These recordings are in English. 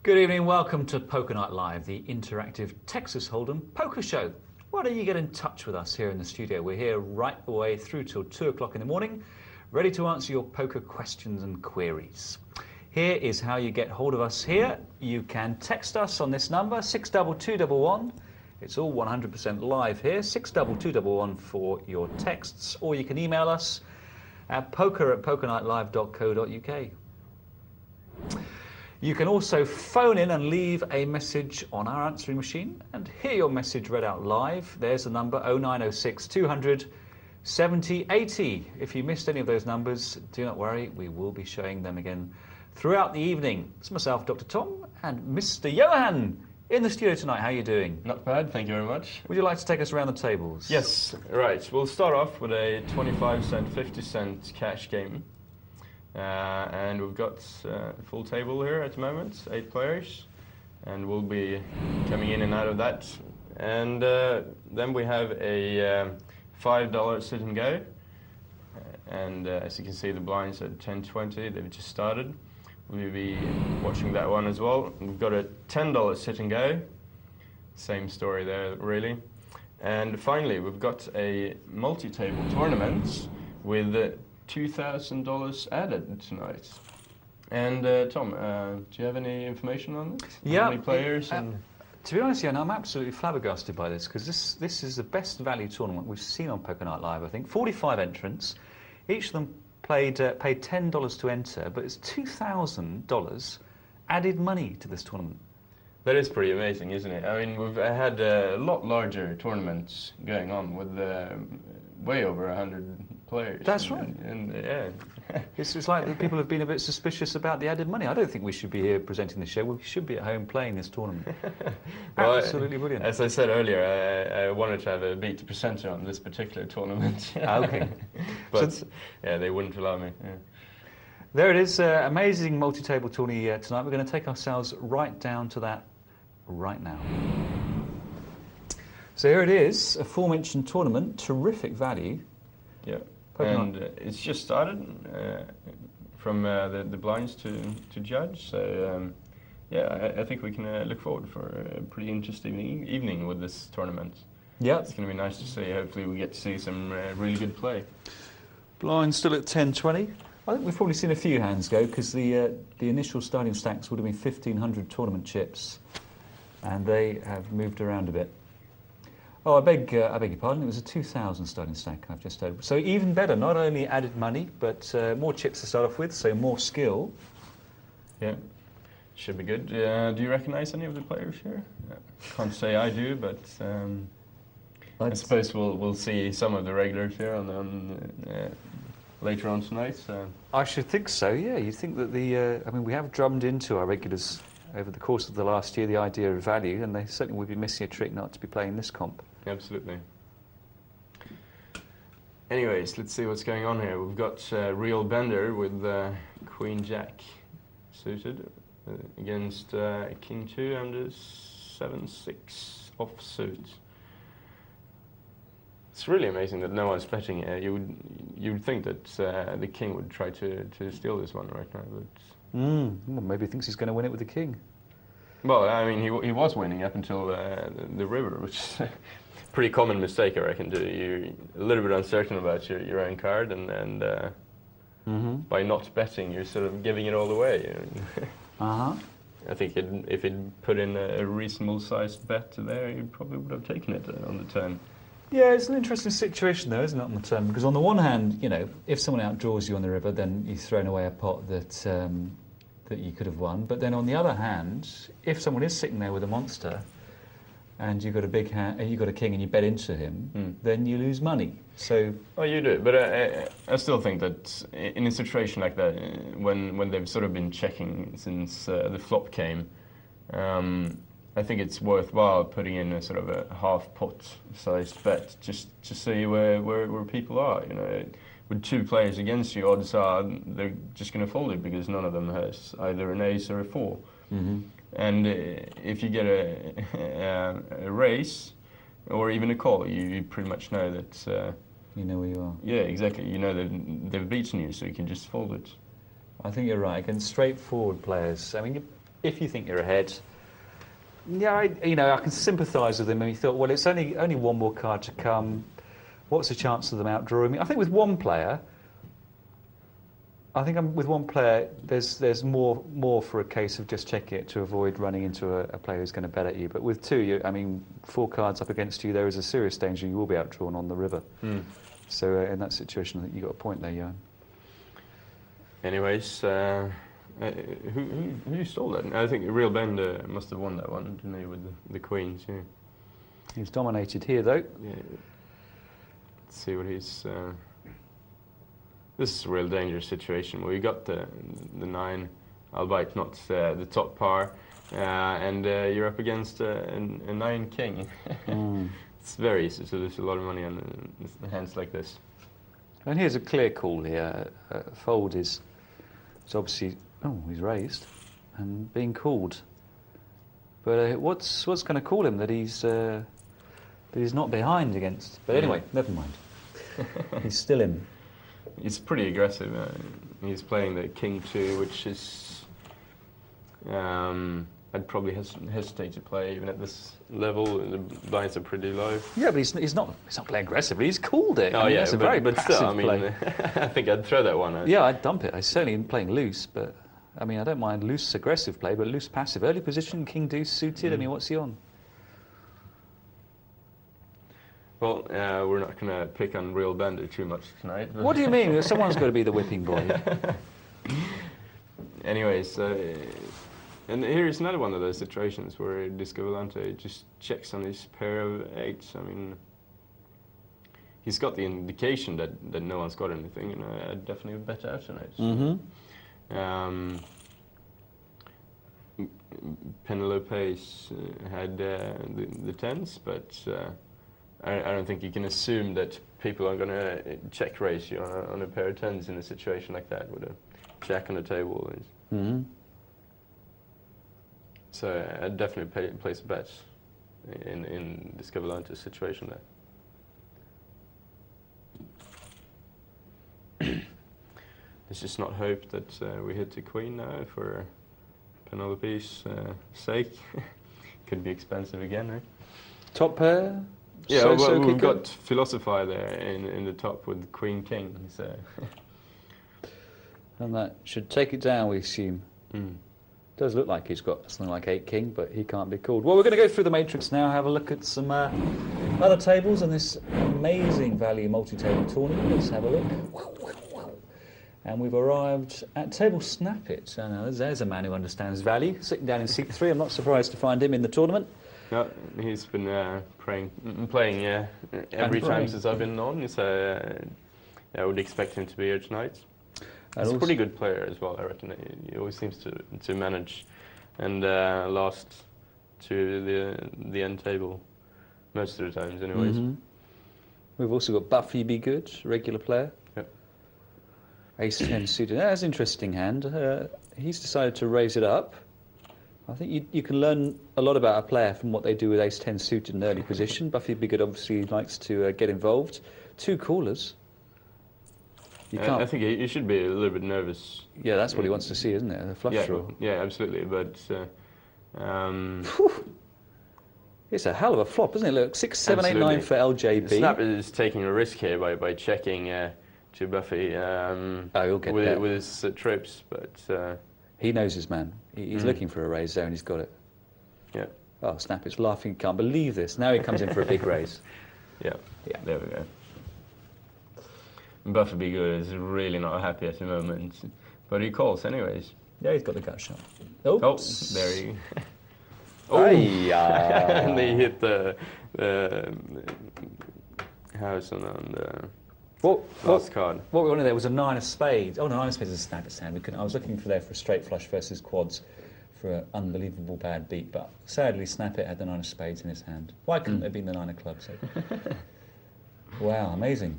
Good evening, welcome to Poker Night Live, the interactive Texas Hold'em poker show. Why don't you get in touch with us here in the studio? We're here right the way through till 2 o'clock in the morning, ready to answer your poker questions and queries. Here is how you get hold of us here. You can text us on this number, 62211. It's all 100% live here, 62211 for your texts, or you can email us at poker@pokernightlive.co.uk. You can also phone in and leave a message on our answering machine and hear your message read out live. There's the number 0906 200 70 80. If you missed any of those numbers, do not worry, we will be showing them again throughout the evening. It's myself, Dr. Tom, and Mr. Johan in the studio tonight. How are you doing? Not bad, thank you very much. Would you like to take us around the tables? Yes, right. We'll start off with a 25-cent, 50-cent cash game. And we've got a full table here at the moment, 8 players, and we'll be coming in and out of that. And then we have a $5 sit and go, and as you can see, the blinds at 10.20. They've just started. We'll be watching that one as well. We've got a $10 sit and go. Same story there, really. And finally, we've got a multi-table tournament with $2,000 added tonight. And Tom, do you have any information on this? Yeah. How many players? To be honest, yeah, I'm absolutely flabbergasted by this, because this is the best value tournament we've seen on Poker Night Live, I think. 45 entrants. Each of them paid $10 to enter, but it's $2,000 added money to this tournament. That is pretty amazing, isn't it? I mean, we've had a lot larger tournaments going on with way over 100 players. That's right. And yeah. It's like that people have been a bit suspicious about the added money. I don't think we should be here presenting the show. We should be at home playing this tournament. Well, absolutely brilliant. As I said earlier, I wanted to have a beat the presenter on this particular tournament. Okay. But so yeah, they wouldn't allow me. Yeah. There it is, amazing multi-table tourney tonight. We're going to take ourselves right down to that right now. So here it is, a 4-mentioned tournament, terrific value. Yeah, and it's just started from the blinds to judge. So yeah, I think we can look forward for a pretty interesting evening with this tournament. Yeah, it's going to be nice to see. Hopefully, we get to see some really good play. Blind still at 10.20. I think we've probably seen a few hands go, because the initial starting stacks would have been 1,500 tournament chips, and they have moved around a bit. Oh, I beg your pardon, it was a 2,000 starting stack I've just heard. So even better, not only added money, but more chips to start off with, so more skill. Yeah, should be good. Do you recognise any of the players here? Can't say I do, but I suppose we'll see some of the regulars here later on tonight. So. I should think so, yeah. You'd think that I mean, we have drummed into our regulars over the course of the last year the idea of value, and they certainly would be missing a trick not to be playing this comp. Absolutely. Anyways, let's see what's going on here. We've got Real Bender with Queen Jack suited against King 2 and a 7-6 offsuit. It's really amazing that no one's betting it. You would think that the King would try to steal this one right now, but. Well, maybe he thinks he's going to win it with the King. Well, I mean, he was winning up until the river, which is a pretty common mistake, I reckon. You're a little bit uncertain about your own card, and by not betting, you're sort of giving it all away. I think if he'd put in a reasonable-sized bet there, he probably would have taken it on the turn. Yeah, it's an interesting situation, though, isn't it, on the turn? Because on the one hand, you know, if someone outdraws you on the river, then you've thrown away a pot that you could have won. But then on the other hand, if someone is sitting there with a monster, and you've got a big hand, you've got a king, and you bet into him, then you lose money. So. Well, you do, but I still think that in a situation like that, when they've sort of been checking since the flop came. I think it's worthwhile putting in a sort of a half-pot-sized bet just to see where people are. You know, with 2 players against you, odds are they're just going to fold it because none of them has either an ace or a 4. And if you get a race or even a call, you pretty much know that. You know where you are. Yeah, exactly. You know that they've beaten you, so you can just fold it. I think you're right. Against straightforward players, I mean, if you think you're ahead, yeah, I can sympathise with him. And he thought, well, it's only one more card to come. What's the chance of them outdrawing me? I think with one player, there's more for a case of just checking it to avoid running into a player who's going to bet at you. But with two, 4 cards up against you, there is a serious danger you will be outdrawn on the river. So in that situation, I think you got a point there, Johan. Anyways, who stole that? I think Real Bend must have won that one, didn't he, with the queens? Yeah. He's dominated here, though. Yeah. Let's see what he's. This is a real dangerous situation. Well, you got the 9, albeit not the top par, and you're up against a 9 king. It's very easy to lose a lot of money on hands like this. And here's a clear call here. Fold is obviously, he's raised and being called. But what's going to call him that he's not behind against? But anyway, never mind. He's still in. He's pretty aggressive. He's playing the king 2, which is I'd probably hesitate to play even at this level. The blinds are pretty low. Yeah, but he's not playing aggressively. He's called it. Oh yeah, that's a very passive still, play. I think I'd throw that one out. Yeah, I'd dump it. I certainly am playing loose, but I don't mind loose aggressive play, but loose passive. Early position, king deuce suited. What's he on? Well, we're not going to pick on Real Bender too much tonight. What do you mean? Someone's got to be the whipping boy. Anyways, and here's another one of those situations where Disco Volante just checks on his pair of 8s. He's got the indication that no one's got anything, and I'd definitely bet out tonight. Penelope's had the 10s, but I don't think you can assume that people are going to check raise you on a pair of 10s in a situation like that with a jack on the table. So I'd definitely place a bet in this Cavallante's situation there. Let's just not hope that we hit the queen now for Penelope's sake. Could be expensive again, eh? Top pair? Yeah, we've got Philosopher there in the top with Queen King. So. And that should take it down, we assume. Does look like he's got something like 8 king, but he can't be called. Well, we're going to go through the matrix now, have a look at some other tables on this amazing value multi-table tournament. Let's have a look. And we've arrived at table Snap It. There's a man who understands value, sitting down in seat 3. I'm not surprised to find him in the tournament. No, he's been playing every time since I've been on, so I would expect him to be here tonight. He's a pretty good player as well, I reckon. He always seems to manage and last to the end table most of the times, anyways. We've also got Buffy Be Good, regular player. Yep. Ace 10 suited. That's an interesting hand. He's decided to raise it up. I think you can learn a lot about a player from what they do with Ace 10 suited in early position. Buffy Be Good obviously likes to get involved. 2 callers. I think he should be a little bit nervous. Yeah, that's what he wants to see, isn't it? A flush draw. Yeah, absolutely. But it's a hell of a flop, isn't it? Look, 6, 7, 8, 9 for LJB. Snap is taking a risk here by checking to Buffy he'll get with his trips, but he knows his man. He's looking for a raise there, and he's got it. Yeah. Oh, Snap is laughing. Can't believe this. Now he comes in for a big raise. Yeah. There we go. Buffy Be Good is really not happy at the moment, but he calls anyways. Yeah, he's got the gut shot. Oops. Oh, there he. And he hit the house on the last card. What we wanted there was a 9 of spades. Oh, no, 9 of spades is a Snap It's hand. I was looking for a straight flush versus quads for an unbelievable bad beat, but sadly Snap It had the 9 of spades in his hand. Why couldn't it have been the 9 of clubs? Wow, amazing.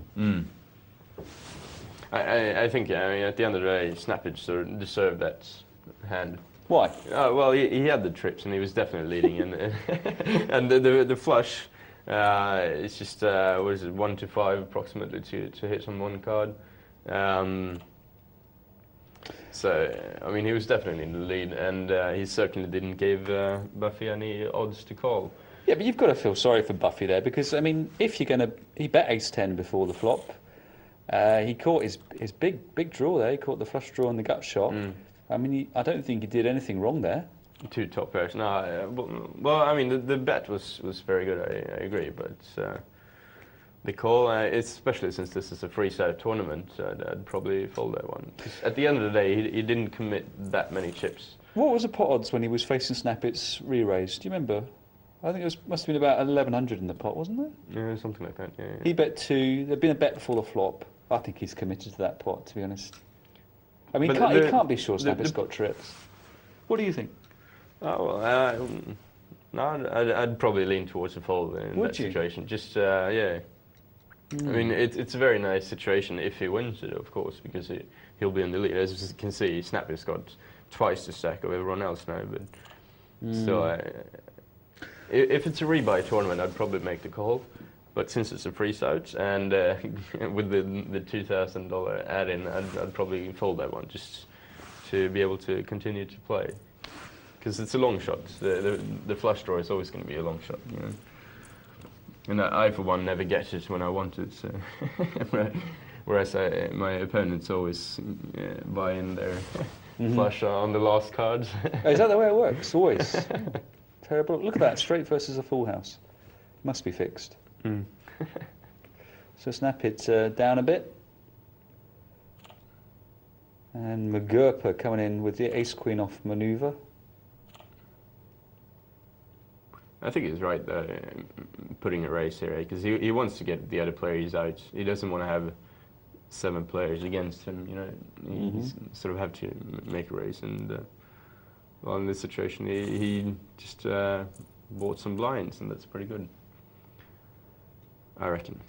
I think, at the end of the day, Snap It sort of deserved that hand. Why? Well, he had the trips and he was definitely leading, and the flush. It's just what is it, 1 to 5 approximately to hit on one card. So, I mean, he was definitely in the lead, and he certainly didn't give Buffy any odds to call. Yeah, but you've got to feel sorry for Buffy there, because, I mean, if you're going to... He bet ace-10 before the flop. He caught his big draw there. He caught the flush draw and the gut shot. I mean, I don't think he did anything wrong there. 2 top pairs. No, well, I mean, the bet was very good, I agree, but the call, especially since this is a free-side tournament, I'd probably fold that one. 'Cause at the end of the day, he didn't commit that many chips. What was the pot odds when he was facing Snappet's re-raise? Do you remember? I think it must have been about 1100 in the pot, wasn't there? Yeah, something like that, yeah. He bet 2. There'd been a bet before the flop. I think he's committed to that pot, to be honest. I mean, he can't be sure Snappet's got trips. What do you think? Oh, well, no, I'd probably lean towards a fold in that situation. Just, yeah. I mean, it's a very nice situation if he wins it, of course, because he'll be in the lead. As you can see, Snappy's got twice the stack of everyone else now. But so, if it's a rebuy tournament, I'd probably make the call. But since it's a freeze-out and with the $2,000 add-in, I'd probably fold that one just to be able to continue to play. Because it's a long shot. The flush draw is always going to be a long shot. You know? And I, for one, never get it when I want it. So whereas my opponents always buy in their flush on the last card. Oh, is that the way it works? Always. Terrible. Look at that. Straight versus a full house. Must be fixed. So Snap it down a bit. And McGurper coming in with the ace-queen off manoeuvre. I think he's right though, putting a race here, because he wants to get the other players out. He doesn't want to have 7 players against him. You know, he sort of have to make a race. And well, in this situation, he just bought some blinds, and that's pretty good, I reckon.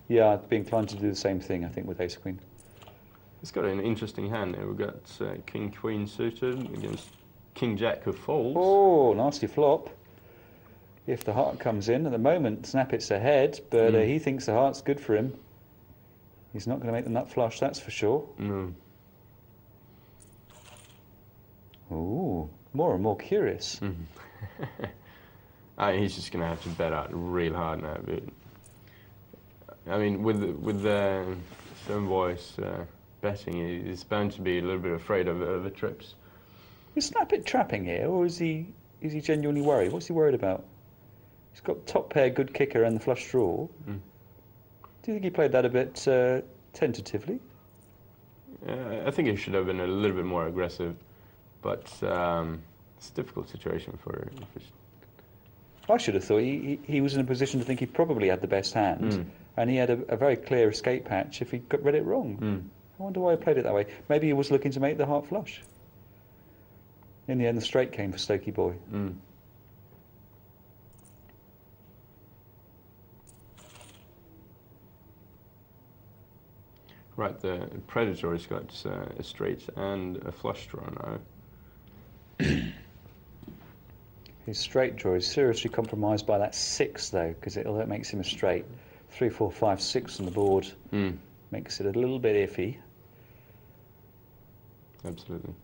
Yeah, I'd be inclined to do the same thing, I think, with ace queen. It's got an interesting hand here. We've got king queen suited against king jack who folds. Oh, nasty flop. If the heart comes in, at the moment Snap it's ahead, but he thinks the heart's good for him. He's not going to make the nut flush, that's for sure. No. Ooh, more and more curious. He's just going to have to bet out real hard now. But, I mean, with the Stone Voice betting, he's bound to be a little bit afraid of the trips. Is Snap it trapping here, or is he genuinely worried? What's he worried about? He's got top pair, good kicker, and the flush draw. Do you think he played that a bit tentatively? I think he should have been a little bit more aggressive, but it's a difficult situation for. I should have thought he was in a position to think he probably had the best hand, and he had a very clear escape hatch if he read it wrong. I wonder why he played it that way. Maybe he was looking to make the heart flush. In the end, the straight came for Stokey Boy. Right, the Predator has got a straight and a flush draw now. His straight draw is seriously compromised by that 6, though, because although it makes him a straight, 3, 4, 5, 6 on the board makes it a little bit iffy. Absolutely.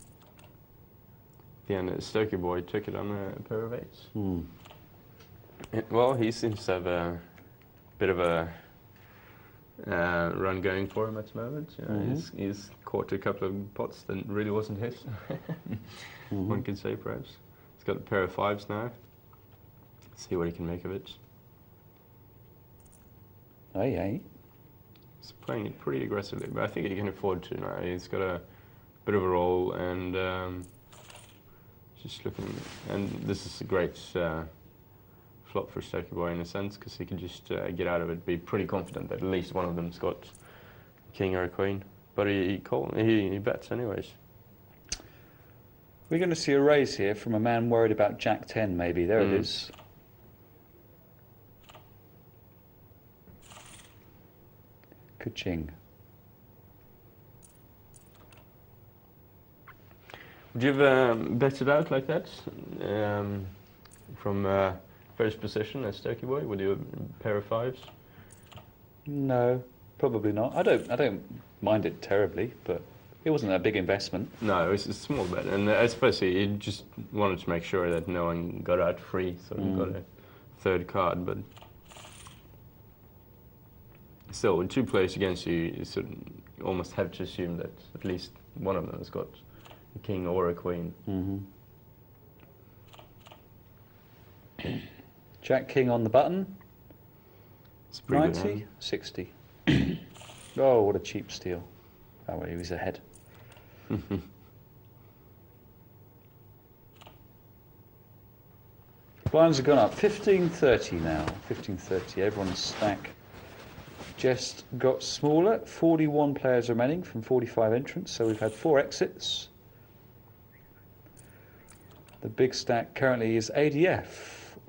The end, Stokey Boy took it on a pair of 8s. Well, he seems to have a bit of a run going for him at the moment. He's caught a couple of pots that really wasn't his. One could say, perhaps. He's got a pair of 5s now. Let's see what he can make of it. Aye. He's playing it pretty aggressively, but I think he can afford to now. He's got a bit of a roll, and just looking, and this is a great flop for Stokey Boy in a sense, because he can just get out of it, be pretty confident that at least one of them's got a king or a queen. But he bets anyways. We're going to see a raise here from a man worried about Jack 10, maybe. There it is. Ka-ching. Would you have betted out like that from first position as Stokey Boy? Would you have a pair of 5s? No. Probably not. I don't mind it terribly, but it wasn't a big investment. No, it was a small bet, and I suppose he just wanted to make sure that no one got out free, so he got a third card. But still, with 2 players against you, you sort of almost have to assume that at least one of them has got a king or a queen. Jack King on the button. It's pretty 90, good 60. Oh, what a cheap steal. Oh, well, he was ahead. Blinds have gone up. 15.30 now. 15.30. Everyone's stack just got smaller. 41 players remaining from 45 entrants. So we've had 4 exits. The big stack currently is ADF,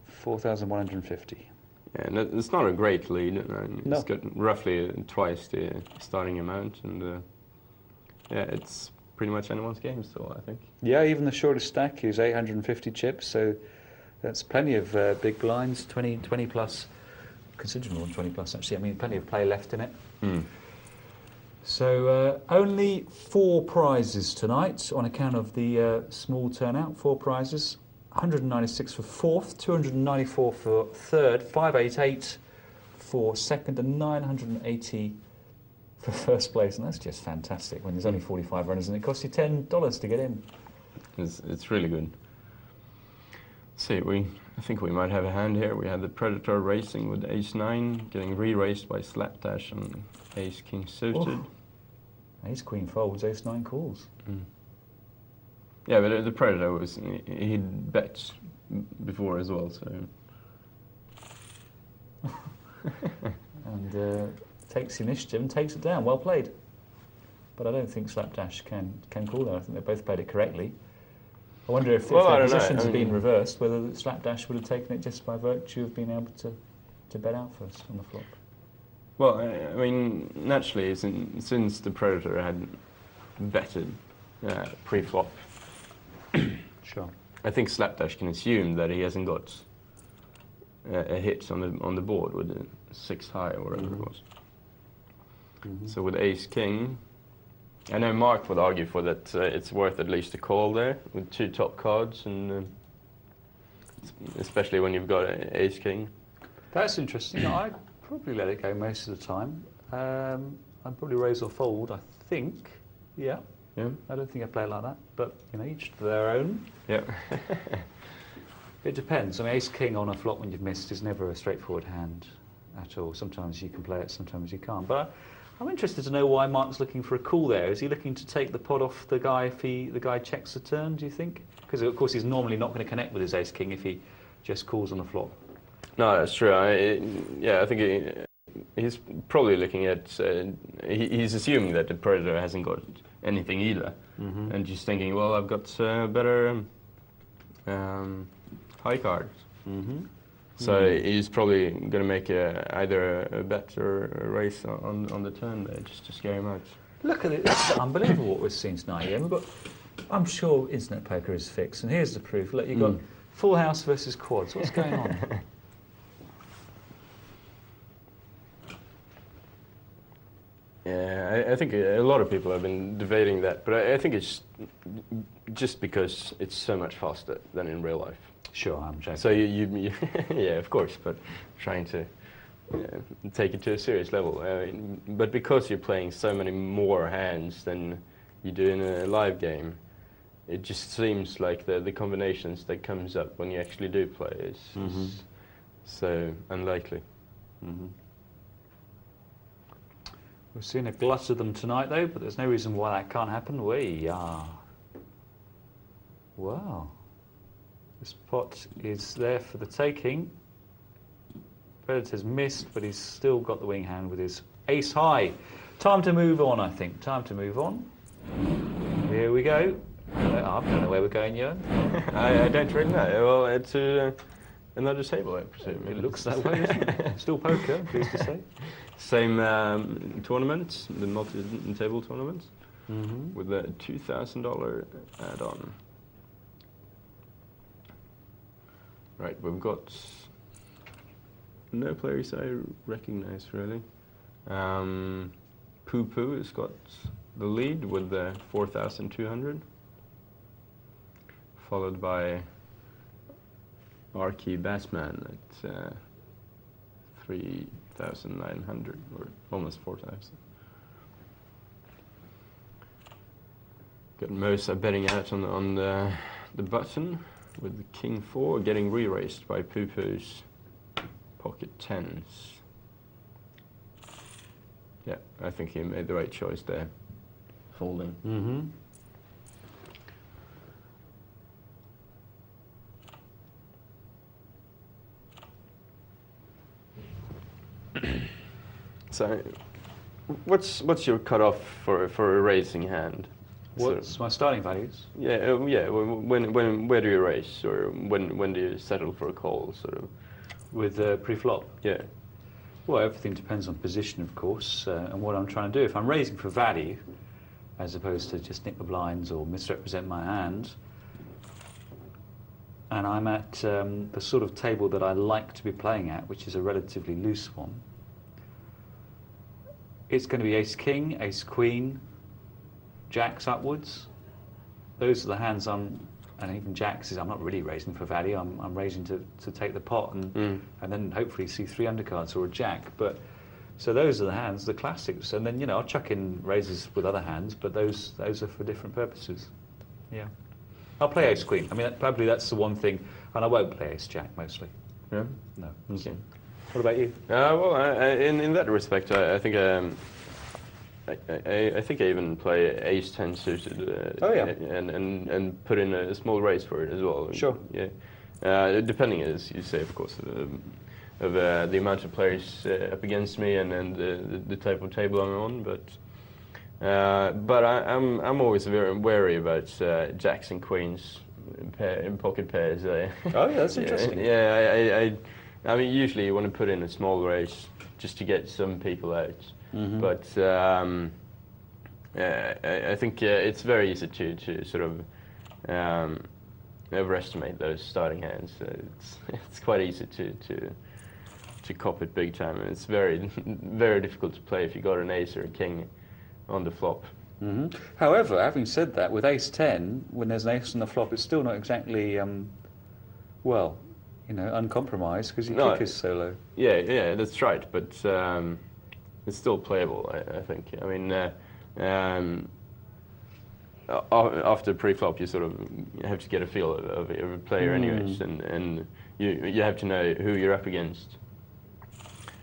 4,150. Yeah, and it's not a great lead. No. It's got roughly twice the starting amount, and yeah, it's pretty much anyone's game still, I think. Yeah, even the shortest stack is 850 chips, so that's plenty of big blinds, 20 plus, considerable more than 20 plus actually. I mean, plenty of play left in it. So only 4 prizes tonight on account of the small turnout. 4 prizes. 196 for 4th, 294 for 3rd, 588 for 2nd, and 980 for 1st place. And that's just fantastic when there's only 45 runners and it costs you $10 to get in. It's really good. See, I think we might have a hand here. We had the Predator racing with Ace-9, getting re-raced by Slapdash and Ace-King suited. Oh. Ace-Queen folds, Ace-9 calls. Yeah, but the Predator he'd bet before as well, so. And takes the initiative and takes it down. Well played. But I don't think Slapdash can call that. I think they both played it correctly. I wonder if their positions had been reversed, whether Slapdash would have taken it just by virtue of being able to bet out first on the flop. Well, I mean, naturally, since the Predator had betted pre-flop, sure, I think Slapdash can assume that he hasn't got a hit on the board with a 6 high or whatever it was. So with Ace-King, I know Mark would argue for that it's worth at least a call there with 2 top cards, and especially when you've got Ace-King. That's interesting. I'd probably let it go most of the time. I'd probably raise or fold, I think. Yeah. Yeah. I don't think I play it like that, but you know, each to their own. Yeah. It depends. I mean, Ace-King on a flop when you've missed is never a straightforward hand at all. Sometimes you can play it, sometimes you can't. But I'm interested to know why Mark's looking for a call there. Is he looking to take the pot off the guy if the guy checks the turn, do you think? Because, of course, he's normally not going to connect with his Ace-King if he just calls on the flop. No, that's true. I think he's probably looking at... he's assuming that the Predator hasn't got anything either. And just thinking, well, I've got better high cards. So he's probably going to make either a bet or a race on the turn there, just to scare him out. Look at it. It's unbelievable what we've seen tonight. Yeah? I'm sure internet poker is fixed, and here's the proof. Look, you've got full house versus quads. What's going on? Yeah, I think a lot of people have been debating that, but I think it's just because it's so much faster than in real life. Sure, I'm joking. So you yeah, of course, but trying to take it to a serious level. But because you're playing so many more hands than you do in a live game, it just seems like the combinations that comes up when you actually do play is so unlikely. We've seen a glut of them tonight, though, but there's no reason why that can't happen. We are. Wow. This pot is there for the taking. Predator's missed, but he's still got the wing hand with his ace high. Time to move on, I think. Time to move on. Here we go. I don't know where we're going, Johan. I don't really know. Well, to another table, I presume. It looks that way, isn't it? Still poker, I'm pleased to say. Same tournament, the multi-table tournament, with a $2,000 add-on. Right, we've got no players I recognize, really. Poo Poo has got the lead with the 4,200, followed by Arky Bassman at 3,900, or almost 4,000. Got Mosa betting out on the button with the King 4, getting re-raced by Poo Poo's pocket 10s. Yeah, I think he made the right choice there, folding. So, what's your cutoff for a racing hand? What's my starting values? Yeah, where do you race, or when do you settle for a call, sort of? With pre-flop? Yeah. Well, everything depends on position, of course, and what I'm trying to do. If I'm raising for value, as opposed to just nick the blinds or misrepresent my hand, and I'm at the sort of table that I like to be playing at, which is a relatively loose one, it's going to be ace-king, ace-queen, jacks upwards. Those are the hands and even jacks I'm not really raising for value. I'm raising to take the pot and then hopefully see 3 undercards or a jack. But so those are the hands, the classics. And then I'll chuck in raises with other hands, but those are for different purposes. Yeah, I'll play ace queen. I mean, probably that's the one thing, and I won't play ace jack mostly. Yeah. No. Okay. What about you? Well, in that respect, I think. I think I even play ace 10 suited, and put in a small raise for it as well. Sure. Yeah, depending, as you say, of course, of the amount of players up against me and the type of table I'm on. But I'm always very wary about jacks and queens in pocket pairs. Oh yeah, that's interesting. Yeah, I mean, usually you want to put in a small raise just to get some people out. But I think it's very easy to sort of overestimate those starting hands. It's quite easy to cop it big time, and it's very very difficult to play if you got an ace or a king on the flop. However, having said that, with ace 10, when there's an ace on the flop, it's still not exactly uncompromised because your kick is so low. Yeah, that's right. But it's still playable, I think. I mean, after pre-flop, you sort of have to get a feel of a player anyways, and you have to know who you're up against.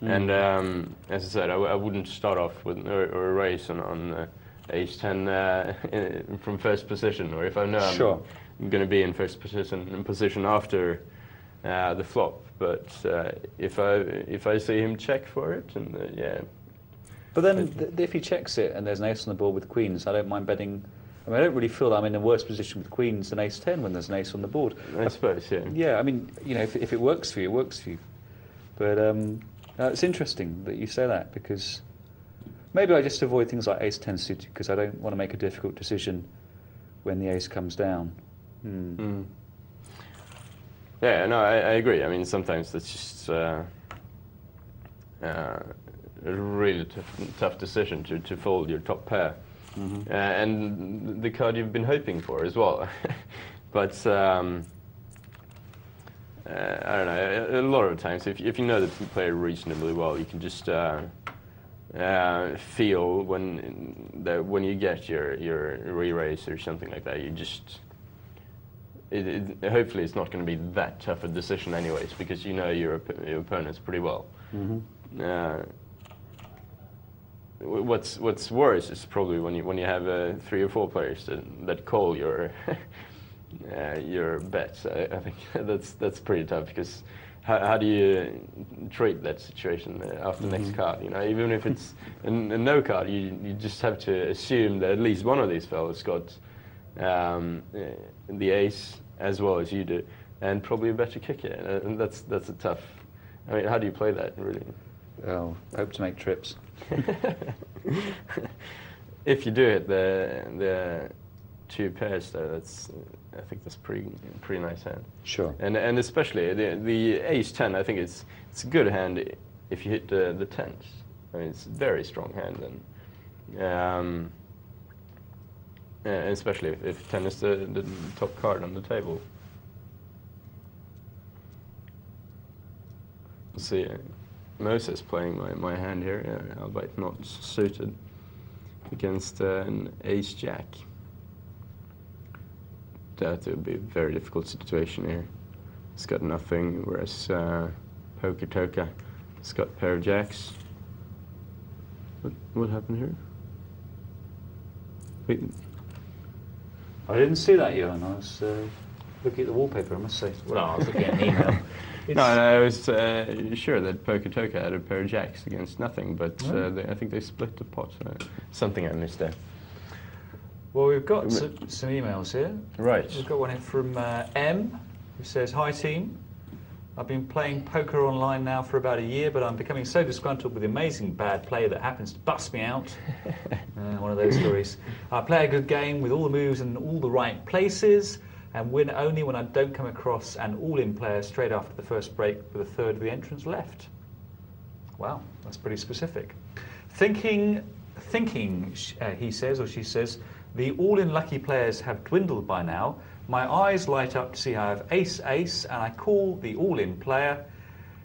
And as I said, I wouldn't start off with or a race on ace 10 from first position, or if I know I'm going to be in first position after the flop. But if I see him check for it, and But then, if he checks it and there's an ace on the board with queens, I don't mind betting. I mean, I don't really feel that I'm in a worse position with queens than ace 10 when there's an ace on the board. I suppose, yeah. Yeah, I mean, if it works for you, it works for you. But it's interesting that you say that, because maybe I just avoid things like ace 10 suited because I don't want to make a difficult decision when the ace comes down. Yeah, no, I agree. I mean, sometimes that's just a really tough decision to fold your top pair. And the card you've been hoping for as well. But I don't know, a lot of times if you know that you play reasonably well, you can just feel when you get your re-raise or something like that, you just hopefully it's not going to be that tough a decision anyways, because you know your opponents pretty well. What's worse is probably when you have 3 or 4 players that call your your bets. I think that's pretty tough, because how do you treat that situation after the next card? Even if it's a no card, you just have to assume that at least one of these fellas got the ace as well as you do, and probably a better kicker. And that's a tough. I mean, how do you play that really? Oh, hope to make trips. If you do hit the 2 pairs, though, I think that's pretty nice hand. Sure. And especially the ace 10, I think it's a good hand if you hit the 10s. I mean, it's a very strong hand then. Especially if 10 is the top card on the table. Let's see, Moses playing my hand here, albeit not suited, against an ace-jack. That would be a very difficult situation here. He's got nothing, whereas Poker Toka has got a pair of jacks. What happened here? Wait. I didn't see that, Johan. I was looking at the wallpaper, I must say. Well, I was looking at an email. No, I was sure that Poker Toka had a pair of jacks against nothing, but I think they split the pot. Something I missed there. Well, we've got some emails here. Right. We've got one here from M, who says, "Hi team, I've been playing poker online now for about a year, but I'm becoming so disgruntled with the amazing bad player that happens to bust me out." One of those stories. "I play a good game with all the moves in all the right places, and win only when I don't come across an all-in player straight after the first break with a third of the entrants left." Wow, that's pretty specific. Thinking, he says, or she says, "The all-in lucky players have dwindled by now. My eyes light up to see I have ace-ace, and I call the all-in player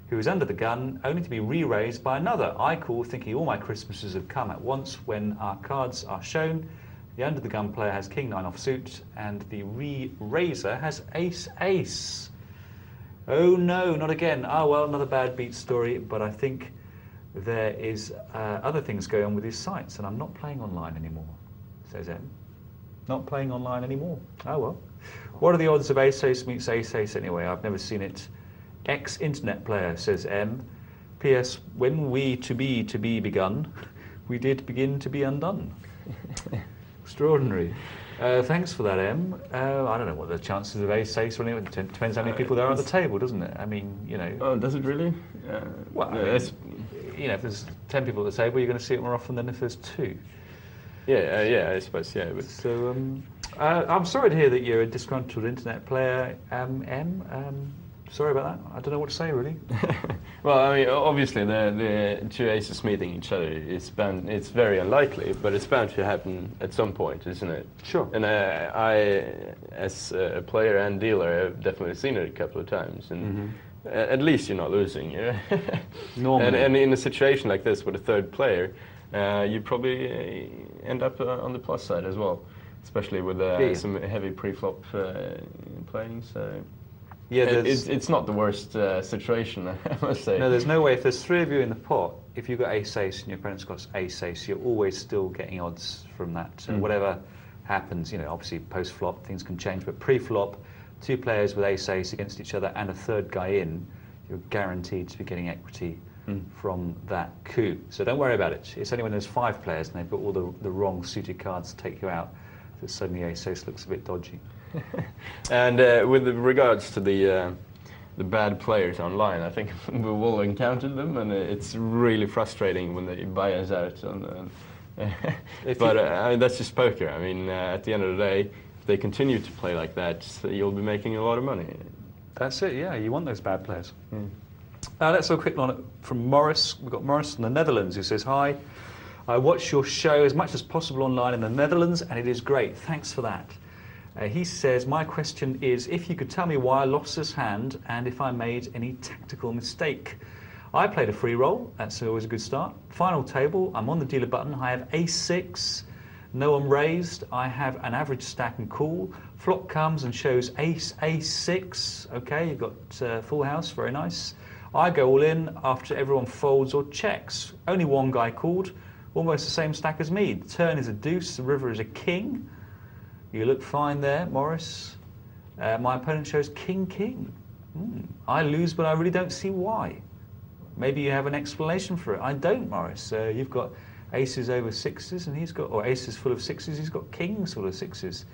who is under the gun only to be re-raised by another. I call thinking all my Christmases have come at once when our cards are shown. The under the gun player has king-9 offsuit, and the re-raiser has ace-ace. Oh no, not again. Ah, well, another bad beat story, but I think there is other things going on with these sites, and I'm not playing online anymore," says M. Not playing online anymore. Oh well. "What are the odds of ace-ace meets ace-ace anyway? I've never seen it. Ex-internet player," says M. "P.S. When we to be begun, we did begin to be undone." Extraordinary. Thanks for that, M. I don't know what the chances of ace-ace or anything. It depends how many people there are at the table, doesn't it? I mean, you know. Oh, does it really? Well, I mean, you know, if there's 10 people at the table, you're going to see it more often than if there's 2. Yeah, I suppose, yeah. But so, I'm sorry to hear that you're a disgruntled internet player, M. Sorry about that. I don't know what to say, really. Well, I mean, obviously, the two aces meeting each other it's very unlikely, but it's bound to happen at some point, isn't it? Sure. And I, as a player and dealer, have definitely seen it a couple of times, and at least you're not losing, you know? Normally. And in a situation like this with a third player, you probably end up on the plus side as well, especially with some heavy pre-flop playing. So yeah, it's not the worst situation, I must say. No, there's no way. If there's 3 of you in the pot, if you've got ace-ace and your opponent's got ace-ace, you're always still getting odds from that. So whatever happens, you know, obviously post-flop things can change, but pre-flop, 2 players with ace-ace against each other and a third guy in, you're guaranteed to be getting equity from that coup. So don't worry about it. It's only when there's 5 players and they've got all the wrong suited cards to take you out that suddenly ace-ace looks a bit dodgy. And with regards to the bad players online, I think we've all encountered them, and it's really frustrating when they buy us out. But I mean, that's just poker. I mean, at the end of the day, if they continue to play like that, you'll be making a lot of money. That's it, yeah. You want those bad players. Let's have a quick one from Morris. We've got Morris from the Netherlands who says, "Hi, I watch your show as much as possible online in the Netherlands, and it is great. Thanks for that." He says, "My question is if you could tell me why I lost this hand and if I made any tactical mistake. I played a free roll, that's always a good start. Final table, I'm on the dealer button, I have ace-6, no one raised, I have an average stack and call. Flop comes and shows ace-6, okay, you've got full house, very nice. I go all in after everyone folds or checks. Only one guy called, almost the same stack as me. The turn is a deuce, the river is a king. You look fine there, Morris. My opponent shows king-king. I lose, but I really don't see why. Maybe you have an explanation for it. I don't, Morris. You've got aces over 6s, and he's got, or aces full of 6s, he's got kings full of 6s.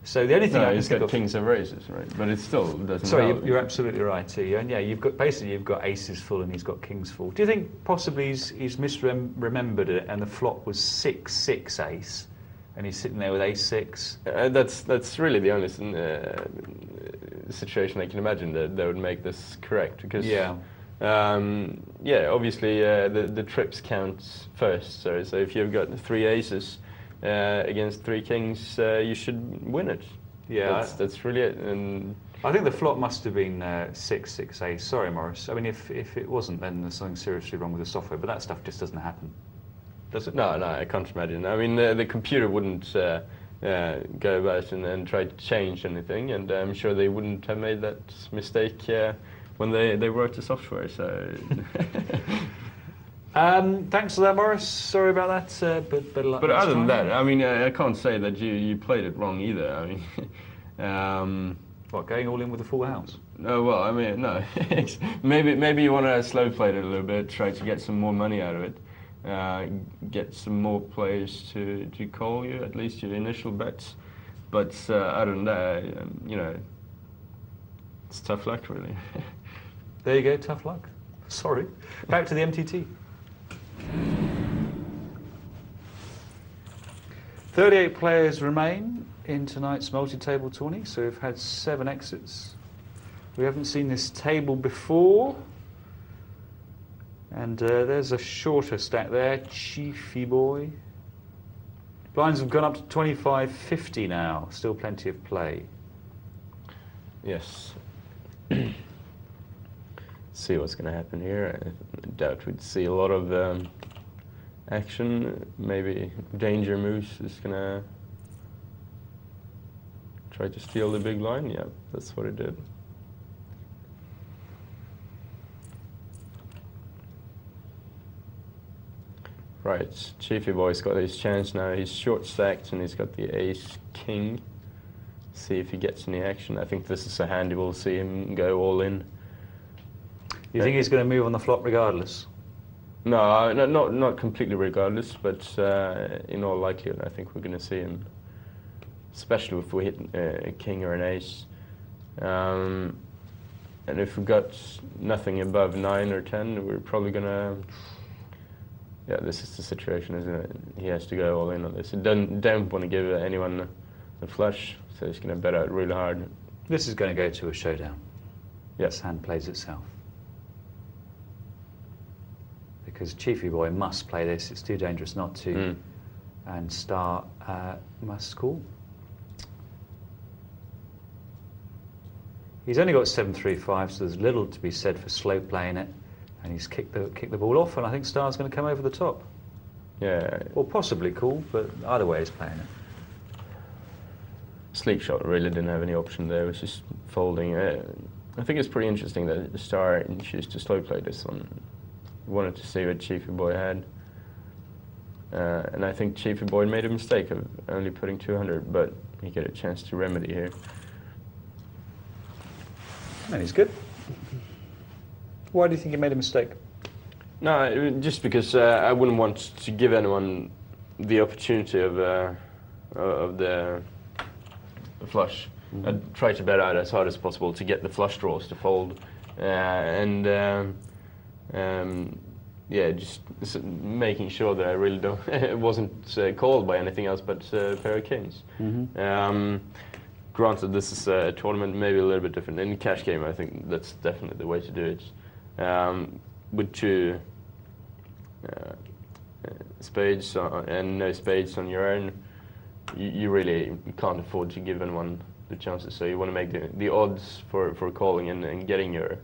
So the only thing I can he's think got of, kings over aces, right? But it still doesn't. Sorry, you're absolutely right. And yeah, you've got aces full and he's got kings full. Do you think possibly he's misremembered it and the flop was 6-6 ace? And he's sitting there with ace-6. That's really the only situation I can imagine that would make this correct. Because Yeah, obviously the trips count first. So if you've got 3 aces against 3 kings, you should win it. Yeah, that's really it. And I think the flop must have been 6 ace. Sorry, Morris. I mean, if it wasn't, then there's something seriously wrong with the software. But that stuff just doesn't happen, does it? No, I can't imagine. I mean, the computer wouldn't go about and try to change anything, and I'm sure they wouldn't have made that mistake when they wrote the software. So. Thanks for that, Morris. Sorry about that. But better luck. But next other than time. that, I mean, I can't say that you played it wrong either. I mean. What, going all in with a full house? No, well, I mean, no. maybe you want to slow play it a little bit, try to get some more money out of it, get some more players to call you, at least your initial bets. But other than that, you know, it's tough luck, really. There you go, tough luck. Sorry. Back to the MTT. 38 players remain in tonight's multi-table tourney, so we've had 7 exits. We haven't seen this table before. And there's a shorter stack there, Chiefy Boy. Blinds have gone up to 25.50 now, still plenty of play. Yes. See what's going to happen here. I doubt we'd see a lot of action. Maybe Danger Moose is going to try to steal the big line. Yeah, that's what it did. Right, Chiefy Boy's got his chance now. He's short stacked and he's got the ace-king. See if he gets any action. I think this is a hand you will see him go all in. You think he's going to move on the flop regardless? No, not completely regardless, but in all likelihood, I think we're going to see him, especially if we hit a king or an ace. And if we've got nothing above 9 or 10, we're probably going to... Yeah, this is the situation, isn't it? He has to go all in on this. He don't want to give anyone the flush, so he's going to bet out really hard. This is going to go to a showdown. Yes. This hand plays itself. Because Chiefy Boy must play this, it's too dangerous not to. And Star must call. He's only got 7-3-5, so there's little to be said for slow playing it. And he's kicked the ball off, and I think Star's going to come over the top. Yeah. Or possibly call, but either way he's playing it. Sleep shot really didn't have any option there, it was just folding. I think it's pretty interesting that the Star chose to slow play this one. Wanted to see what Chiefy Boy had. And I think Chiefy Boy made a mistake of only putting 200, but he got a chance to remedy here. And he's good. Why do you think he made a mistake? No, just because I wouldn't want to give anyone the opportunity of the flush. I'd try to bet out as hard as possible to get the flush draws to fold. Yeah, just making sure that I really don't it wasn't called by anything else but a pair of kings. Granted, this is a tournament, maybe a little bit different. In a cash game, I think that's definitely the way to do it. With 2 spades and no spades on your own, you really can't afford to give anyone the chances. So you want to make the odds for calling and getting your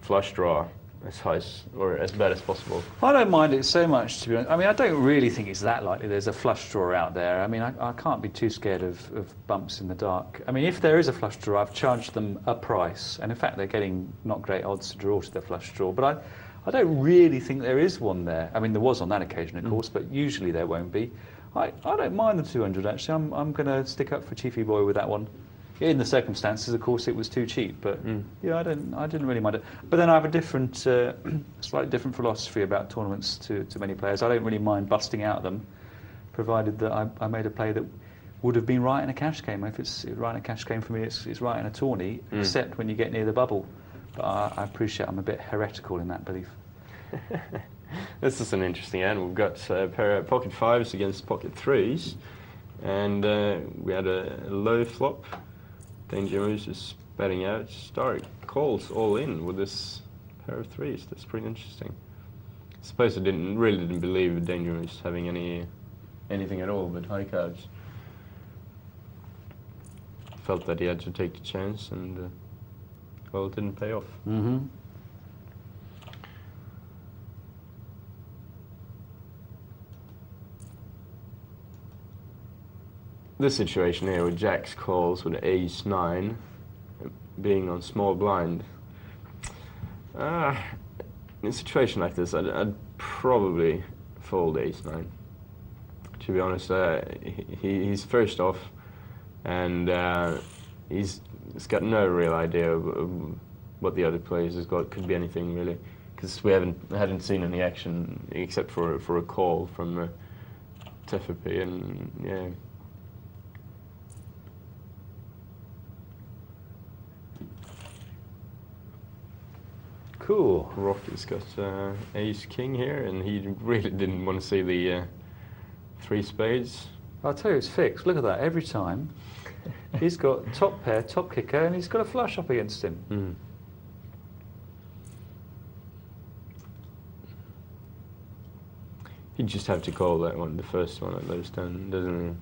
flush draw as high or as bad as possible. I don't mind it so much, to be honest. I mean, I don't really think it's that likely there's a flush draw out there. I mean, I can't be too scared of bumps in the dark. I mean, if there is a flush draw, I've charged them a price. And in fact, they're getting not great odds to draw to the flush draw. But I don't really think there is one there. I mean, there was on that occasion, of course, but usually there won't be. I don't mind the 200, actually. I'm going to stick up for Chiefy Boy with that one. In the circumstances, of course, it was too cheap, but yeah, I didn't really mind it. But then I have a different, slightly different philosophy about tournaments to many players. I don't really mind busting out them, provided that I made a play that would have been right in a cash game. If it's right in a cash game for me, it's right in a tourney, except when you get near the bubble. But I appreciate I'm a bit heretical in that belief. This is an interesting hand. We've got a pair of pocket 5s against pocket 3s, and we had a low flop. Danger Moose is betting out. Star calls all in with this pair of threes. That's pretty interesting. I suppose I really didn't believe Danger was having anything at all but high cards. Felt that he had to take the chance, and well, it didn't pay off. Mm-hmm. This situation here with Jacks calls with ace 9 being on small blind. In a situation like this, I'd probably fold ace 9. To be honest, he's first off, and he's got no real idea of what the other players has got. Could be anything really, because we hadn't seen any action except for a call from Tefapi, and yeah. Cool. Rocky's got ace king here, and he really didn't want to see the 3 spades. I'll tell you, it's fixed. Look at that. Every time, he's got top pair, top kicker, and he's got a flush up against him. Mm. He'd just have to call that one, the first one at those 10, doesn't he?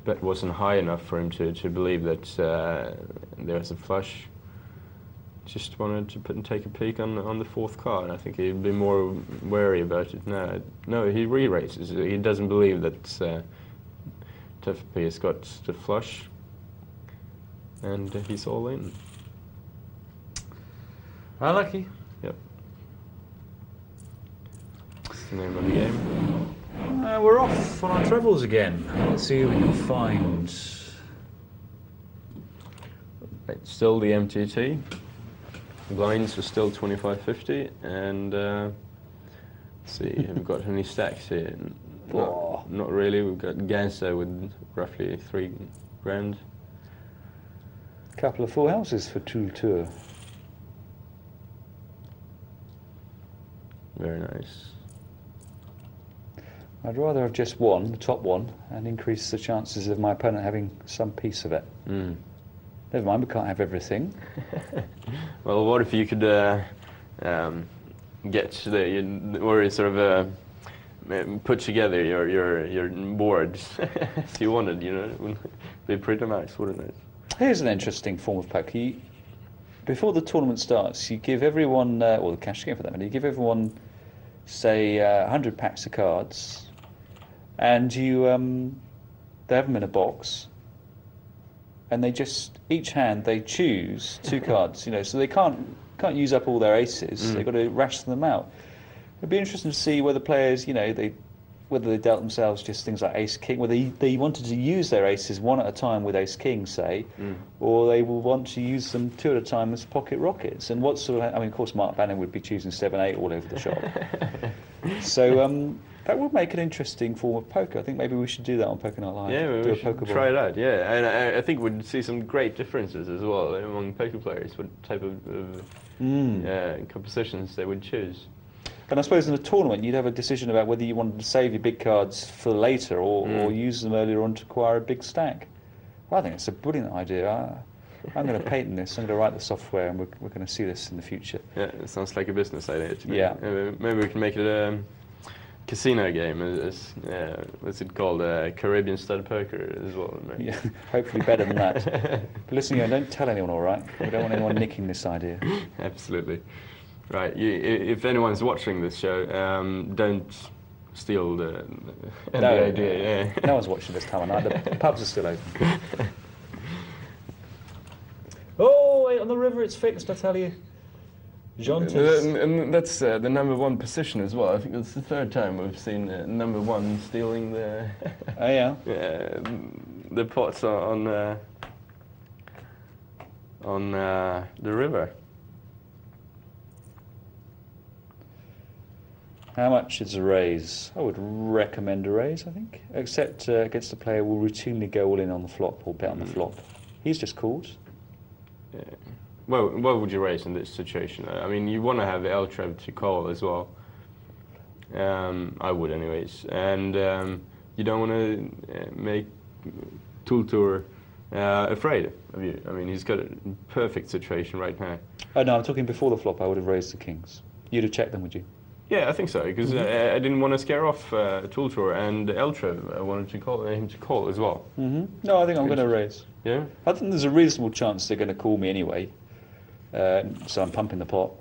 Bet wasn't high enough for him to believe that there was a flush. Just wanted to take a peek on the 4th card. I think he'd be more wary about it now. No, he re-raises. He doesn't believe that Tefapi has got the flush, and he's all in. Unlucky. Yep. That's the name of the game. We're off on our travels again. Let's see who we can find. It's still the MTT. Blinds are still 25.50, and let's see, have we got any stacks here? Not really. We've got Gansa with roughly 3 grand. Couple of full houses for Tool Tour. Very nice. I'd rather have just one, the top one, and increase the chances of my opponent having some piece of it. Mm. Never mind, we can't have everything. Well, what if you could get or sort of put together your boards as you wanted? You know, it would be pretty nice, wouldn't it? Here's an interesting form of poker. Before the tournament starts, you give everyone, or the cash game for that matter, you give everyone, say, 100 packs of cards, and you they have them in a box, and they just, each hand they choose 2 cards, you know, so they can't use up all their aces. They've got to ration them out. It'd be interesting to see whether players, you know, whether they dealt themselves just things like ace king, whether they wanted to use their aces one at a time with ace king, say, or they will want to use them 2 at a time as pocket rockets. And what sort of, I mean, of course, Mark Bannon would be choosing 7-8 all over the shop. So that would make an interesting form of poker. I think maybe we should do that on Poker Night Live. Yeah, do we should try it out. Yeah, and I think we'd see some great differences as well among poker players. What type of compositions they would choose. And I suppose in a tournament you'd have a decision about whether you wanted to save your big cards for later or use them earlier on to acquire a big stack. Well, I think it's a brilliant idea. I'm going to patent this. I'm going to write the software, and we're going to see this in the future. Yeah, it sounds like a business idea to me. Yeah. Maybe we can make it a casino game. What's it called? Caribbean stud poker as well. Maybe. Yeah, hopefully better than that. But listen, don't tell anyone, all right? We don't want anyone nicking this idea. Absolutely. Right. If anyone's watching this show, don't steal the idea. Yeah. No one's watching this time of night. The pubs are still open. Oh, wait, on the river it's fixed, I tell you. And that's the number 1 position as well. I think that's the 3rd time we've seen number 1 stealing the oh yeah, the pots on the river. How much is a raise? I would recommend a raise, I think, except against a player who will routinely go all in on the flop or bet on the flop. He's just called. Yeah. Well, what would you raise in this situation? I mean, you want to have Eldt to call as well. I would, anyways. And you don't want to make Tool Tour afraid of you. I mean, he's got a perfect situation right now. Oh no, I'm talking before the flop. I would have raised the kings. You'd have checked them, would you? Yeah, I think so, because I didn't want to scare off Tooltour, and Eldt. I wanted to call him to call as well. No, I think I'm going to raise. Yeah? I think there's a reasonable chance they're going to call me anyway, so I'm pumping the pot.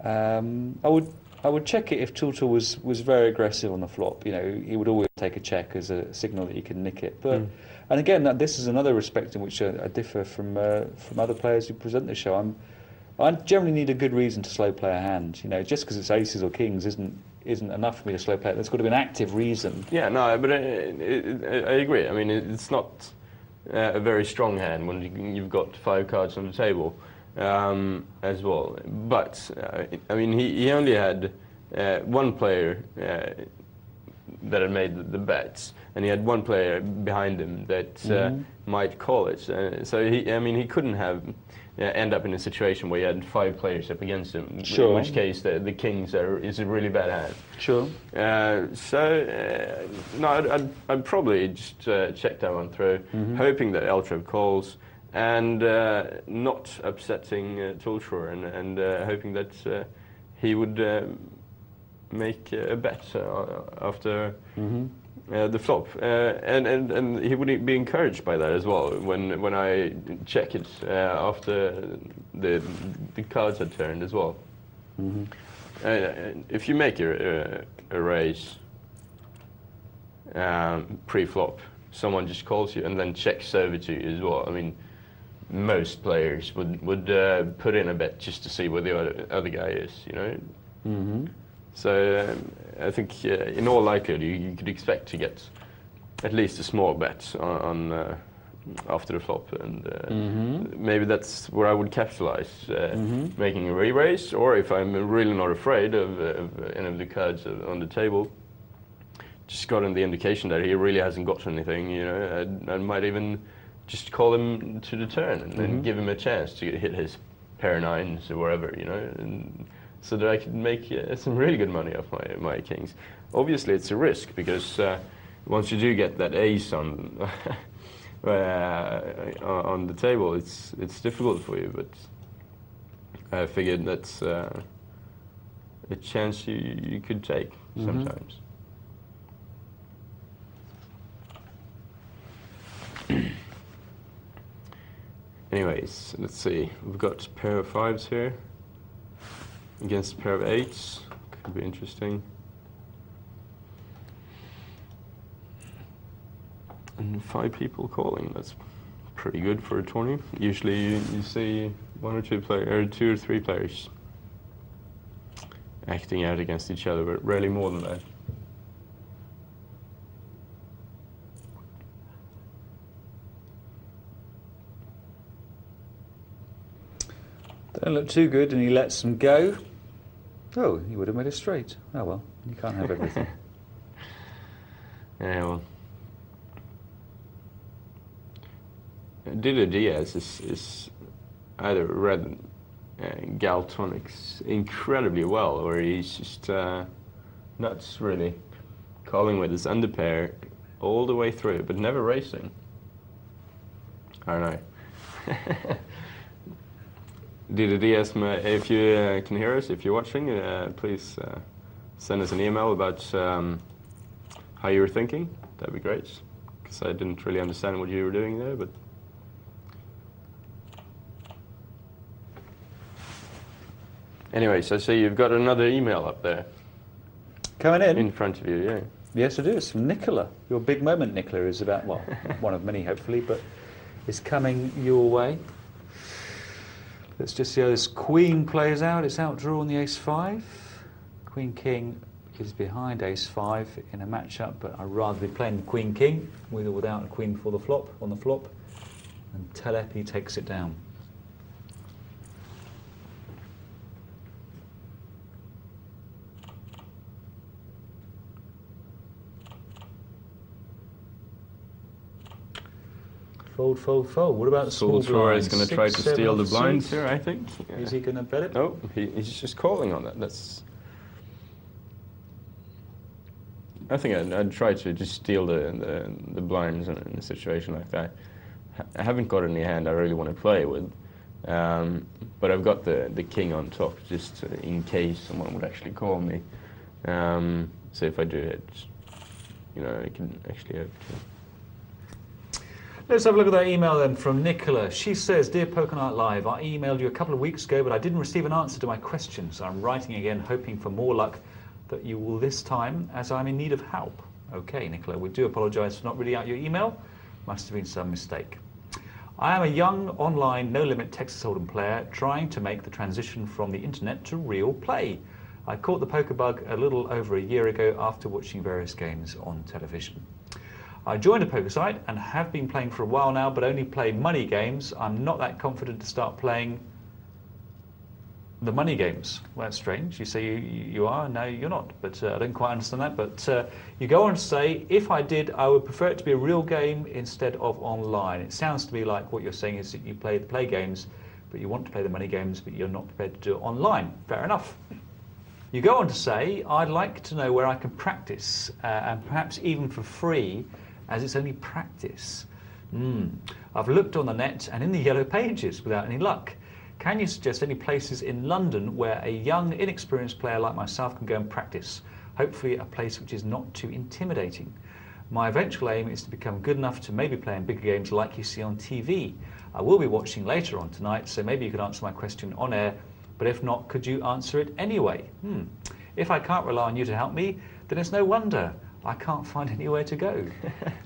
I would check it if Tooltour was very aggressive on the flop. You know, he would always take a check as a signal that he can nick it. But and again, this is another respect in which I differ from other players who present the show. I generally need a good reason to slow play a hand. You know, just because it's aces or kings isn't enough for me to slow play it. There's got to be an active reason. Yeah, no, but I agree. I mean, it's not a very strong hand when you've got 5 cards on the table as well. But I mean, he only had one player that had made the bets, and he had one player behind him that might call it. So he couldn't have end up in a situation where he had 5 players up against him. Sure. In which case, the kings is a really bad hand. Sure. No, I'd probably just check that one through, hoping that Eldt calls, and not upsetting Tooltour, and hoping that he would make a bet after the flop, and he would be encouraged by that as well when I check it after the cards had turned as well. If you make a raise pre-flop, someone just calls you and then checks over to you as well. I mean, most players would put in a bet just to see where the other guy is, you know. So I think in all likelihood you could expect to get at least a small bet on after the flop, and maybe that's where I would capitalize, making a re-raise, or if I'm really not afraid of any of the cards on the table, just gotten the indication that he really hasn't got anything, you know, I might even just call him to the turn and then give him a chance to hit his pair nines or wherever, you know, and so that I could make some really good money off my kings. Obviously, it's a risk, because once you do get that ace on on the table, it's difficult for you. But I figured that's a chance you could take sometimes. Anyways, let's see. We've got a pair of 5s here against a pair of 8s. Could be interesting. And 5 people calling. That's pretty good for a 20. Usually you see 1 or 2 players, or 2 or 3 players acting out against each other, but rarely more than that. Don't look too good, and he lets them go. Oh, he would have made a straight. Oh well, you can't have everything. Yeah, well. Dido Diaz is either read Galtonics incredibly well, or he's just nuts, really, calling with his underpair all the way through, but never racing. I don't know. Dido Diaz, if you can hear us, if you're watching, please send us an email about how you were thinking. That'd be great, because I didn't really understand what you were doing there, but. Anyways, I see you've got another email up there. Coming in? In front of you, yeah. Yes, it is. From Nicola. Your big moment, Nicola, is about, well, one of many, hopefully, but it's coming your way. Let's just see how this queen plays out. It's outdrawn the ace-5. Queen-king is behind ace-5 in a matchup, but I'd rather be playing the queen-king, with or without a queen before the flop, on the flop, and Telepi takes it down. Fold, fold, fold. What about the small blinds? Is going to try to steal the blinds here, I think. Yeah. Is he going to bet it? No, he's just calling on that. That's. I think I'd try to just steal the blinds in a situation like that. I haven't got any hand I really want to play with. But I've got the king on top, just in case someone would actually call me. So if I do it, I can actually hope to. Let's have a look at that email then from Nicola. She says, "Dear Poker Night Live, I emailed you a couple of weeks ago, but I didn't receive an answer to my questions. I'm writing again, hoping for more luck that you will this time, as I'm in need of help." Okay, Nicola, we do apologise for not reading out your email. Must have been some mistake. "I am a young, online, no-limit Texas Hold'em player trying to make the transition from the internet to real play. I caught the poker bug a little over a year ago after watching various games on television. I joined a poker site and have been playing for a while now, but only play money games. I'm not that confident to start playing the money games." Well, that's strange. You say you are, no, you're not. But I don't quite understand that. But you go on to say, "If I did, I would prefer it to be a real game instead of online." It sounds to me like what you're saying is that you play the play games, but you want to play the money games, but you're not prepared to do it online. Fair enough. You go on to say, "I'd like to know where I can practice, and perhaps even for free, as it's only practice. I've looked on the net and in the yellow pages without any luck. Can you suggest any places in London where a young, inexperienced player like myself can go and practice? Hopefully a place which is not too intimidating. My eventual aim is to become good enough to maybe play in bigger games like you see on TV. I will be watching later on tonight, so maybe you could answer my question on air, but if not, could you answer it anyway? If I can't rely on you to help me, then it's no wonder I can't find anywhere to go."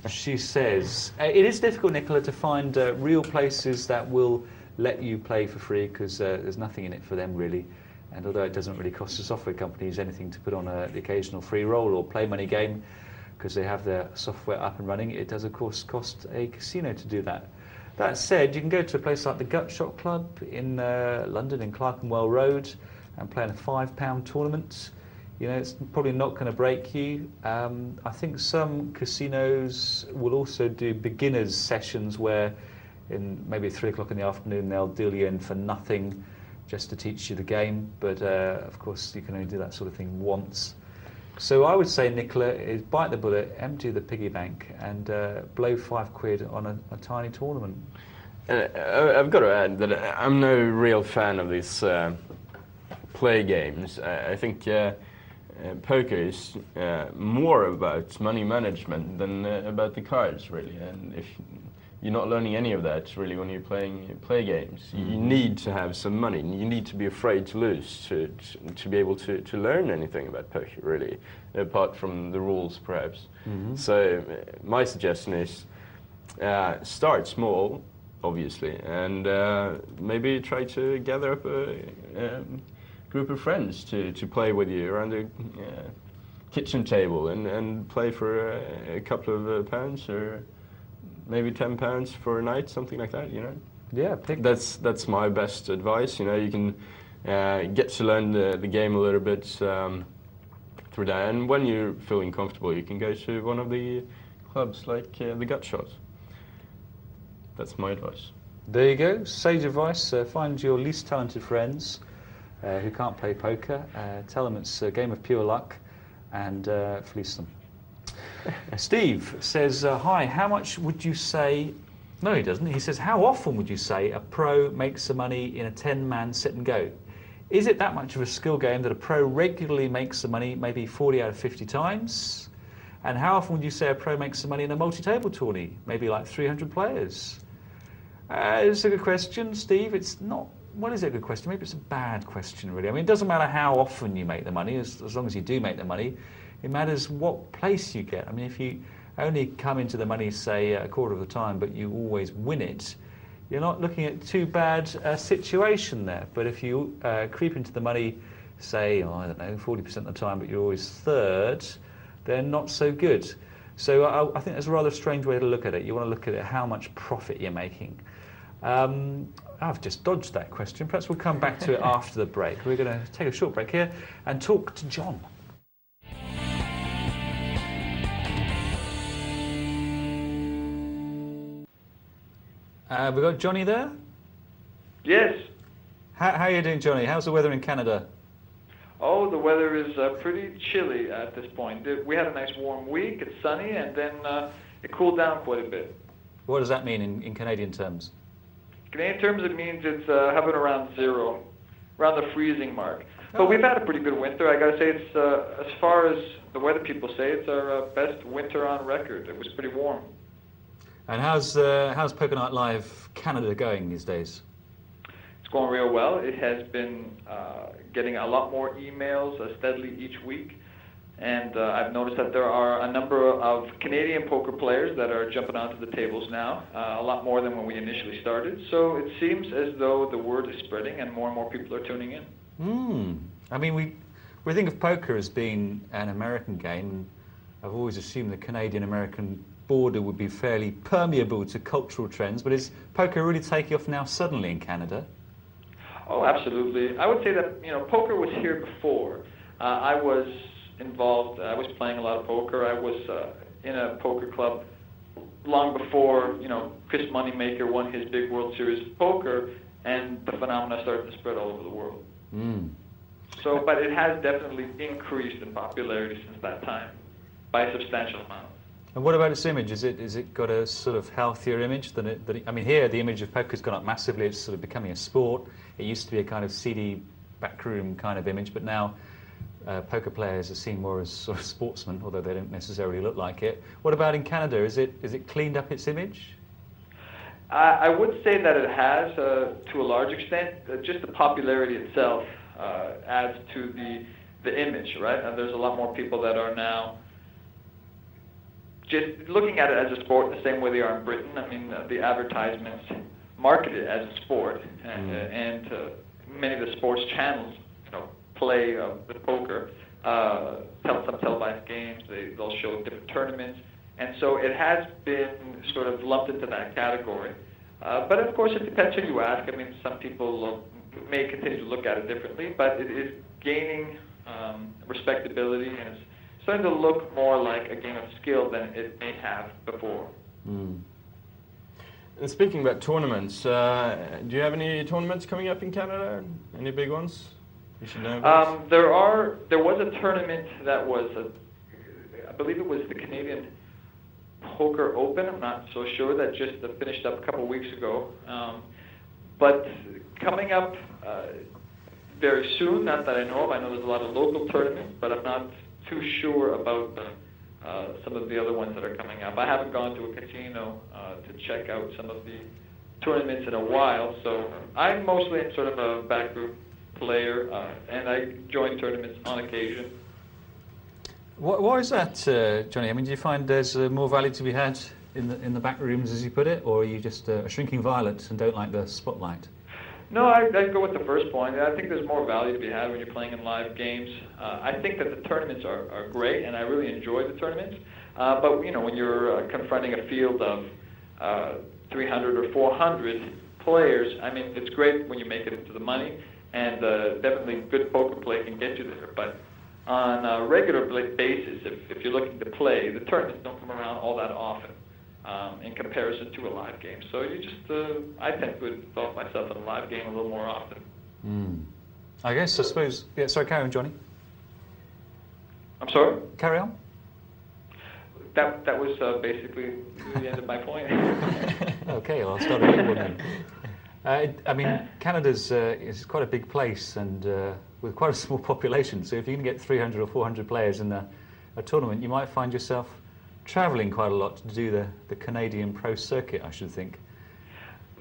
She says, it is difficult, Nicola, to find real places that will let you play for free, because there's nothing in it for them really. And although it doesn't really cost the software companies anything to put on the occasional free roll or play money game, because they have their software up and running, it does of course cost a casino to do that. That said, you can go to a place like the Gut Shot Club in London, in Clerkenwell Road, and play in a £5 tournament. It's probably not going to break you. I think some casinos will also do beginners sessions where in maybe 3 o'clock in the afternoon they'll deal you in for nothing just to teach you the game, but of course you can only do that sort of thing once. So I would say, Nicola, is bite the bullet, empty the piggy bank, and blow £5 on a tiny tournament. I've got to add that I'm no real fan of these play games. I think poker is more about money management than about the cards, really. And if you're not learning any of that really when you're playing play games, you need to have some money. You need to be afraid to lose to be able to learn anything about poker, really, apart from the rules, perhaps. So my suggestion is start small, obviously, and maybe try to gather up a group of friends to play with you around the kitchen table and play for a couple of pounds, or maybe £10 for a night, something like that. Yeah, that's my best advice. You can get to learn the game a little bit through that, and when you're feeling comfortable, you can go to one of the clubs like the Gut Shot. That's my advice. There you go, sage advice. Find your least talented friends who can't play poker, tell them it's a game of pure luck, and fleece them. Steve says, "Hi, how much would you say..." No, he doesn't. He says, "How often would you say a pro makes some money in a 10-man sit and go? Is it that much of a skill game that a pro regularly makes the money, maybe 40 out of 50 times? And how often would you say a pro makes some money in a multi-table tourney, maybe like 300 players?" It's a good question, Steve. It's not... Well, is it a good question? Maybe it's a bad question, really. I mean, it doesn't matter how often you make the money, as long as you do make the money. It matters what place you get. I mean, if you only come into the money, say, a quarter of the time, but you always win it, you're not looking at too bad a situation there. But if you creep into the money, say, I don't know, 40% of the time, but you're always third, then not so good. So I think that's a rather strange way to look at it. You want to look at it how much profit you're making. I've just dodged that question. Perhaps we'll come back to it after the break. We're going to take a short break here and talk to John. We've got Johnny there? Yes. How are you doing, Johnny? How's the weather in Canada? Oh, the weather is pretty chilly at this point. We had a nice warm week, it's sunny, and then it cooled down quite a bit. What does that mean in Canadian terms? Canadian terms, it means it's hovering around 0, around the freezing mark. But we've had a pretty good winter. I got to say, it's as far as the weather people say, it's our best winter on record. It was pretty warm. And how's Poker Night Live Canada going these days? It's going real well. It has been getting a lot more emails steadily each week. And I've noticed that there are a number of Canadian poker players that are jumping onto the tables now, a lot more than when we initially started. So it seems as though the word is spreading and more people are tuning in. I mean, we think of poker as being an American game. I've always assumed the Canadian-American border would be fairly permeable to cultural trends, but is poker really taking off now suddenly in Canada? Oh, absolutely. I would say that, poker was here before. I was involved, I was playing a lot of poker. I was in a poker club long before, Chris Moneymaker won his big World Series of Poker, and the phenomena started to spread all over the world. So, but it has definitely increased in popularity since that time by a substantial amount. And what about its image? Is it got a sort of healthier image than it? I mean, here the image of poker's gone up massively. It's sort of becoming a sport. It used to be a kind of seedy backroom kind of image, but now poker players are seen more as sort of sportsmen, although they don't necessarily look like it. What about in Canada? Is it cleaned up its image? I would say that it has to a large extent. Just the popularity itself adds to the image, right? And there's a lot more people that are now just looking at it as a sport the same way they are in Britain. I mean, the advertisements market it as a sport, and many of the sports channels, play with poker, some televised games. They'll show different tournaments, and so it has been sort of lumped into that category. But of course, it depends who you ask. I mean, some people may continue to look at it differently, but it is gaining respectability, and it's starting to look more like a game of skill than it may have before. And speaking about tournaments, do you have any tournaments coming up in Canada? Any big ones you should know about? There was a tournament that was, I believe it was the Canadian Poker Open. I'm not so sure. That just finished up a couple of weeks ago. But coming up very soon, not that I know of. I know there's a lot of local tournaments, but I'm not too sure about some of the other ones that are coming up. I haven't gone to a casino to check out some of the tournaments in a while, so I'm mostly sort of a backroom player, and I join tournaments on occasion. Why is that, Johnny? I mean, do you find there's more value to be had in the back rooms, as you put it, or are you just a shrinking violet and don't like the spotlight? No, I'd go with the first point. I think there's more value to be had when you're playing in live games. I think that the tournaments are great, and I really enjoy the tournaments. But when you're confronting a field of 300 or 400 players, I mean, it's great when you make it into the money, and definitely good poker play can get you there. But on a regular basis, if you're looking to play, the tournaments don't come around all that often. In comparison to a live game. So you just, I tend to involve myself in a live game a little more often. I suppose, yeah, sorry, carry on, Johnny. I'm sorry? Carry on. That was basically the end of my point. Okay, well, I'll start a new one then. I mean, Canada's is quite a big place and with quite a small population, so if you can get 300 or 400 players in a tournament, you might find yourself travelling quite a lot to do the Canadian pro circuit, I should think.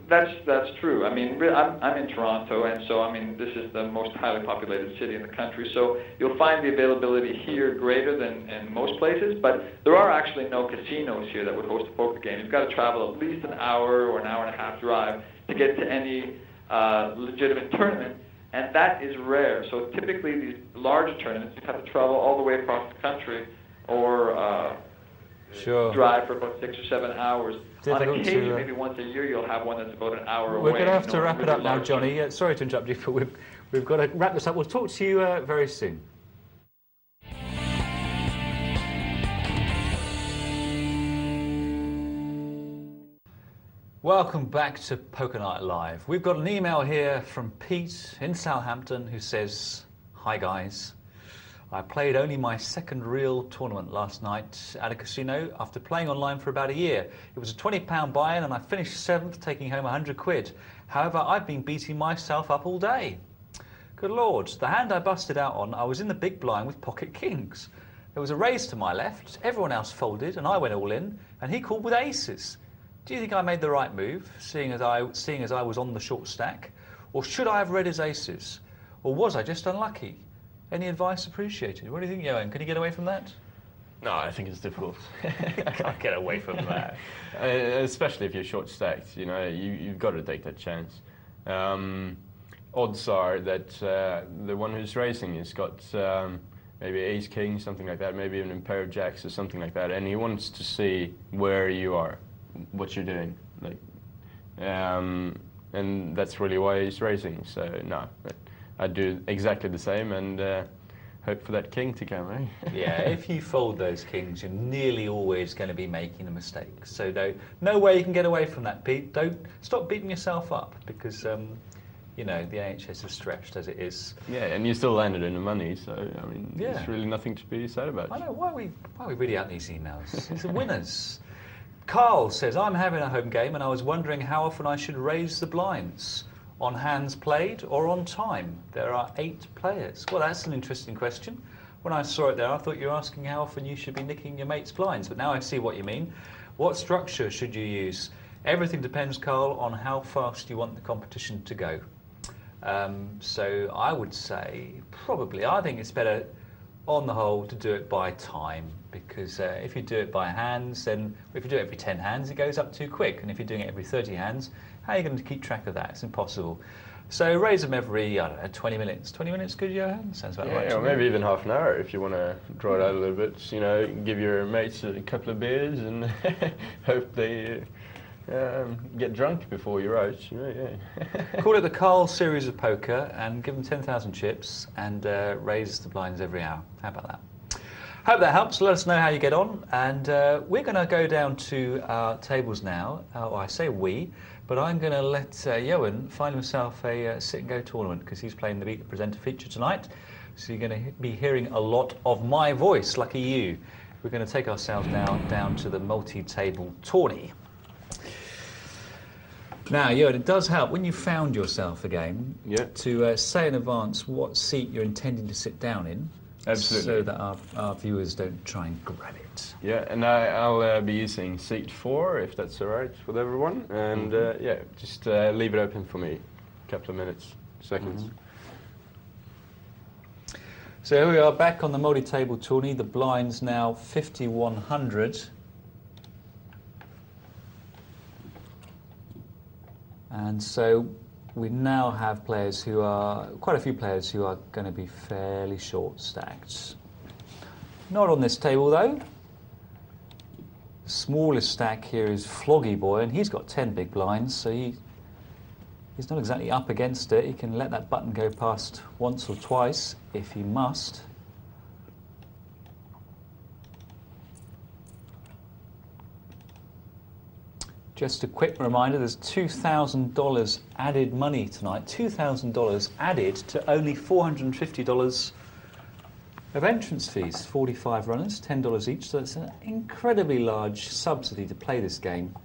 That's true. I mean, I'm in Toronto, and so I mean, this is the most highly populated city in the country. So you'll find the availability here greater than in most places. But there are actually no casinos here that would host a poker game. You've got to travel at least an hour or an hour and a half drive to get to any legitimate tournament, and that is rare. So typically, these larger tournaments, you have to travel all the way across the country, or drive for about 6 or 7 hours. Difficult on occasion, maybe once a year, you'll have one that's about an hour away. We're going to have to wrap it up now, Johnny. Sorry to interrupt you, but we've got to wrap this up. We'll talk to you very soon. Welcome back to Poker Night Live. We've got an email here from Pete in Southampton who says, "Hi guys. I played only my second real tournament last night at a casino after playing online for about a year. It was a £20 buy-in and I finished 7th, taking home 100 quid. However, I've been beating myself up all day. Good Lord, the hand I busted out on, I was in the big blind with pocket kings. There was a raise to my left, everyone else folded and I went all in and he called with aces. Do you think I made the right move, seeing as I was on the short stack? Or should I have read his aces? Or was I just unlucky? Any advice appreciated? What do you think, Johan? Can you get away from that? No, I think it's difficult. Can't get away from that. Especially if you're short stacked, you know, you've got to take that chance. Odds are that the one who's racing has got maybe ace king, something like that, maybe even a pair of jacks or something like that, and he wants to see where you are, what you're doing, like, and that's really why he's racing. So no, I'd do exactly the same and hope for that king to come, eh? Yeah, if you fold those kings, you're nearly always going to be making a mistake. So no way you can get away from that, Pete. Don't stop beating yourself up because, you know, the AHS is stretched as it is. Yeah, and you still landed in the money, so, I mean, Yeah. there's really nothing to be sad about. I know, why are we reading out these emails? It's the winners. Carl says, I'm having a home game and I was wondering how often I should raise the blinds. On hands played or on time? There are 8 players. Well, that's an interesting question. When I saw it there, I thought you were asking how often you should be nicking your mate's blinds, but now I see what you mean. What structure should you use? Everything depends, Carl, on how fast you want the competition to go. So I would say probably, I think it's better on the whole to do it by time, because if you do it by hands, then if you do it every 10 hands, it goes up too quick, and if you're doing it every 30 hands, how are you going to keep track of that? It's impossible. So raise them every, I don't know, 20 minutes. 20 minutes good, Johan? Sounds about right. Yeah, or maybe even half an hour if you want to draw it out a little bit. You know, give your mates a couple of beers and hope they get drunk before you're out. You know, yeah. Call it the Carl series of poker and give them 10,000 chips and raise the blinds every hour. How about that? Hope that helps. Let us know how you get on. And we're going to go down to our tables now. Or I say we, but I'm going to let Johan find himself a sit-and-go tournament because he's playing the Beat the Presenter feature tonight. So you're going to be hearing a lot of my voice. Lucky you. We're going to take ourselves now down to the multi-table tourney. Now, Johan, it does help when you found yourself a game to say in advance what seat you're intending to sit down in. Absolutely. So that our viewers don't try and grab it. Yeah, and I'll be using seat 4 if that's all right with everyone. And yeah, just leave it open for me, a couple of minutes, seconds. So here we are back on the multi-table tourney. The blind's now 5,100. And so we now have players who are, quite a few players who are going to be fairly short stacked. Not on this table though. The smallest stack here is Floggy Boy, and he's got 10 big blinds, so he's not exactly up against it. He can let that button go past once or twice if he must. Just a quick reminder, there's $2,000 added money tonight. $2,000 added to only $450 of entrance fees. 45 runners, $10 each, so it's an incredibly large subsidy to play this game.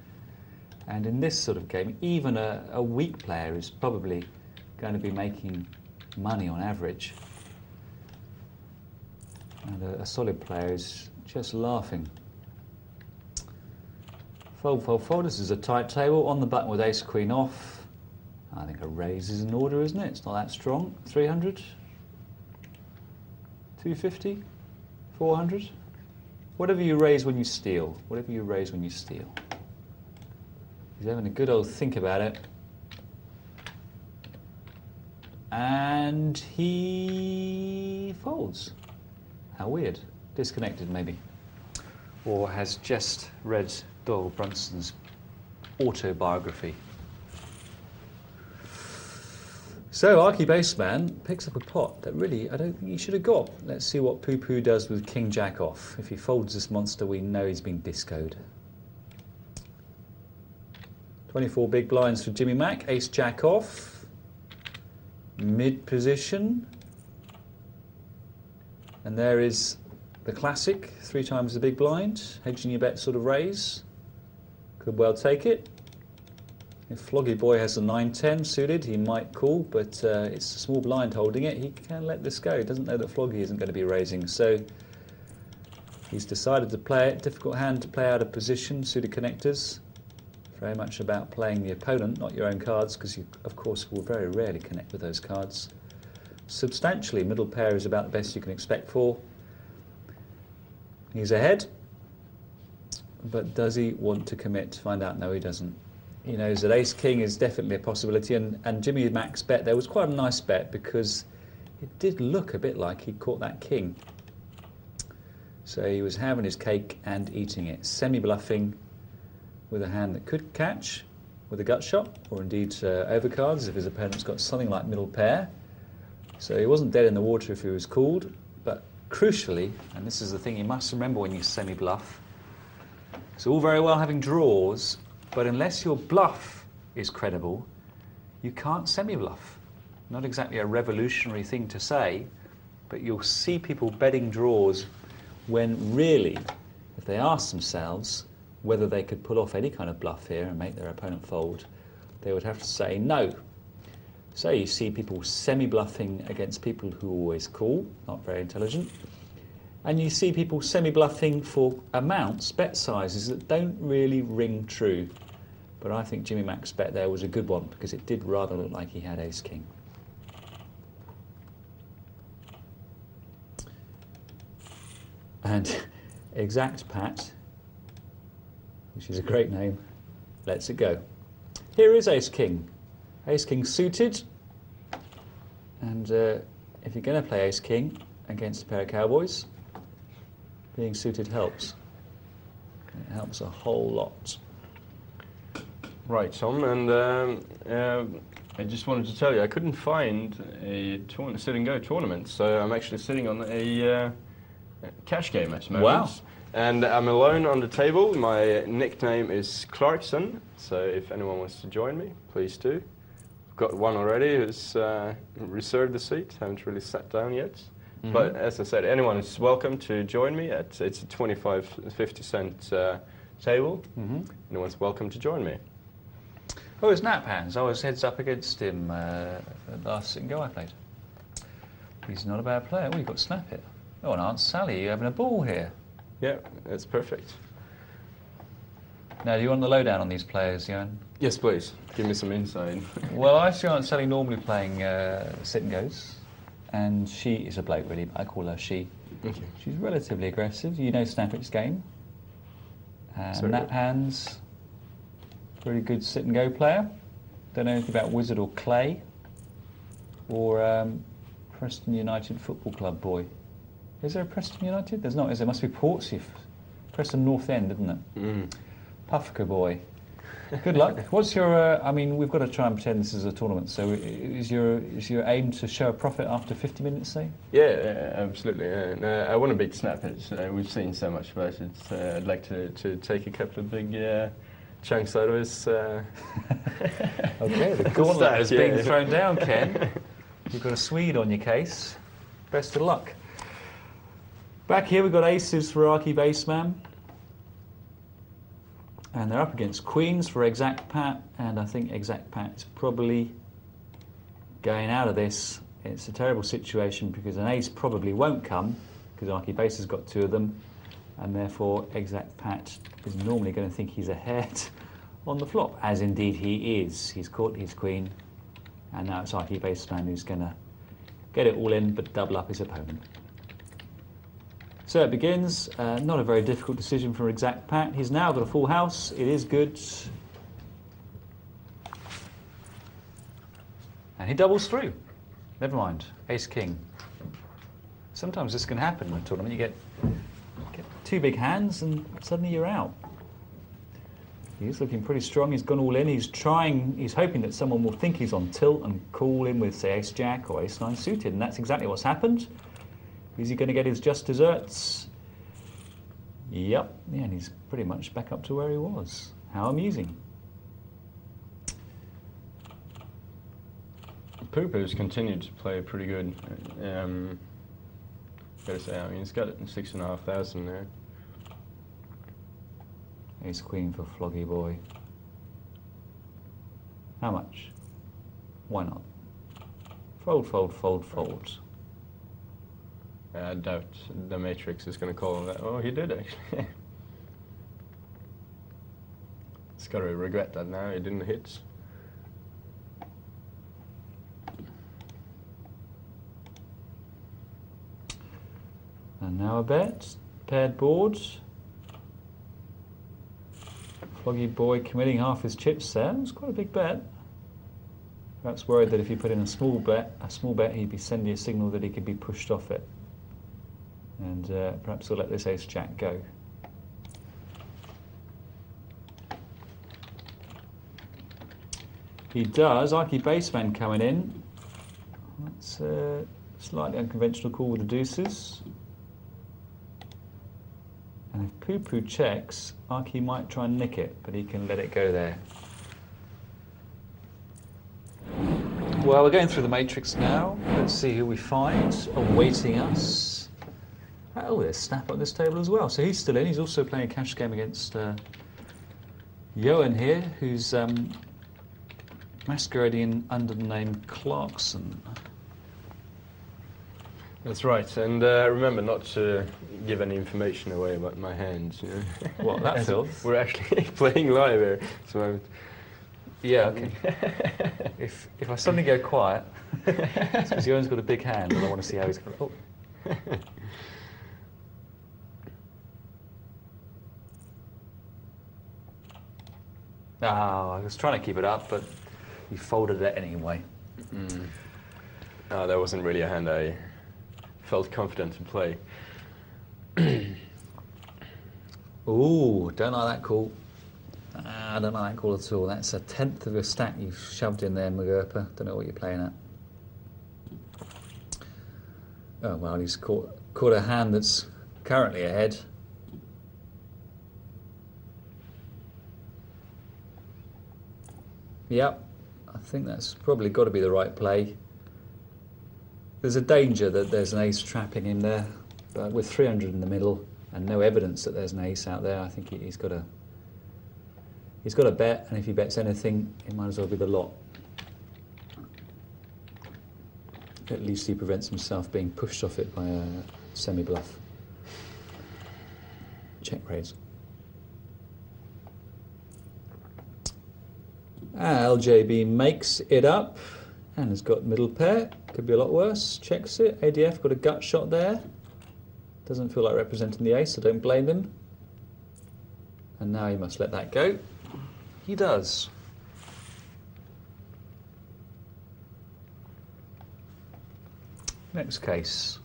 And in this sort of game, even a weak player is probably going to be making money on average. And a solid player is just laughing. Fold, fold, fold. This is a tight table. On the button with ace queen off. I think a raise is in order, isn't it? It's not that strong. 300, 250, 400. Whatever you raise when you steal. Whatever you raise when you steal. He's having a good old think about it. And he folds. How weird. Disconnected, maybe. Or has just read Doyle Brunson's autobiography. So Archie Baseman picks up a pot that really I don't think he should have got. Let's see what Poo Poo does with King Jack off. If he folds this monster, we know he's been discoed. 24 big blinds for Jimmy Mack. Ace Jack off. Mid position. And there is the classic, 3 times the big blind, hedging your bet sort of raise. Could well take it. If Floggy Boy has a 9-10 suited, he might call, but it's a small blind holding it. He can let this go. He doesn't know that Floggy isn't going to be raising, so he's decided to play it. Difficult hand to play out of position, suited connectors. Very much about playing the opponent, not your own cards, because you, of course, will very rarely connect with those cards. Substantially, middle pair is about the best you can expect for. He's ahead, but does he want to commit? Find out. No, he doesn't. He knows that ace-king is definitely a possibility, and Jimmy Mac's bet there was quite a nice bet because it did look a bit like he'd caught that king. So he was having his cake and eating it, semi-bluffing with a hand that could catch with a gut shot, or indeed overcards if his opponent's got something like middle pair. So he wasn't dead in the water if he was called, but crucially, and this is the thing you must remember when you semi-bluff, it's all very well having draws, but unless your bluff is credible, you can't semi-bluff. Not exactly a revolutionary thing to say, but you'll see people betting draws when really, if they ask themselves whether they could pull off any kind of bluff here and make their opponent fold, they would have to say no. So you see people semi-bluffing against people who always call, not very intelligent. And you see people semi-bluffing for amounts, bet sizes, that don't really ring true. But I think Jimmy Mac's bet there was a good one because it did rather look like he had ace-king. And Exact Pat, which is a great name, lets it go. Here is ace-king. Ace-king suited. And if you're going to play ace-king against a pair of cowboys, being suited helps. It helps a whole lot. Right, Tom, and I just wanted to tell you, I couldn't find a sit-and-go tournament, so I'm actually sitting on a cash game at the moment. Wow. And I'm alone on the table. My nickname is Clarkson, so if anyone wants to join me, please do. I've got one already who's reserved the seat, haven't really sat down yet. Mm-hmm. But as I said, anyone is welcome to join me. It's a 25-50 cent table. Mm-hmm. Anyone's welcome to join me. Oh, his nap hands. I was heads up against him the last sit-and-go I played. He's not a bad player. Oh, you've got snap it. Oh, and Aunt Sally, you're having a ball here. Yeah, that's perfect. Now, do you want the lowdown on these players, Johan? Yes, please. Give me some insight. Well, I see Aunt Sally normally playing sit-and-goes, and she is a bloke, really, but I call her she. Okay. She's relatively aggressive. You know Snappich's game. Nap hands, very good sit-and-go player. Don't know anything about Wizard or Clay, or Preston United Football Club boy. Is there a Preston United? There's not, is there? Must be Portsmouth. Preston North End, isn't it? Mm. Pufka boy. Good luck. What's your, I mean, we've got to try and pretend this is a tournament, so is your aim to show a profit after 50 minutes, say? Yeah, absolutely. And, I want to beat Snappage. We've seen so much about it. I'd like to take a couple of big chunks out of his... Okay, the gauntlet is being thrown down, Ken. You've got a Swede on your case. Best of luck. Back here we've got aces for Archie Baseman. And they're up against queens for Exact Pat, and I think Exact Pat's probably going out of this. It's a terrible situation because an ace probably won't come because Archie Base has got 2 of them, and therefore Exact Pat is normally going to think he's ahead on the flop, as indeed he is. He's caught his queen, and now it's Archie Baseman who's going to get it all in but double up his opponent. So it begins, not a very difficult decision for Exact Pat. He's now got a full house, it is good. And he doubles through. Never mind, ace-king. Sometimes this can happen in a tournament. You get 2 big hands and suddenly you're out. He's looking pretty strong, he's gone all in. He's hoping that someone will think he's on tilt and call in with, say, ace-jack or ace-9 suited, and that's exactly what's happened. Is he going to get his just desserts? Yep, yeah, and he's pretty much back up to where he was. How amusing. Pooper's continued to play pretty good. Gotta say, I mean, he's got it in 6,500 there. Ace queen for Floggy Boy. How much? Why not? Fold, fold, fold, fold. I doubt the Matrix is going to call that. Oh, he did actually. He's got to regret that now. He didn't hit. And now a bet. Paired boards. Floggy Boy committing half his chips there. It's quite a big bet. Perhaps worried that if he put in a small bet, he'd be sending a signal that he could be pushed off it. And perhaps he'll let this ace jack go. He does. Arky baseman coming in. That's a slightly unconventional call with the deuces. And if Poo-Poo checks, Arky might try and nick it, but he can let it go there. Well, we're going through the matrix now. Let's see who we find awaiting us. Oh, there's Snap on this table as well. So he's still in. He's also playing a cash game against Johan here, who's masquerading under the name Clarkson. That's right, and remember not to give any information away about my hands. You know? What, that filth? We're actually playing live here, so yeah, okay. if I suddenly go quiet, it's because Johan's got a big hand and I want to see how he's going. Oh. Oh, I was trying to keep it up, but he folded it anyway. No, that wasn't really a hand I felt confident to play. Ooh, don't like that call. I don't like that call at all. That's a tenth of a stack you've shoved in there, McGurper. Don't know what you're playing at. Oh, well, he's caught a hand that's currently ahead. Yep, I think that's probably got to be the right play. There's a danger that there's an ace trapping in there, but with 300 in the middle and no evidence that there's an ace out there, I think he's got a bet, and if he bets anything, it might as well be the lot. At least he prevents himself being pushed off it by a semi-bluff. Check raise. LJB makes it up and has got middle pair. Could be a lot worse. Checks it. ADF got a gut shot there. Doesn't feel like representing the ace, so don't blame him. And now he must let that go. He does. Next case.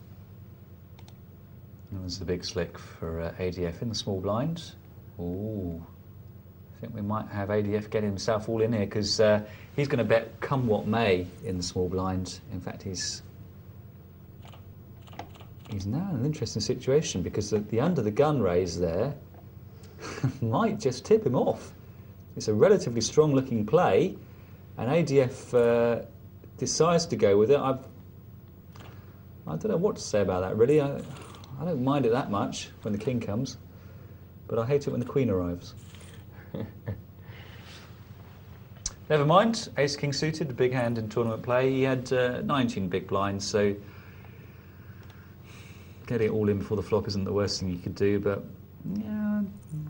There's the big slick for ADF in the small blind. Ooh. I think we might have ADF get himself all in here because he's going to bet come what may in the small blind. In fact, he's now in an interesting situation because the under the gun raise there might just tip him off. It's a relatively strong looking play and ADF decides to go with it. I don't know what to say about that really. I don't mind it that much when the king comes, but I hate it when the queen arrives. Never mind, ace king suited, the big hand in tournament play. He had 19 big blinds, so getting it all in before the flop isn't the worst thing you could do, but yeah,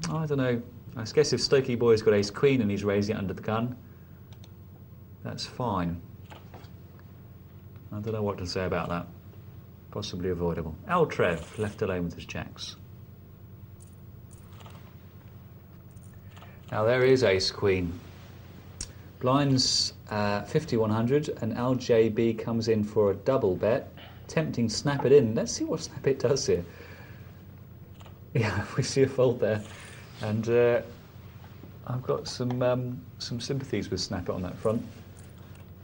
I don't know. I guess if Stokey Boy's got ace queen and he's raising it under the gun, that's fine. I don't know what to say about that. Possibly avoidable. Eldt left alone with his jacks. Now there is ace queen. Blinds 50-100 and LJB comes in for a double bet. Tempting snap it in. Let's see what snap it does here. Yeah, we see a fold there. And I've got some sympathies with snap it on that front.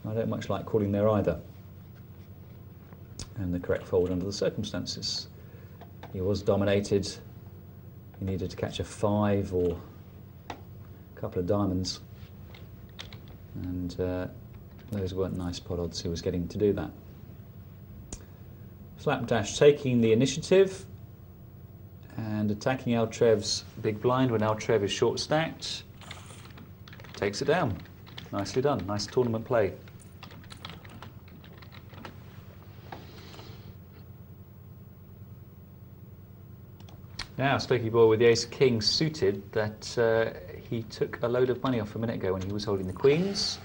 I don't much like calling there either. And the correct fold under the circumstances. He was dominated. He needed to catch a 5 or couple of diamonds, and those weren't nice pot odds he was getting to do that. Slapdash taking the initiative and attacking Eltrev's big blind when Eltrev is short stacked. Takes it down. Nicely done. Nice tournament play. Now, Stokey Boy with the ace-king suited that he took a load of money off a minute ago when he was holding the queens.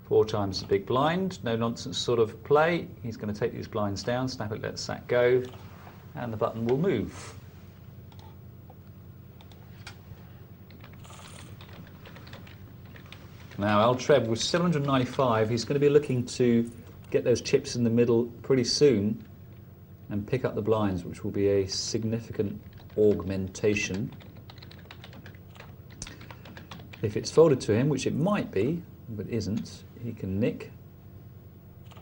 4 times the big blind, no nonsense sort of play. He's going to take these blinds down, snap it, let sack go, and the button will move. Now, Eltrev with 795, he's going to be looking to get those chips in the middle pretty soon and pick up the blinds, which will be a significant augmentation. If it's folded to him, which it might be, but isn't, he can nick.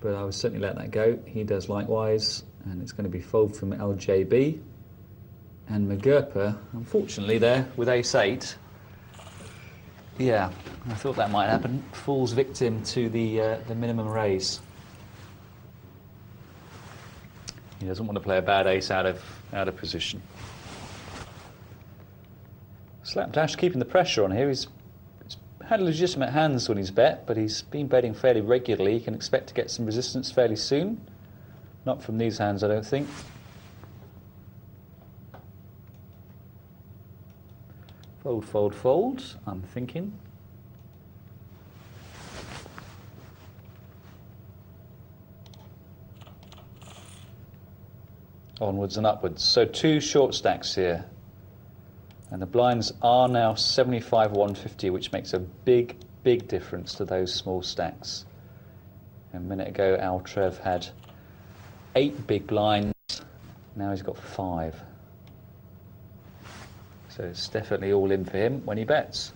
But I would certainly let that go. He does likewise, and it's going to be fold from LJB. And Magerpa, unfortunately there, with ace-8. Yeah, I thought that might happen. Falls victim to the minimum raise. He doesn't want to play a bad ace out of position. Slapdash keeping the pressure on here. He's had legitimate hands when he's bet, but he's been betting fairly regularly. He can expect to get some resistance fairly soon. Not from these hands, I don't think. Fold, fold, fold, I'm thinking. Onwards and upwards. So 2 short stacks here. And the blinds are now 75, 150, which makes a big, big difference to those small stacks. A minute ago, Eltrev had 8 big blinds. Now he's got 5. So it's definitely all in for him when he bets.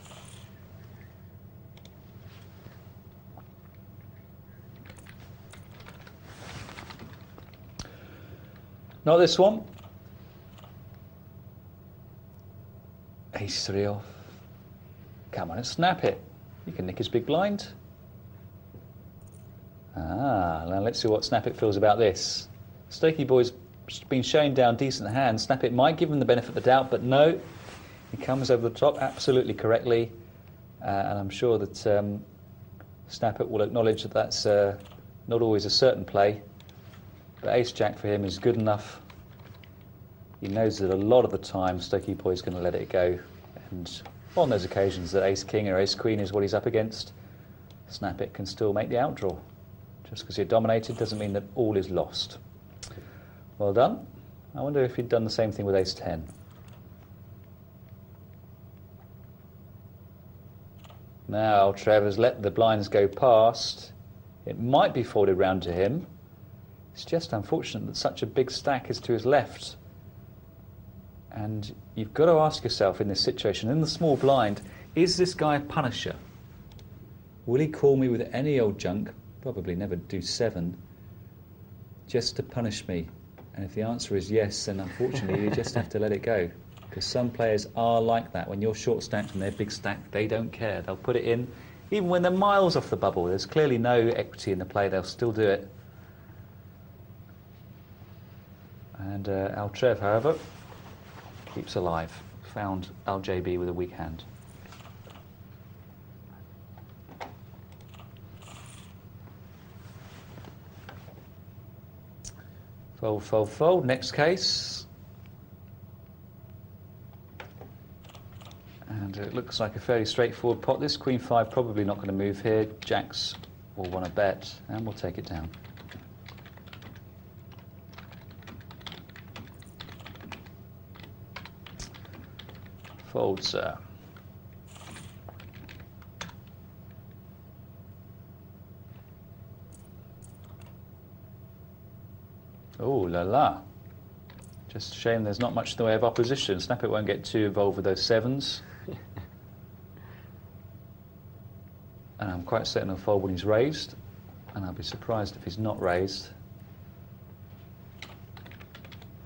Not this one. Ace-3 off. Come on and snap it. You can nick his big blind. Ah, now let's see what Snap It feels about this. Stokey Boy's been showing down decent hands. Snap It might give him the benefit of the doubt, but no. He comes over the top absolutely correctly. And I'm sure that Snap It will acknowledge that that's not always a certain play. But Ace-Jack for him is good enough. He knows that a lot of the time Stokey Boy is going to let it go. And on those occasions that Ace-King or Ace-Queen is what he's up against, Snap It can still make the outdraw. Just because you're dominated doesn't mean that all is lost. Well done. I wonder if he'd done the same thing with Ace-10. Now Trevor's let the blinds go past. It might be folded round to him. It's just unfortunate that such a big stack is to his left. And you've got to ask yourself in this situation, in the small blind, is this guy a punisher? Will he call me with any old junk, probably never do 7, just to punish me? And if the answer is yes, then unfortunately you just have to let it go. Because some players are like that. When you're short stacked and they're big stacked, they don't care. They'll put it in, even when they're miles off the bubble. There's clearly no equity in the play, they'll still do it. And Eltrev, however, keeps alive. Found LJB with a weak hand. Fold, fold, fold. Next case. And it looks like a fairly straightforward pot. This Queen 5 probably not going to move here. Jacks will want to bet, and we'll take it down. Fold, sir. Oh la la. Just a shame there's not much in the way of opposition. Snap It won't get too involved with those 7s. And I'm quite certain he'll fold when he's raised. And I'll be surprised if he's not raised.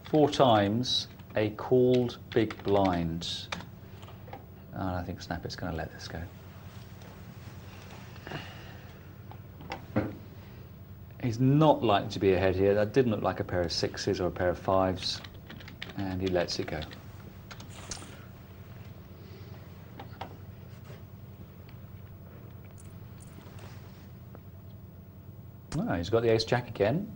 4 times a called big blind. And I think Snap It's going to let this go. He's not likely to be ahead here. That didn't look like a pair of sixes or a pair of fives, and he lets it go. Oh, he's got the ace-jack again,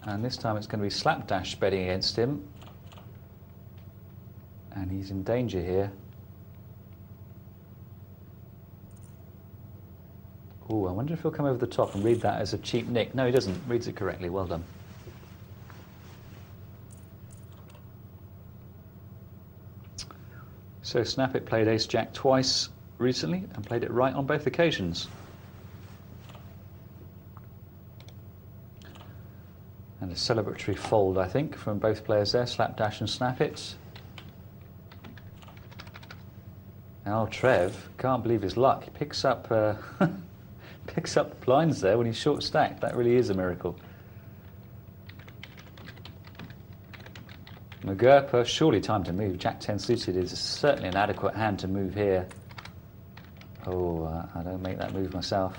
and this time it's going to be slapdash betting against him, and he's in danger here. Oh, I wonder if he'll come over the top and read that as a cheap nick. No, he doesn't. Reads it correctly. Well done. So Snappit played ace-jack twice recently and played it right on both occasions. And a celebratory fold, I think, from both players there, Slapdash and Snappit. Now Trev can't believe his luck. He picks up picks up the blinds there when he's short stacked. That really is a miracle. McGurper, surely time to move. Jack 10 suited is certainly an adequate hand to move here. Oh, I don't make that move myself.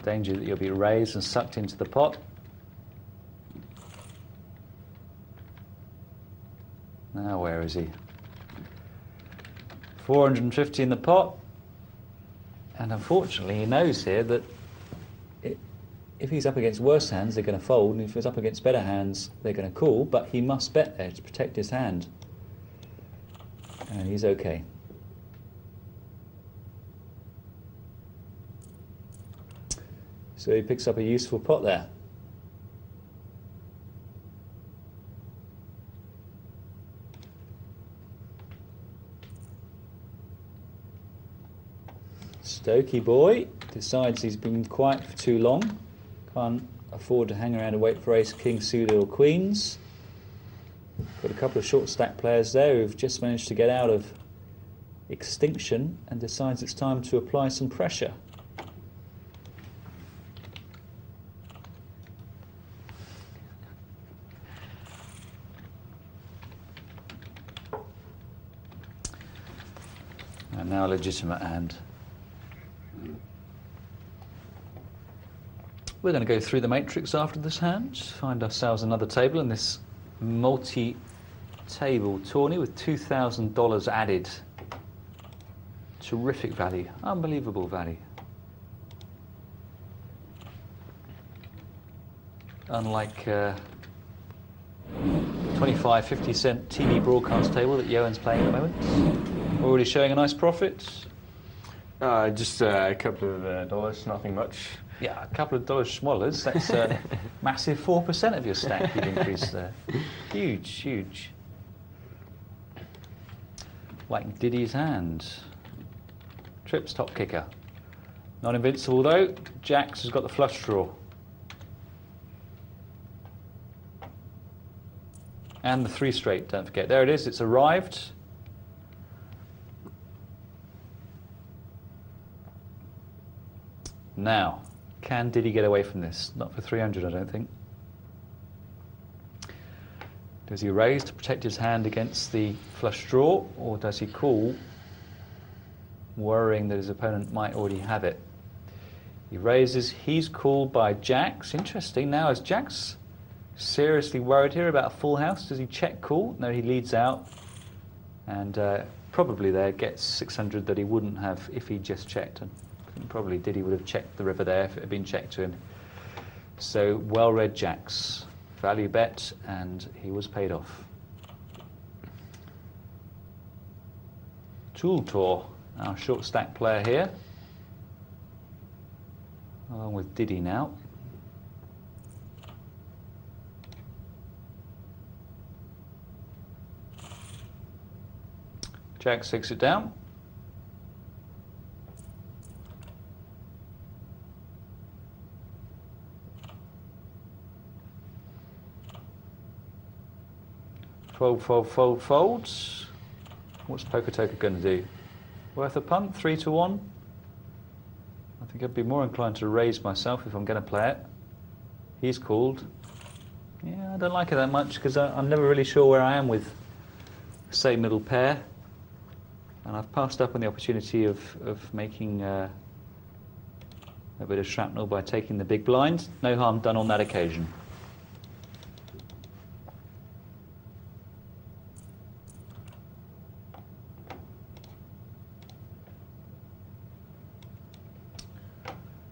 Danger that you'll be raised and sucked into the pot. Now where is he? 450 in the pot. And unfortunately he knows here that if he's up against worse hands they're going to fold, and if he's up against better hands they're going to call, but he must bet there to protect his hand. And he's okay. So he picks up a useful pot there. Stokey boy decides he's been quiet for too long. Can't afford to hang around and wait for ace, king suited or queens. Got a couple of short stack players there who've just managed to get out of extinction and decides it's time to apply some pressure. And now a legitimate hand. We're going to go through the matrix after this hand, find ourselves another table in this multi-table tourney with $2,000 added. Terrific value, unbelievable value. Unlike 25, 50 cent TV broadcast table that Johan's playing at the moment. Already showing a nice profit. Just a couple of dollars, nothing much. Yeah, a couple of dollars schmollers. That's a massive 4% of your stack you've increased there. Huge, huge. Like Diddy's hand. Trips top kicker. Not invincible though. Jacks has got the flush draw. And the 3 straight, don't forget. There it is, it's arrived. Now, can Diddy get away from this? Not for 300, I don't think. Does he raise to protect his hand against the flush draw, or does he call, worrying that his opponent might already have it? He raises, he's called by Jacks. Interesting, now is Jacks seriously worried here about a full house? Does he check call? No, he leads out, and probably there gets 600 that he wouldn't have if he just checked. And probably Diddy would have checked the river there if it had been checked to him. So well-read Jacks. Value bet, and he was paid off. Tool Tour, our short stack player here, along with Diddy now. Jack 6 it down. Fold, fold, fold, folds. What's Poker Toker going to do? Worth a punt, 3-1. I think I'd be more inclined to raise myself if I'm going to play it. He's called. Yeah, I don't like it that much because I'm never really sure where I am with, say, middle pair. And I've passed up on the opportunity of making a bit of shrapnel by taking the big blind. No harm done on that occasion.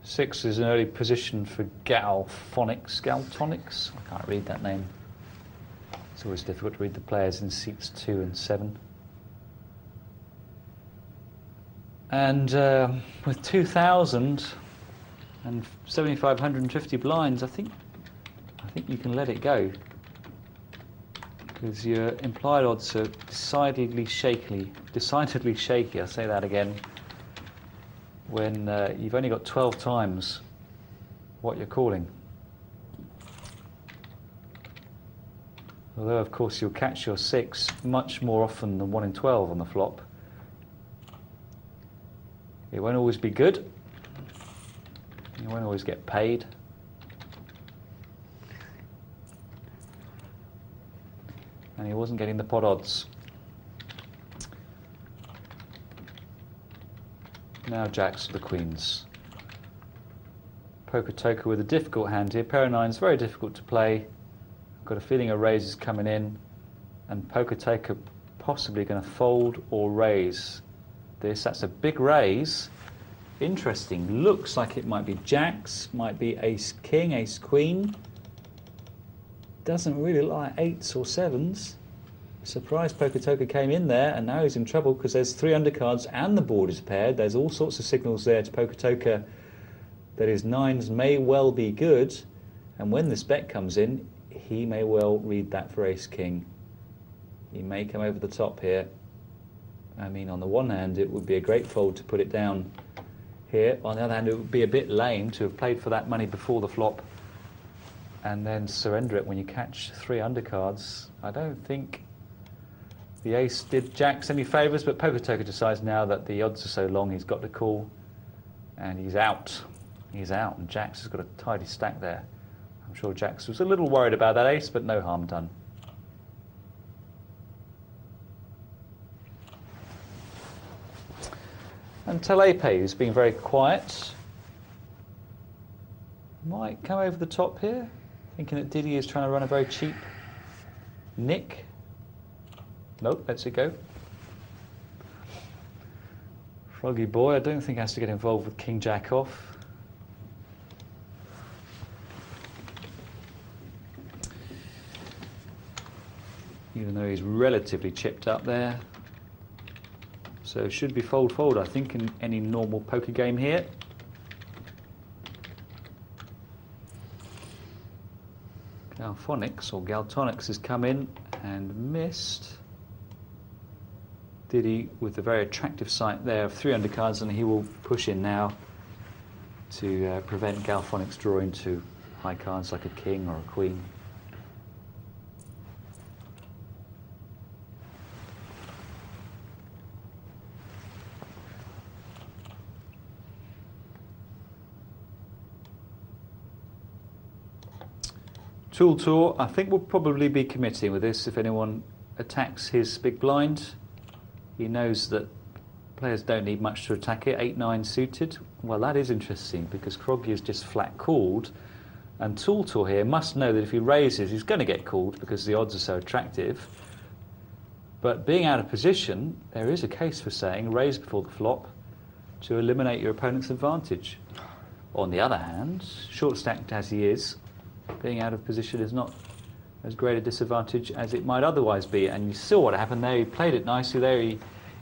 Six is an early position for Galtonics. I can't read that name. It's always difficult to read the players in seats 2 and 7. And with 2,000 and 7,550 blinds, I think you can let it go, because your implied odds are decidedly shaky. I'll say that again. When you've only got 12 times what you're calling. Although, of course, you'll catch your 6 much more often than 1 in 12 on the flop. It won't always be good. You won't always get paid. And he wasn't getting the pot odds. Now jacks to the queens. Poker Toker with a difficult hand here. Pair of nines, very difficult to play. I've got a feeling a raise is coming in, and Poker Toker possibly going to fold or raise this. That's a big raise. Interesting. Looks like it might be jacks, might be ace king, ace queen. Doesn't really look like 8s or 7s. Surprised Poker Toker came in there, and now he's in trouble because there's 3 undercards and the board is paired. There's all sorts of signals there to Poker Toker that his 9s may well be good, and when this bet comes in, he may well read that for ace king. He may come over the top here. I mean, on the one hand, it would be a great fold to put it down here. On the other hand, it would be a bit lame to have played for that money before the flop and then surrender it when you catch 3 undercards. I don't think the ace did jacks any favours, but Poker Toker decides now that the odds are so long he's got to call, and he's out. He's out, and jacks has got a tidy stack there. I'm sure jacks was a little worried about that ace, but no harm done. And Telepe, who's been very quiet, might come over the top here, thinking that Diddy is trying to run a very cheap nick. Nope, lets it go. Froggy boy, I don't think has to get involved with King Jack off. Even though he's relatively chipped up there. So it should be fold-fold, I think, in any normal poker game here. Galtonics has come in and missed. Diddy with a very attractive sight there of 3 undercards, and he will push in now to prevent Galtonics drawing to high cards like a king or a queen. Tool Tour, I think we'll probably be committing with this if anyone attacks his big blind. He knows that players don't need much to attack it. 8-9 suited. Well, that is interesting because Croggy is just flat called, and Tool Tour here must know that if he raises, he's going to get called because the odds are so attractive. But being out of position, there is a case for saying raise before the flop to eliminate your opponent's advantage. On the other hand, short stacked as he is, being out of position is not as great a disadvantage as it might otherwise be. And you saw what happened there. He played it nicely there. He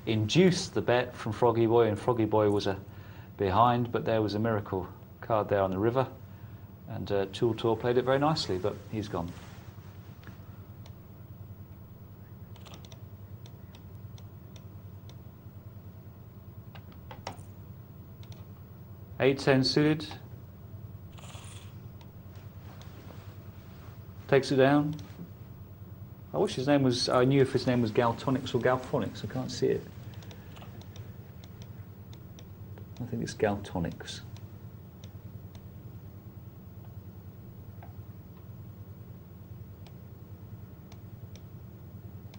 induced the bet from Froggy Boy, and Froggy Boy was behind, but there was a miracle card there on the river. And Tool Tour played it very nicely, but he's gone. Eight-10 suited. Takes it down. I wish his name was, I knew if his name was Galtonics or Galphonics. I can't see it. I think it's Galtonics.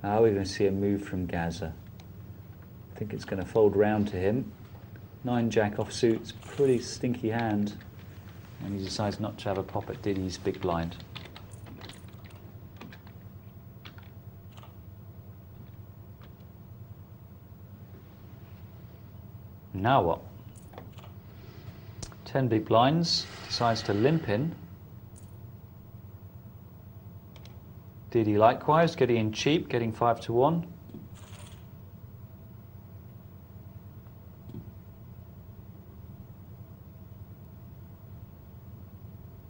We're going to see a move from Gaza. I think it's going to fold round to him. 9 jack offsuit's pretty stinky hand, and he decides not to have a pop at Diddy's big blind. Now what? 10 big blinds, decides to limp in. Diddy likewise, getting in cheap, getting 5 to 1.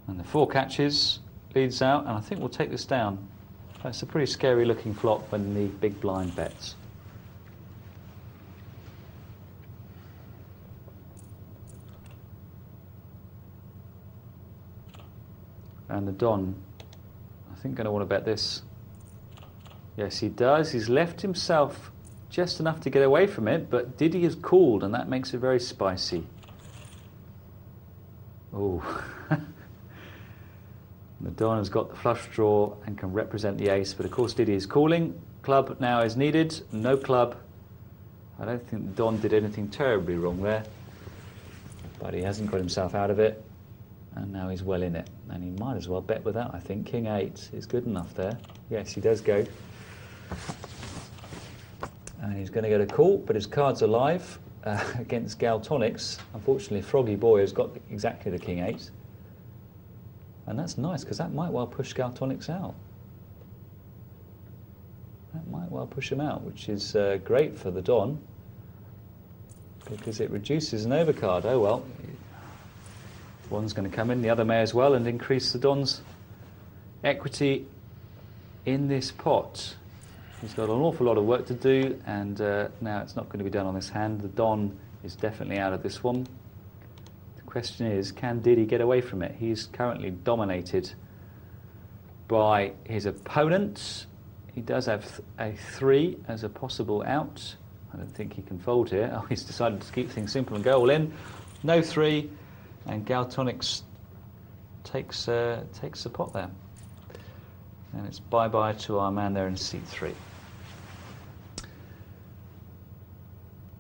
And the 4 catches, leads out, and I think we'll take this down. That's a pretty scary looking flop when the big blind bets. And the Don, I think, going to want to bet this. Yes, he does. He's left himself just enough to get away from it, but Diddy has called, and that makes it very spicy. Oh. The Don has got the flush draw and can represent the ace, but of course Diddy is calling. Club now is needed. No club. I don't think the Don did anything terribly wrong there, but he hasn't got himself out of it. And now he's well in it, and he might as well bet with that, I think. King 8 is good enough there. Yes, he does go. And he's going to get a call, but his card's alive against Galtonics. Unfortunately, Froggy Boy has got exactly the King 8. And that's nice, because that might well push Galtonics out. That might well push him out, which is great for the Don, because it reduces an overcard. Oh well. One's going to come in, the other may as well, and increase the Don's equity in this pot. He's got an awful lot of work to do, and now it's not going to be done on this hand. The Don is definitely out of this one. The question is, can Diddy get away from it? He's currently dominated by his opponent. He does have a 3 as a possible out. I don't think he can fold here. Oh, he's decided to keep things simple and go all in. No 3. And Galtonics takes the pot there. And it's bye-bye to our man there in seat 3.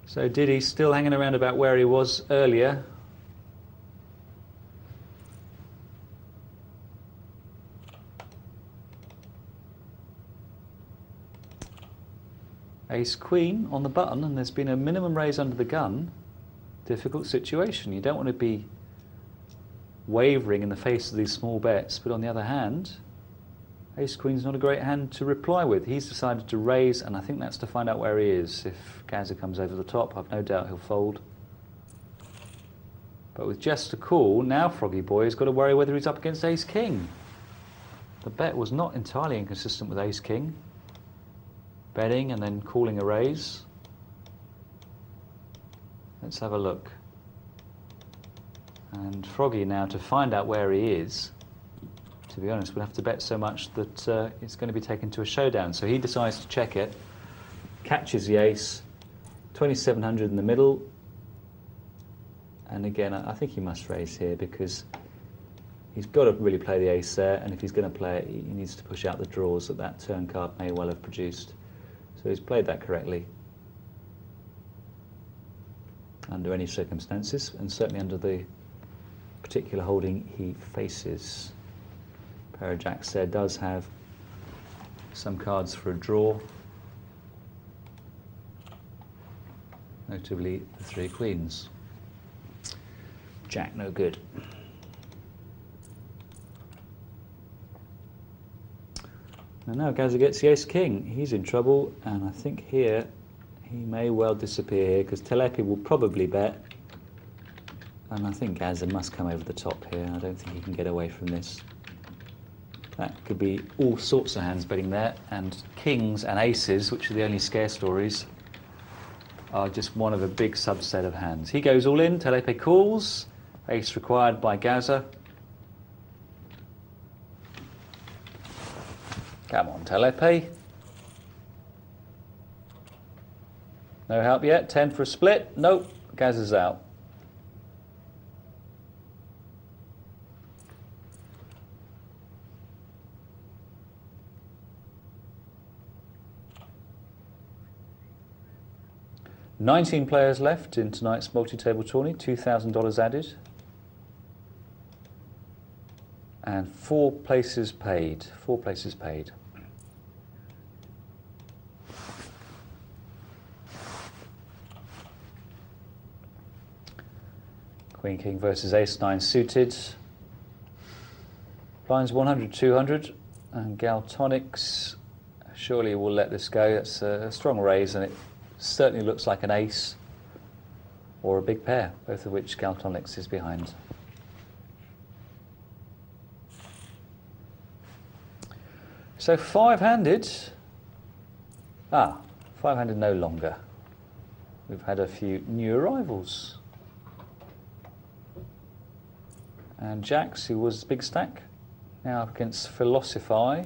So Diddy's still hanging around about where he was earlier. Ace Queen on the button, and there's been a minimum raise under the gun. Difficult situation. You don't want to be wavering in the face of these small bets, but on the other hand, Ace Queen's not a great hand to reply with. He's decided to raise, and I think that's to find out where he is. If Gaza comes over the top, I've no doubt he'll fold. But with just a call, now Froggy Boy has got to worry whether he's up against Ace King. The bet was not entirely inconsistent with Ace King. Betting and then calling a raise. Let's have a look. And Froggy now, to find out where he is, to be honest, will have to bet so much that it's going to be taken to a showdown. So he decides to check it, catches the ace, 2,700 in the middle, and again I think he must raise here because he's got to really play the ace there, and if he's going to play it, he needs to push out the draws that turn card may well have produced. So he's played that correctly under any circumstances, and certainly under the particular holding he faces. Pair of jacks there does have some cards for a draw, notably the 3 queens. Jack no good. And now Gaza gets the ace king. He's in trouble, and I think here he may well disappear here because Telepi will probably bet. And I think Gaza must come over the top here. I don't think he can get away from this. That could be all sorts of hands betting there, and kings and aces, which are the only scare stories, are just one of a big subset of hands. He goes all in, Telepe calls, ace required by Gaza. Come on, Telepe. No help yet, 10 for a split. Nope, Gaza's out. 19 players left in tonight's multi-table tourney, $2,000 added. And 4 places paid. 4 places paid. Queen King versus Ace 9 suited. Blinds 100, 200, and Galtonics surely will let this go. That's a strong raise, and it certainly looks like an ace or a big pair, both of which Galtonics is behind. So five-handed. Five-handed no longer. We've had a few new arrivals. And Jacks, who was big stack, now up against Philosophy.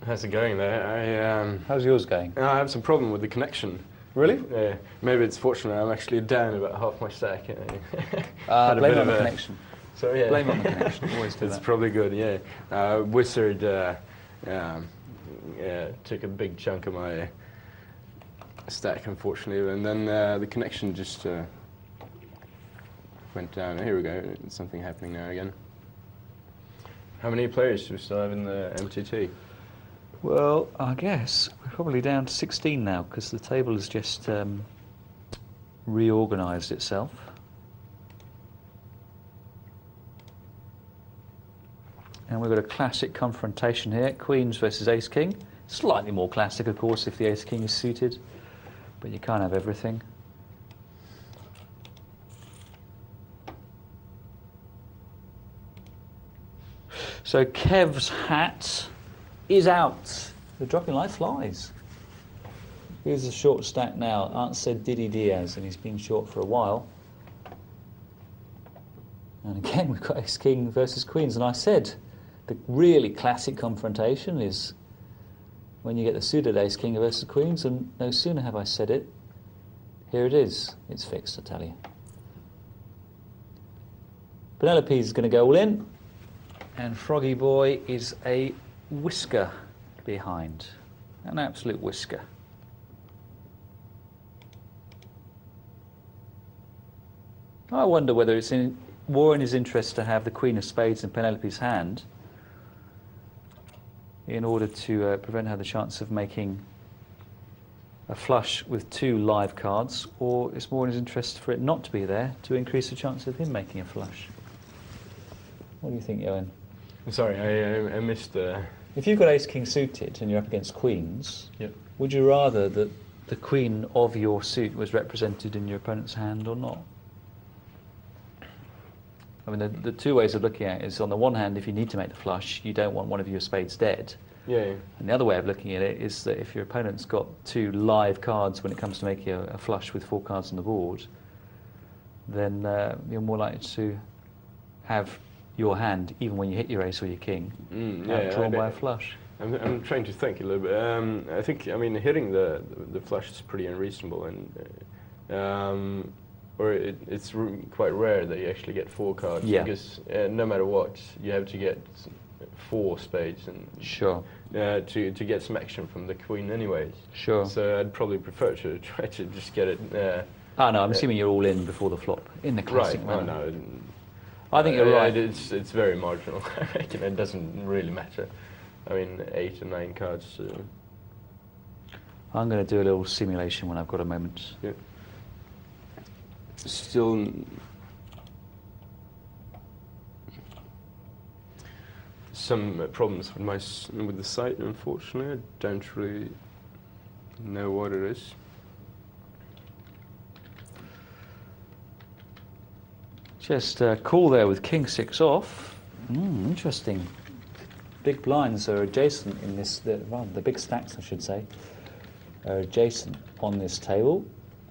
How's it going there? How's yours going? I have some problem with the connection. Really? Yeah. Maybe it's fortunate I'm actually down about half my stack. Blame it on the connection. So yeah. Blame it on the connection. Always do It's that. probably good. Yeah. Wizard took a big chunk of my stack, unfortunately, and then the connection just went down. Here we go. Something happening now again. How many players do we still have in the MTT? Well, I guess we're probably down to 16 now because the table has just reorganised itself. And we've got a classic confrontation here, Queens versus Ace King. Slightly more classic, of course, if the Ace King is suited, but you can't have everything. So Kev's hat is out. The dropping light flies. Here's a short stack now. Aunt said Diddy Diaz, and he's been short for a while. And again, we've got Ace King versus Queens, and I said the really classic confrontation is when you get the suited Ace King versus Queens, and no sooner have I said it, here it is. It's fixed, I tell you. Penelope is going to go all in, and Froggy Boy is a whisker behind. An absolute whisker. I wonder whether it's more in his interest to have the Queen of Spades in Penelope's hand in order to prevent her the chance of making a flush with 2 live cards, or it's more in his interest for it not to be there to increase the chance of him making a flush. What do you think, Johan? Sorry, I missed the... If you've got Ace King suited and you're up against Queens, Yep. would you rather that the Queen of your suit was represented in your opponent's hand or not? I mean, the 2 ways of looking at it is, on the one hand, if you need to make the flush, you don't want one of your spades dead. Yeah. And the other way of looking at it is that if your opponent's got 2 live cards when it comes to making a flush with 4 cards on the board, then you're more likely to have your hand, even when you hit your ace or your king, drawn by a flush. I'm trying to think a little bit. I think, I mean, hitting the flush is pretty unreasonable, and it's quite rare that you actually get 4 cards. Yeah. Because no matter what, you have to get 4 spades, and Sure. to get some action from the Queen, anyways. Sure. So I'd probably prefer to try to just get it. No, I'm assuming you're all in before the flop in the classic Right. manner. No. I think you're right. It's very marginal. I reckon it doesn't really matter. I mean, 8 or 9 cards. I'm going to do a little simulation when I've got a moment. Yeah. Still, some problems with the site. Unfortunately, I don't really know what it is. Just cool there with King 6 off. Interesting. Big blinds are adjacent in this, the big stacks I should say, are adjacent on this table,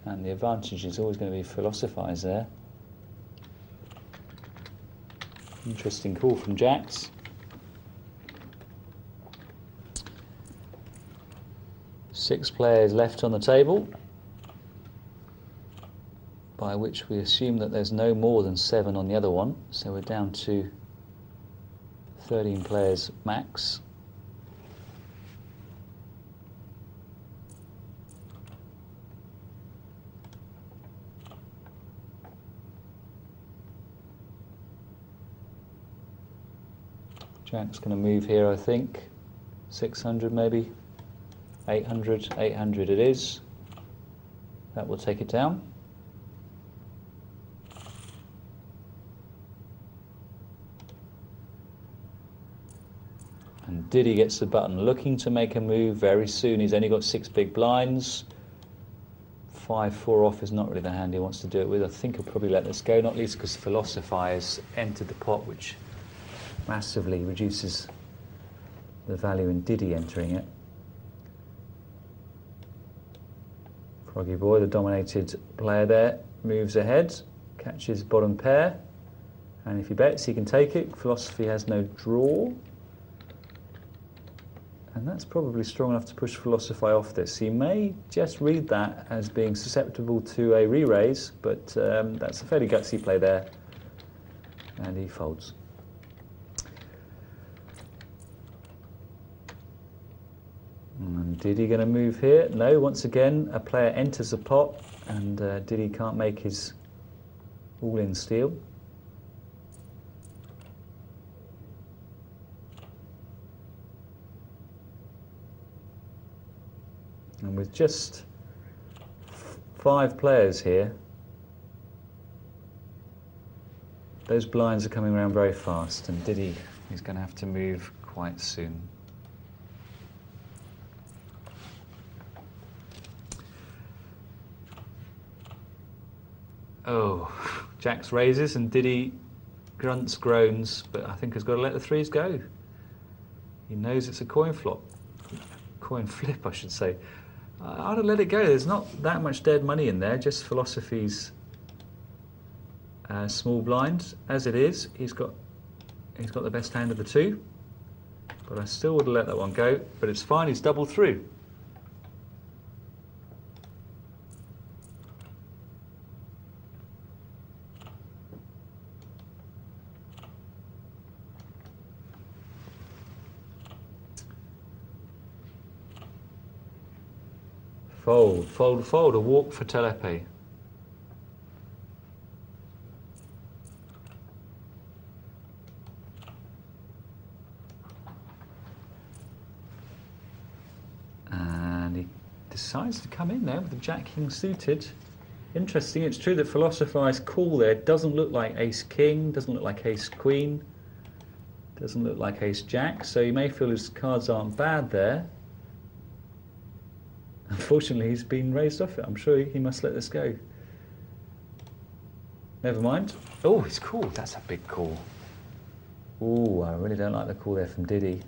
and the advantage is always going to be Philosophize there. Interesting call from Jacks. Six players left on the table, by which we assume that there's no more than 7 on the other one, so we're down to 13 players max. Jack's going to move here, I think. 600 maybe. 800, 800 it is. That will take it down. And Diddy gets the button, looking to make a move very soon. He's only got 6 big blinds. 5-4 off is not really the hand he wants to do it with. I think he'll probably let this go, not least because Philosophy has entered the pot, which massively reduces the value in Diddy entering it. Froggy Boy, the dominated player there, moves ahead, catches bottom pair, and if he bets he can take it. Philosophy has no draw, and that's probably strong enough to push Philosophy off this. He may just read that as being susceptible to a re-raise, but that's a fairly gutsy play there, and he folds. And Diddy going to move here? No, once again a player enters the pot and Diddy can't make his all-in steal. And with just 5 players here, those blinds are coming around very fast, and Diddy is going to have to move quite soon. Oh, Jack's raises and Diddy grunts, groans, but I think has got to let the 3s go. He knows it's a coin flip, I should say. I'd have let it go. There's not that much dead money in there, just Philosophy's small blind. As it is, he's got the best hand of the 2, but I still would have let that one go. But it's fine. He's double through. Fold, fold, fold, a walk for Telepe. And he decides to come in there with the Jack-King suited. Interesting, it's true that Philosophy's call there doesn't look like Ace-King, doesn't look like Ace-Queen, doesn't look like Ace-Jack, so you may feel his cards aren't bad there. Unfortunately, he's been raised off it. I'm sure he must let this go. Never mind. Oh, he's called. That's a big call. Ooh, I really don't like the call there from Diddy.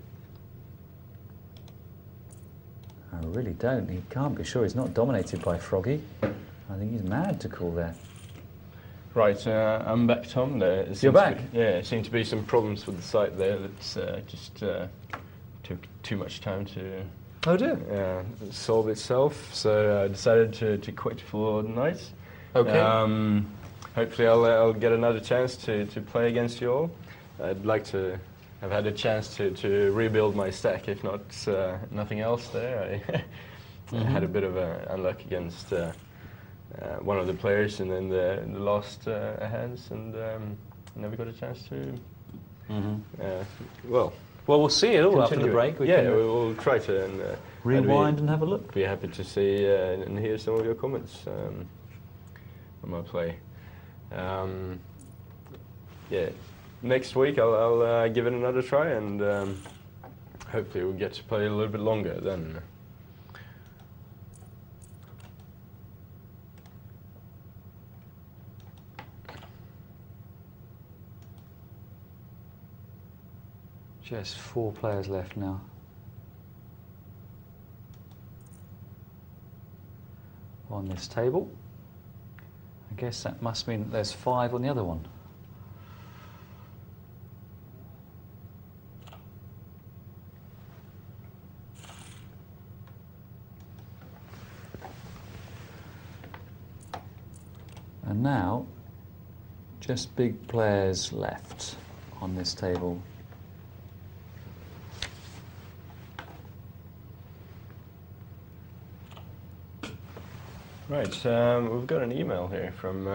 I really don't. He can't be sure he's not dominated by Froggy. I think he's mad to call there. Right, I'm back, Tom. You're back? Yeah, there seem to be some problems with the site there. That's just took too much time to solve itself. So I decided to quit for the night. Okay. Hopefully I'll get another chance to play against you all. I'd like to have had a chance to rebuild my stack, if not nothing else there. I had a bit of unluck against one of the players and then the last hands, and never got a chance to. Well, we'll see it all after the break. We'll try to and, rewind and have a look. Be happy to see and hear some of your comments on my play. Next week I'll give it another try, and hopefully we'll get to play a little bit longer then. Just 4 players left now. On this table. I guess that must mean that there's 5 on the other one. And now, just big players left on this table. Right, we've got an email here from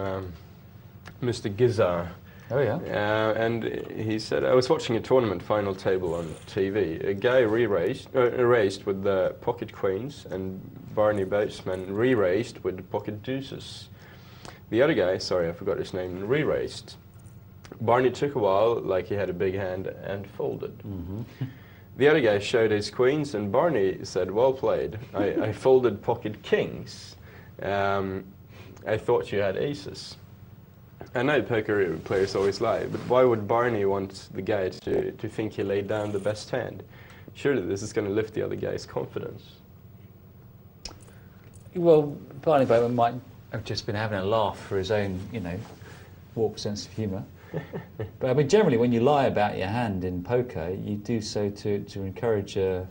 Mr. Giza, Oh yeah. And he said, I was watching a tournament final table on TV. A guy erased with the pocket queens, and Barney Baseman re-raised with the pocket deuces. The other guy, sorry I forgot his name, re-raised. Barney took a while, like he had a big hand, and folded. The other guy showed his queens, and Barney said, well played. I folded pocket kings. I thought you had aces. I know poker players always lie, but why would Barney want the guy to think he laid down the best hand? Surely this is going to lift the other guy's confidence. Well, Barney Bowman might have just been having a laugh for his own, warped sense of humour. But I mean, generally, when you lie about your hand in poker, you do so to encourage a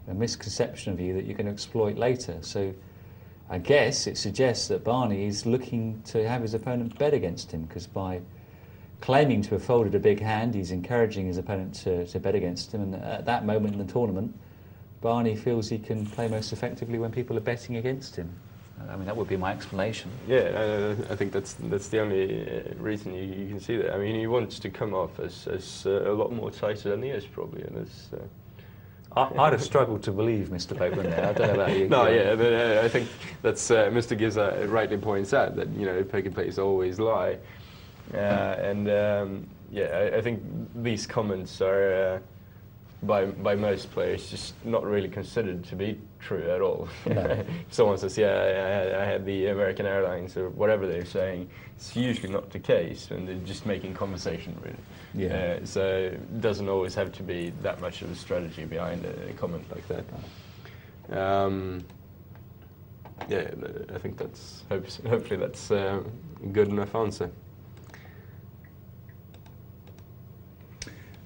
misconception of you that you're going to exploit later. So I guess it suggests that Barney is looking to have his opponent bet against him, because by claiming to have folded a big hand, he's encouraging his opponent to bet against him. And at that moment in the tournament, Barney feels he can play most effectively when people are betting against him. I mean, that would be my explanation. Yeah, I think that's the only reason you can see that. I mean, he wants to come off as a lot more tighter than he is, probably. And it's, I'd have struggled to believe Mr. Boatman there. I don't know about you. No, yeah, but I think that's Mr. Gibbs rightly points out that poker players always lie, I think these comments are by most players just not really considered to be true at all. No. If someone says, yeah, I had the American Airlines or whatever they're saying, it's usually not the case, and they're just making conversation, really. Yeah. So it doesn't always have to be that much of a strategy behind a comment like that. I think that's hopefully that's a good enough answer.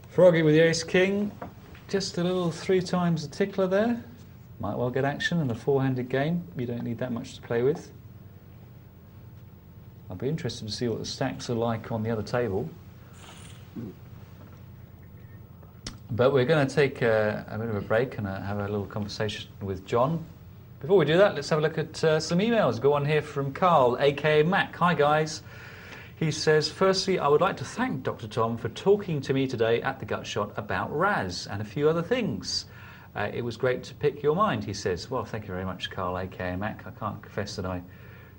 Froggy with the ace-king. Just a little 3 times the tickler there. Might well get action in a 4-handed game. You don't need that much to play with. I'll be interested to see what the stacks are like on the other table. But we're going to take a bit of a break and have a little conversation with John. Before we do that, let's have a look at some emails. Go on here from Carl, aka Mac. Hi guys. He says, firstly, I would like to thank Dr. Tom for talking to me today at the Gut Shot about Raz and a few other things. It was great to pick your mind, he says. Well, thank you very much, Carl, aka Mac. I can't confess that I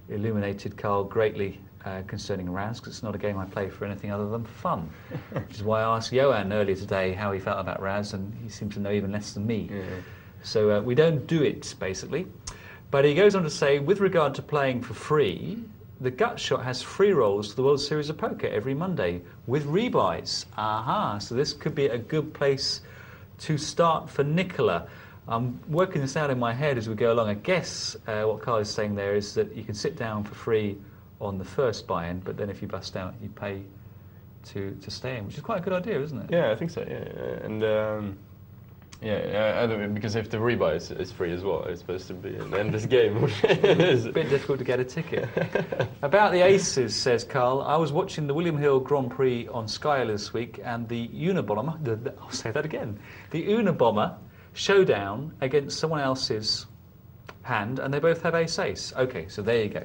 illuminated Carl greatly concerning Raz, because it's not a game I play for anything other than fun. Which is why I asked Johan earlier today how he felt about Raz, and he seemed to know even less than me. Yeah. So we don't do it, basically. But he goes on to say, with regard to playing for free, the Gut Shot has free rolls to the World Series of Poker every Monday with rebuys. Aha, so this could be a good place to start for Nicola. I'm working this out in my head as we go along. I guess what Carl is saying there is that you can sit down for free on the first buy-in, but then if you bust out, you pay to stay in, which is quite a good idea, isn't it? Yeah, I think so, yeah. And I don't mean, because if the rebuy is free as well, it's supposed to be an endless game. It's a bit difficult to get a ticket. About the aces, says Carl, I was watching the William Hill Grand Prix on Sky this week, and the Unabomber, I'll say that again, the Unabomber showdown against someone else's hand, and they both have ace-ace. Okay, so there you go.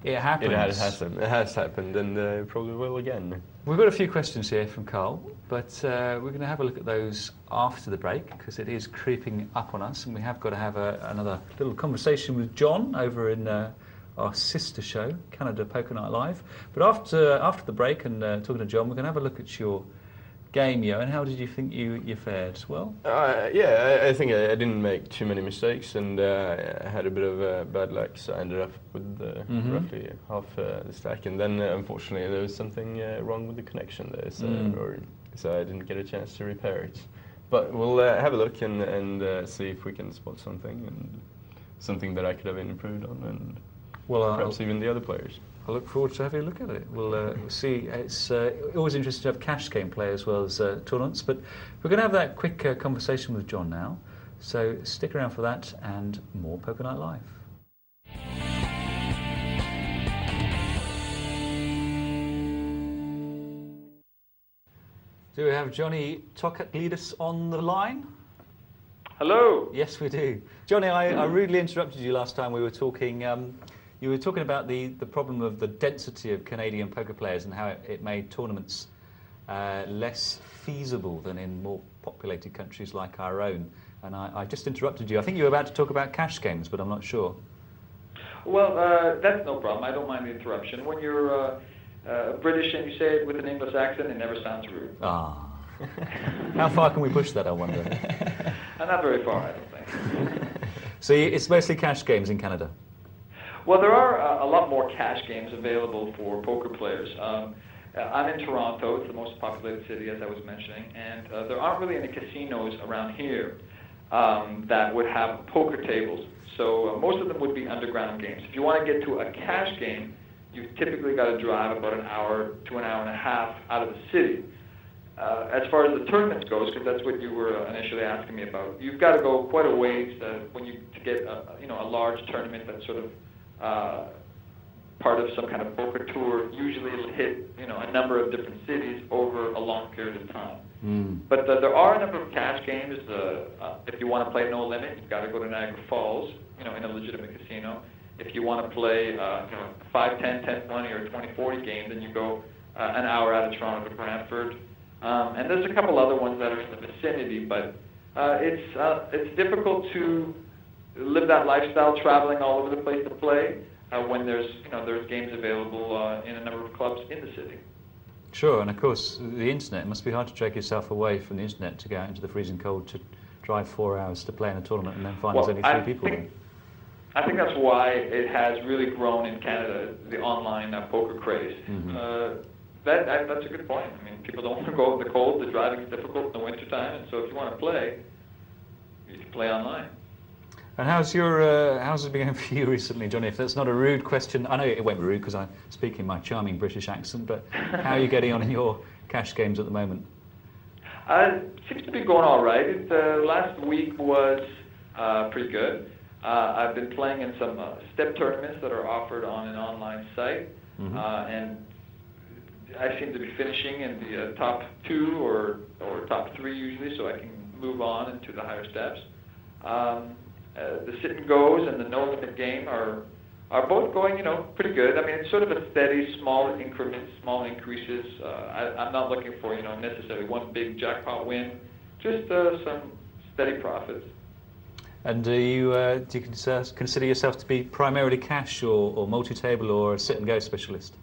It happens. It has happened, and probably will again. We've got a few questions here from Carl, but we're going to have a look at those after the break, because it is creeping up on us, and we have got to have another little conversation with John over in our sister show, Canada Poker Night Live. But after the break and talking to John, we're going to have a look at your game, Johan. How did you think you fared? Well, I think I didn't make too many mistakes, and I had a bit of bad luck, so I ended up with roughly half the stack. And then, unfortunately, there was something wrong with the connection there, so I didn't get a chance to repair it. But we'll have a look and see if we can spot something, and something that I could have improved on, and perhaps even the other players. I look forward to having a look at it. We'll see. It's always interesting to have cash game play as well as tournaments, but we're going to have that quick conversation with John now. So stick around for that and more Poker Night Live. Do we have Johnny Tokatlidis on the line? Hello. Yes, we do. Johnny, I rudely interrupted you last time we were talking You were talking about the problem of the density of Canadian poker players and how it made tournaments less feasible than in more populated countries like our own. And I just interrupted you. I think you were about to talk about cash games, but I'm not sure. Well, that's no problem. I don't mind the interruption. When you're British and you say it with an English accent, it never sounds rude. Ah. How far can we push that, I wonder? Not very far, I don't think. So it's mostly cash games in Canada? Well, there are a lot more cash games available for poker players. I'm in Toronto. It's the most populated city, as I was mentioning, and there aren't really any casinos around here that would have poker tables. So most of them would be underground games. If you want to get to a cash game, you've typically got to drive about an hour to an hour and a half out of the city. As far as the tournaments goes, because that's what you were initially asking me about, you've got to go quite a ways to get a large tournament that's sort of part of some kind of poker tour. Usually it'll hit a number of different cities over a long period of time. But there are a number of cash games. If you want to play no limit, you've got to go to Niagara Falls, in a legitimate casino. If you want to play 5, 10, 10, 20, or 20, 40 games, then you go an hour out of Toronto to Brantford. And there's a couple other ones that are in the vicinity, but it's difficult to live that lifestyle traveling all over the place to play when there's games available in a number of clubs in the city. Sure, and of course the internet. It must be hard to drag yourself away from the internet to go out into the freezing cold to drive 4 hours to play in a tournament and then find there's only 3 people there. I think that's why it has really grown in Canada, the online poker craze. That's a good point. I mean, people don't want to go in the cold. The driving is difficult in the wintertime, and so if you want to play, you can play online. And how's it been going for you recently, Johnny? If that's not a rude question, I know it won't be rude because I speak in my charming British accent, but how are you getting on in your cash games at the moment? Seems to be going all right. Last week was pretty good. I've been playing in some step tournaments that are offered on an online site, and I seem to be finishing in the top 2 or top 3 usually, so I can move on into the higher steps. The sit and goes and the no limit game are both going, pretty good. I mean, it's sort of a steady, small increments, small increases. I'm not looking for, necessarily one big jackpot win, just some steady profits. And do you consider yourself to be primarily cash or multi-table or a sit and go specialist?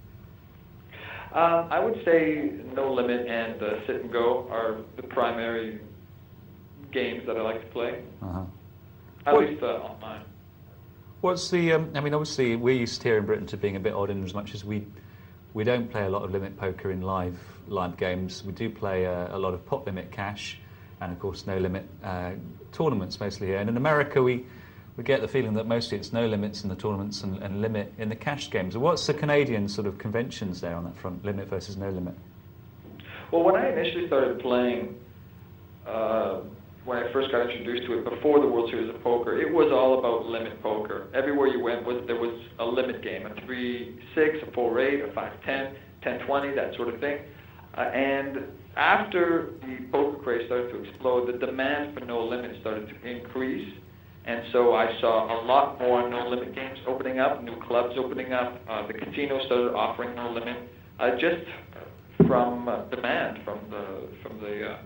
I would say no limit and sit and go are the primary games that I like to play. At least online. What's the? I mean, obviously, we're used here in Britain to being a bit odd in as much as we don't play a lot of limit poker in live games. We do play a lot of pot limit cash, and of course no limit tournaments mostly here. And in America, we get the feeling that mostly it's no limits in the tournaments and limit in the cash games. What's the Canadian sort of conventions there on that front, limit versus no limit? Well, when I initially started playing, when I first got introduced to it before the World Series of Poker, it was all about limit poker. Everywhere you went there was a limit game, a 3-6, a 4-8, a 5-10, 10-20, that sort of thing. And after the poker craze started to explode, the demand for no limit started to increase. And so I saw a lot more no limit games opening up, new clubs opening up. The casinos started offering no limit, just from demand from the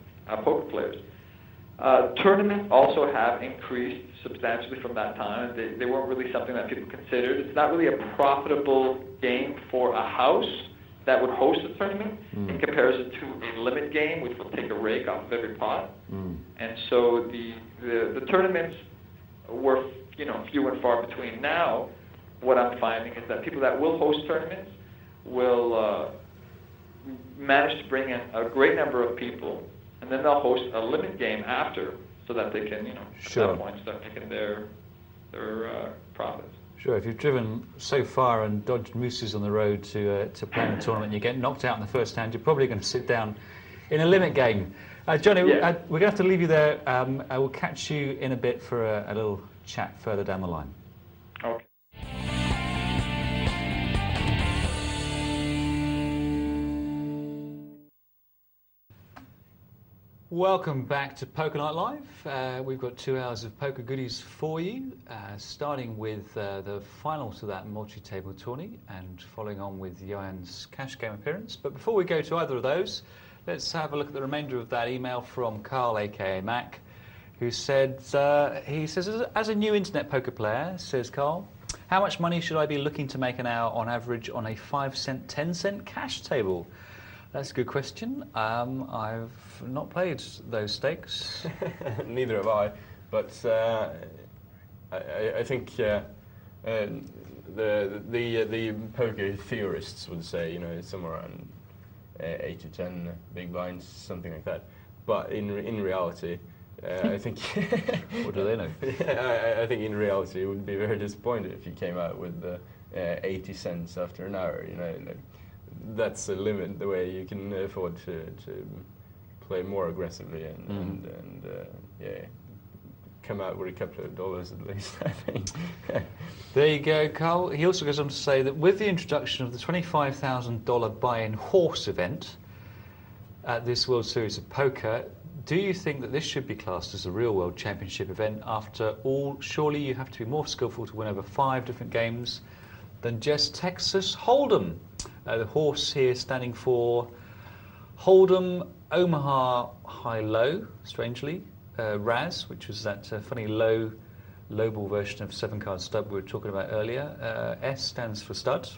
poker players. Tournaments also have increased substantially from that time. They weren't really something that people considered. It's not really a profitable game for a house that would host a tournament in comparison to a limit game, which will take a rake off of every pot. And so the tournaments were few and far between. Now, what I'm finding is that people that will host tournaments will manage to bring in a great number of people, and then they'll host a limit game after, so that they can, at that point, start making their profits. Sure. If you've driven so far and dodged mooses on the road to play in a tournament, and you get knocked out in the first hand, you're probably going to sit down in a limit game. Johnny, we're going to have to leave you there. I will catch you in a bit for a little chat further down the line. Okay. Welcome back to Poker Night Live. We've got 2 hours of poker goodies for you, starting with the final to that multi-table tourney and following on with Johan's cash game appearance. But before we go to either of those, let's have a look at the remainder of that email from Carl, aka Mac, who said, he says, as a new internet poker player, says Carl, how much money should I be looking to make an hour on average on a 5-cent, 10-cent cash table? That's a good question. I've not played those stakes. Neither have I, but I think the poker theorists would say, you know, it's somewhere around 8 to 10 big blinds, something like that. But in reality, I think what do they know? I think in reality it would be very disappointed if you came out with 80 cents after an hour. You know, like, that's a limit. The way you can afford to play more aggressively and come out with a couple of dollars at least, I think. There you go, Carl. He also goes on to say that with the introduction of the $25,000 buy-in horse event at this World Series of Poker, do you think that this should be classed as a real World Championship event? After all, surely you have to be more skillful to win over 5 different games than just Texas Hold'em. The horse here standing for Hold'em Omaha High-Low, strangely. Raz, which was that funny low ball version of 7-card stud we were talking about earlier. S stands for stud,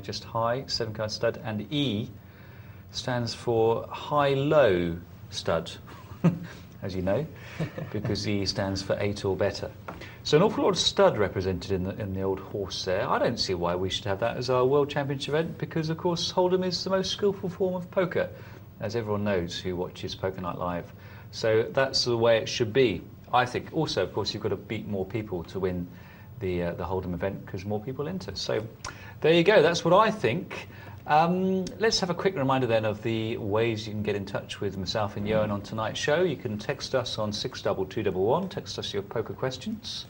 just high, 7-card stud. And E stands for high-low stud, as you know, because E stands for 8 or better. So an awful lot of stud represented in the old horse there. I don't see why we should have that as our World Championship event, because of course Hold'em is the most skillful form of poker, as everyone knows who watches Poker Night Live. So that's the way it should be, I think. Also, of course, you've got to beat more people to win the Hold'em event, because more people enter. So there you go, that's what I think. Let's have a quick reminder then of the ways you can get in touch with myself and Johan on tonight's show. You can text us on 62211, text us your poker questions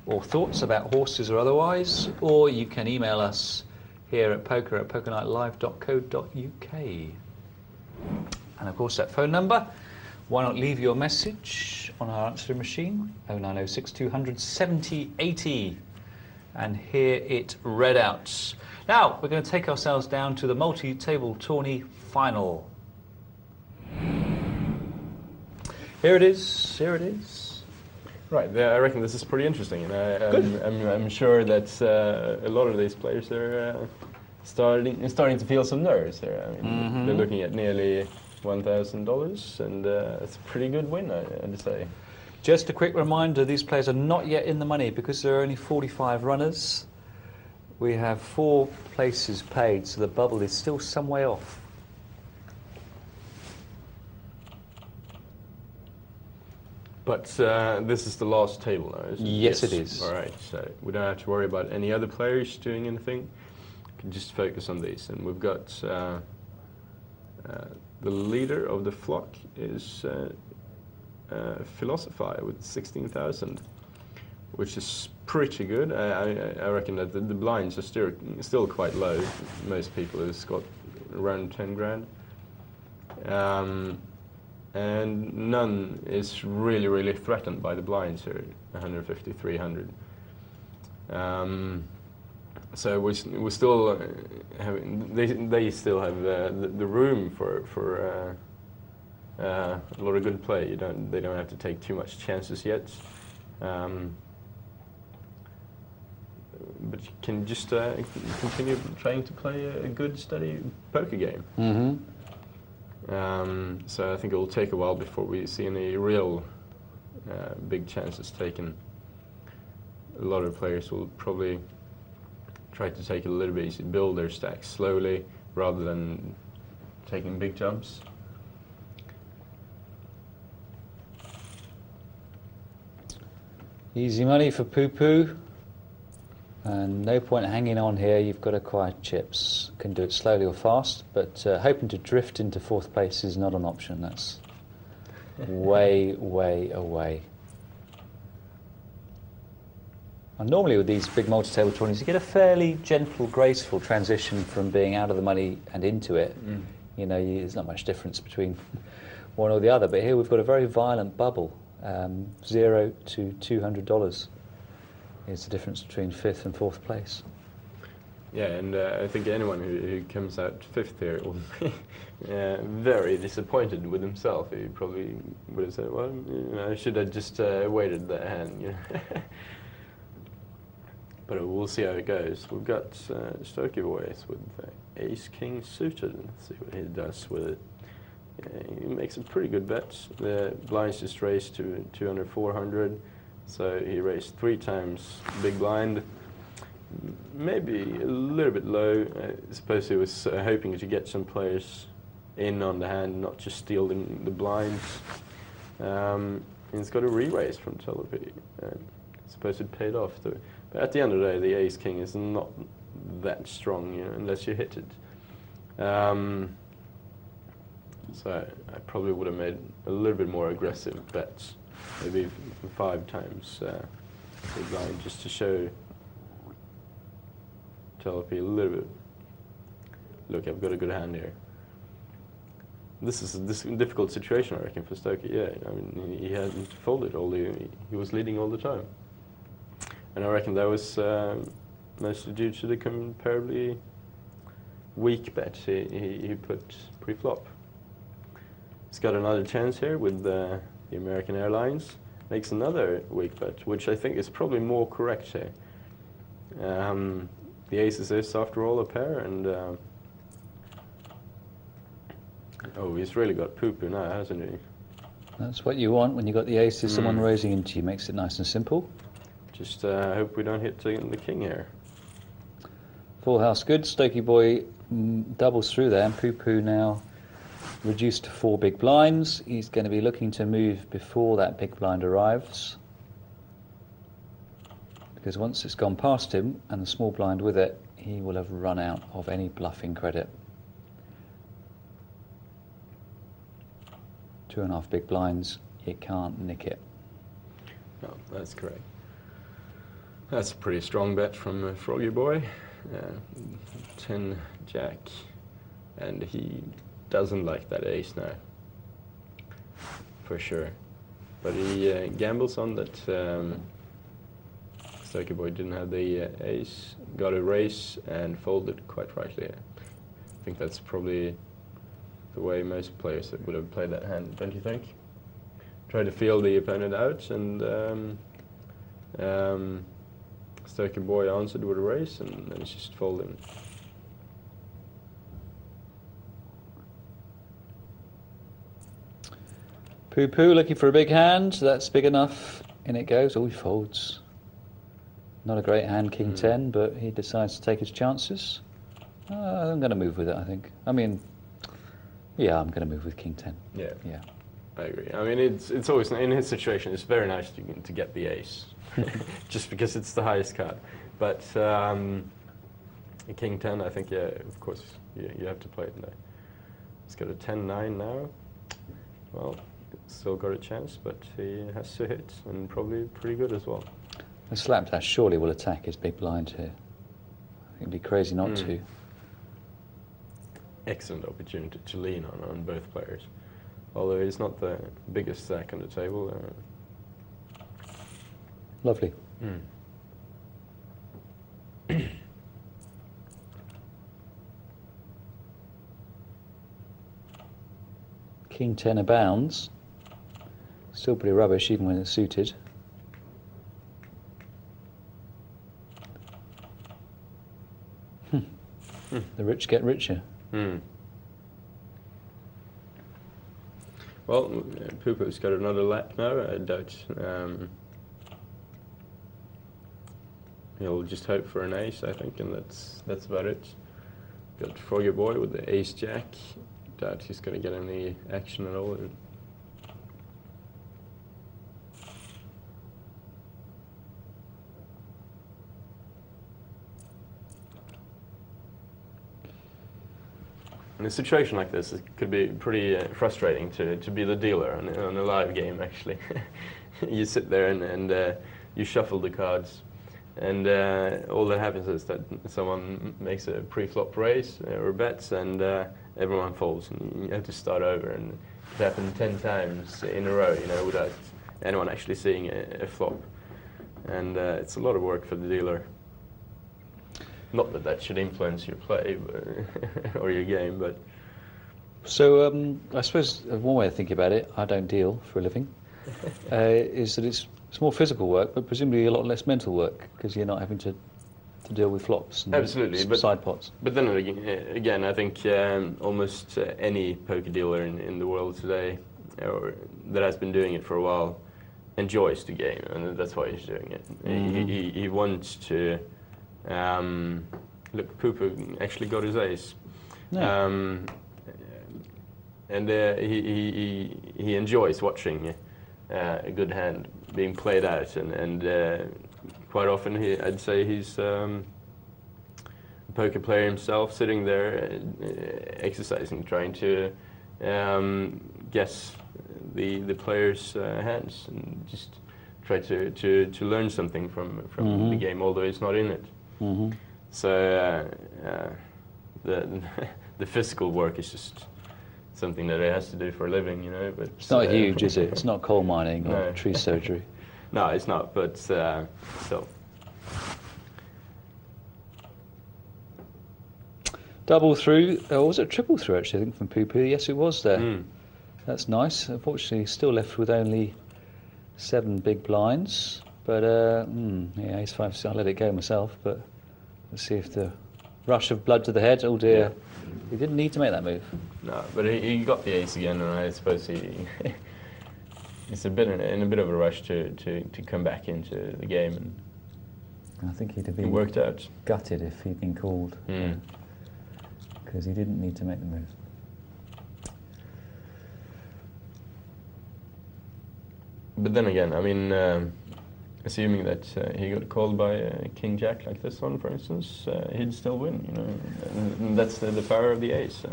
or thoughts about horses or otherwise, or you can email us here at pokernightlive.co.uk. And of course that phone number, why not leave your message on our answering machine, 0906 200 70 80, and hear it read out. Now, we're going to take ourselves down to the multi-table tourney final. Here it is, here it is. Right, I reckon this is pretty interesting, and I'm sure that a lot of these players are starting to feel some nerves here. I mean, they're looking at nearly $1,000, and it's a pretty good win, I'd say. Just a quick reminder, these players are not yet in the money because there are only 45 runners. We have 4 places paid, so the bubble is still some way off. But this is the last table now, isn't it? Yes, it is. All right, so we don't have to worry about any other players doing anything. We can just focus on these. And we've got the leader of the flock is Philosophy with 16,000, which is pretty good. I reckon that the blinds are still quite low. Most people have got around 10 grand. And none is really threatened by the blinds here, 150, 300. So we still they still have the room for a lot of good play. They don't have to take too much chances yet. But you can just continue trying to play a good, steady poker game. So I think it will take a while before we see any real big chances taken. A lot of players will probably try to take it a little bit easy, build their stacks slowly rather than taking big jumps. Easy money for poo-poo. And no point hanging on here, you've got acquired chips. Can do it slowly or fast, but hoping to drift into 4th place is not an option. That's way away. And normally with these big multi-table tournaments, you get a fairly gentle, graceful transition from being out of the money and into it. You know, there's not much difference between one or the other. But here we've got a very violent bubble. $0 to $200 is the difference between 5th and 4th place. Yeah, and I think anyone who comes out 5th here will be very disappointed with himself. He probably would have said, well, I should have just waited that hand. But we'll see how it goes. We've got Stokie Boys with Ace-King suited. Let's see what he does with it. He makes a pretty good bet. The blinds just raised to 200, 400. So he raised 3 times big blind. Maybe a little bit low. I suppose he was hoping to get some players in on the hand, not just stealing the blinds. He's got a re-raise from Telepy. I suppose it paid off. But at the end of the day, the Ace-King is not that strong, unless you hit it. So I probably would have made a little bit more aggressive bets, maybe 5 times big blind, just to show Telepy a little bit. Look, I've got a good hand here. This is a difficult situation, I reckon, for Stokie. Yeah, I mean, he hadn't folded he was leading all the time, and I reckon that was mostly due to the comparably weak bet he put pre-flop. He's got another chance here with the American Airlines. Makes another weak bet, which I think is probably more correct here. The aces is, after all, a pair, and oh, he's really got poo-poo now, hasn't he? That's what you want when you've got the aces, someone raising into you. Makes it nice and simple. Just hope we don't hit the king here. Full house good. Stokie Boy doubles through there, and poo-poo now reduced to 4 big blinds. He's going to be looking to move before that big blind arrives, because once it's gone past him and the small blind with it, he will have run out of any bluffing credit. 2.5 big blinds, you can't nick it. No, that's correct. That's a pretty strong bet from Froggy Boy. 10 jack, and he doesn't like that ace now, for sure. But he gambles on that Stokie Boy didn't have the ace, got a raise and folded quite rightly. I think that's probably the way most players would have played that hand, don't you think? Try to feel the opponent out, and Stokie Boy answered with a raise, and then it's just folding. Poo-poo looking for a big hand. That's big enough. In it goes. Oh, he folds. Not a great hand, King 10, but he decides to take his chances. I'm going to move with it, I think. I mean, yeah, I'm going to move with King 10. Yeah. Yeah. I agree. I mean, it's always, in his situation, it's very nice to get the ace, just because it's the highest card. But King 10, I think, yeah, of course, you have to play it now. He's got a 10-9 now. Well, still got a chance, but he has to hit, and probably pretty good as well. The slapdash surely will attack his big blind here. It'd be crazy not to. Excellent opportunity to lean on both players. Although he's not the biggest stack on the table. Lovely. King 10 abounds. Still pretty rubbish even when it's suited. The rich get richer. Well, Poo-Poo's got another lap now, I doubt. He'll just hope for an ace, I think, and that's about it. Got Froggy Boy with the ace-jack. Doubt he's going to get any action at all. In a situation like this, it could be pretty frustrating to be the dealer on a live game, actually. You sit there and you shuffle the cards, and all that happens is that someone makes a pre-flop raise or bets, and everyone folds, and you have to start over and happened 10 times in a row, you know, without anyone actually seeing a flop. And it's a lot of work for the dealer. Not that that should influence your play or your game, but... So I suppose one way of thinking about it, I don't deal for a living, is that it's more physical work, but presumably a lot less mental work, because you're not having to deal with flops and absolutely, side pots. But then again, I think almost any poker dealer in the world today, or that has been doing it for a while, enjoys the game, and that's why he's doing it. Mm-hmm. He wants to... look, Poo-Poo actually got his ace. Yeah. And he enjoys watching a good hand being played out, and quite often I'd say he's a poker player himself, sitting there exercising, trying to guess the player's hands and just try to learn something from mm-hmm. the game, although he's not in it. Mm-hmm. So the physical work is just something that he has to do for a living, you know. But it's not huge, is it? It's not coal mining or tree surgery. No, it's not. But still. Double through, or was it triple through actually? I think from Poo-Poo. Yes, it was there. Mm. That's nice. Unfortunately, still left with only 7 big blinds. But yeah, ace 5. I let it go myself. But let's see if the rush of blood to the head. Oh dear, he didn't need to make that move. No, but he got the ace again, and I suppose he's a bit in a bit of a rush to come back into the game. And I think he'd have been worked out. Gutted if he'd been called, because he didn't need to make the move. But then again, I mean, assuming that he got called by King Jack like this one, for instance, he'd still win, you know. And that's the power of the ace.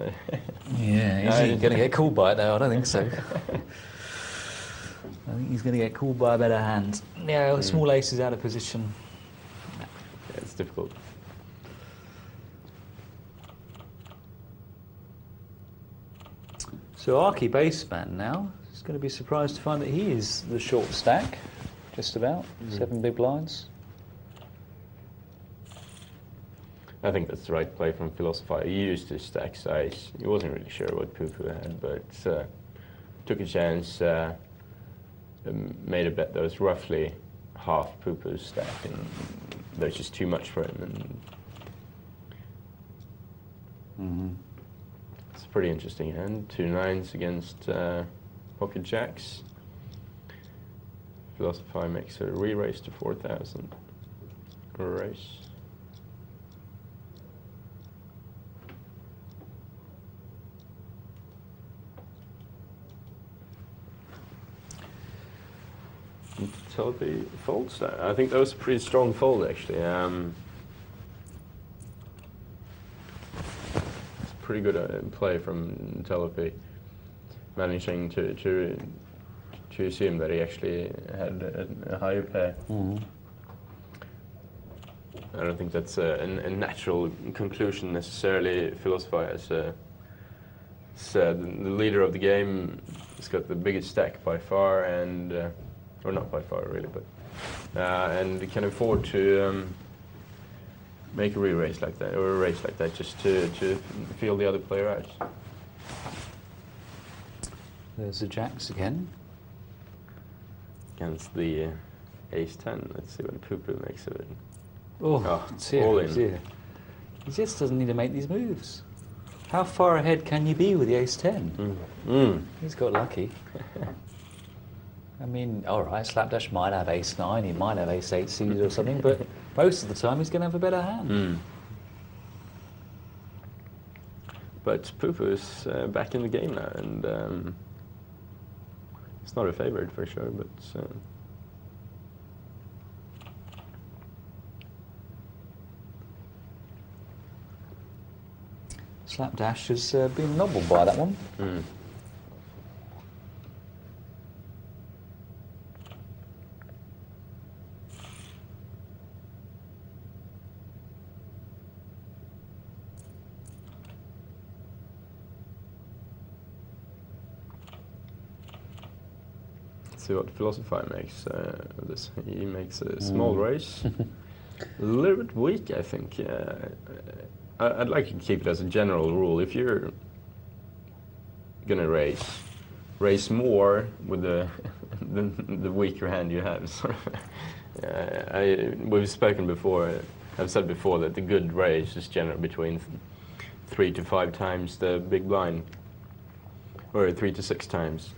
Yeah, he's going to get called by it though. I don't think so. I think he's going to get called by a better hand. Yeah, small ace is out of position. Yeah, it's difficult. So Arky baseman now is going to be surprised to find that he is the short stack. Just about 7 big blinds. I think that's the right play from Philosopher. He used his stack size. He wasn't really sure what Poo-Poo had, but took a chance, made a bet that was roughly half Poo-Poo's stack, and that was just too much for him. And it's a pretty interesting hand. 2 9s against pocket jacks. Philosopher makes a re-raise to 4,000. Raise. Telepy folds that. I think that was a pretty strong fold, actually. It's pretty good play from Telepy, managing to assume that he actually had a higher pair. I don't think that's a natural conclusion necessarily. Philosopher has said the leader of the game has got the biggest stack by far, and or not by far really, but and can afford to make a re-raise like that, or a raise like that, just to feel the other player out. There's the jacks again. Against the ace 10. Let's see what Poo-Poo makes of it. Oh, it's here, all in. It's here. He just doesn't need to make these moves. How far ahead can you be with the ace 10? He's got lucky. I mean, all right, Slapdash might have ace 9, he might have ace 8 seeded or something, but most of the time he's going to have a better hand. But Poo-Poo is back in the game now, and it's not a favourite for sure, but Slapdash has been nobbled by that one. see what Philosopher makes of this. He makes a small raise. A little bit weak, I think. I'd like to keep it as a general rule. If you're gonna raise more with the the weaker hand you have. Sort of. We've spoken before. I've said before that the good raise is generally between 3 to 5 times the big blind, or 3 to 6 times.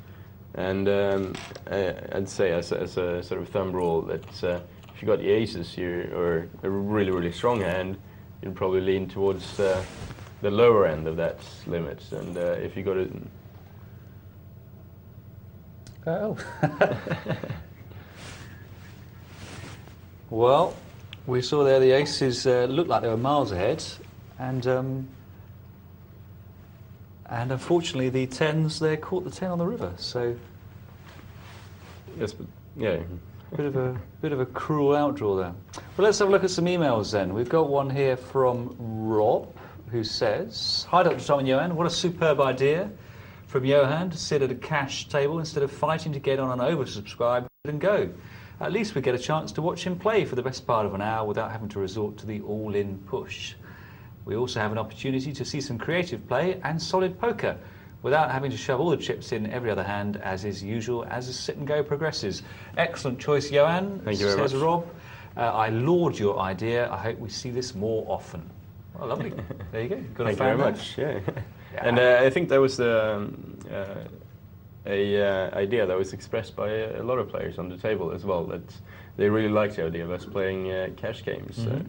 And I'd say as a sort of thumb rule that if you got the aces, or a really, really strong hand, you'd probably lean towards the lower end of that limit. And if you got it... Oh. Well, we saw there the aces looked like they were miles ahead, and unfortunately the tens there caught the 10 on the river. So Yes, but yeah. bit of a cruel outdraw there. Well, let's have a look at some emails then. We've got one here from Rob, who says, "Hi, Dr. Tom and Johan. What a superb idea from Johan to sit at a cash table instead of fighting to get on an oversubscribed and go. At least we get a chance to watch him play for the best part of an hour without having to resort to the all-in push. We also have an opportunity to see some creative play and solid poker without having to shove all the chips in every other hand as is usual as the sit and go progresses." Excellent choice, Johan. Thank you very much. Says Rob. I laud your idea. I hope we see this more often. Well, lovely. There you go. Got Thank a you very fan much. Yeah. Yeah. And I think that was a idea that was expressed by a lot of players on the table as well, that they really liked the idea of us playing cash games. Mhm.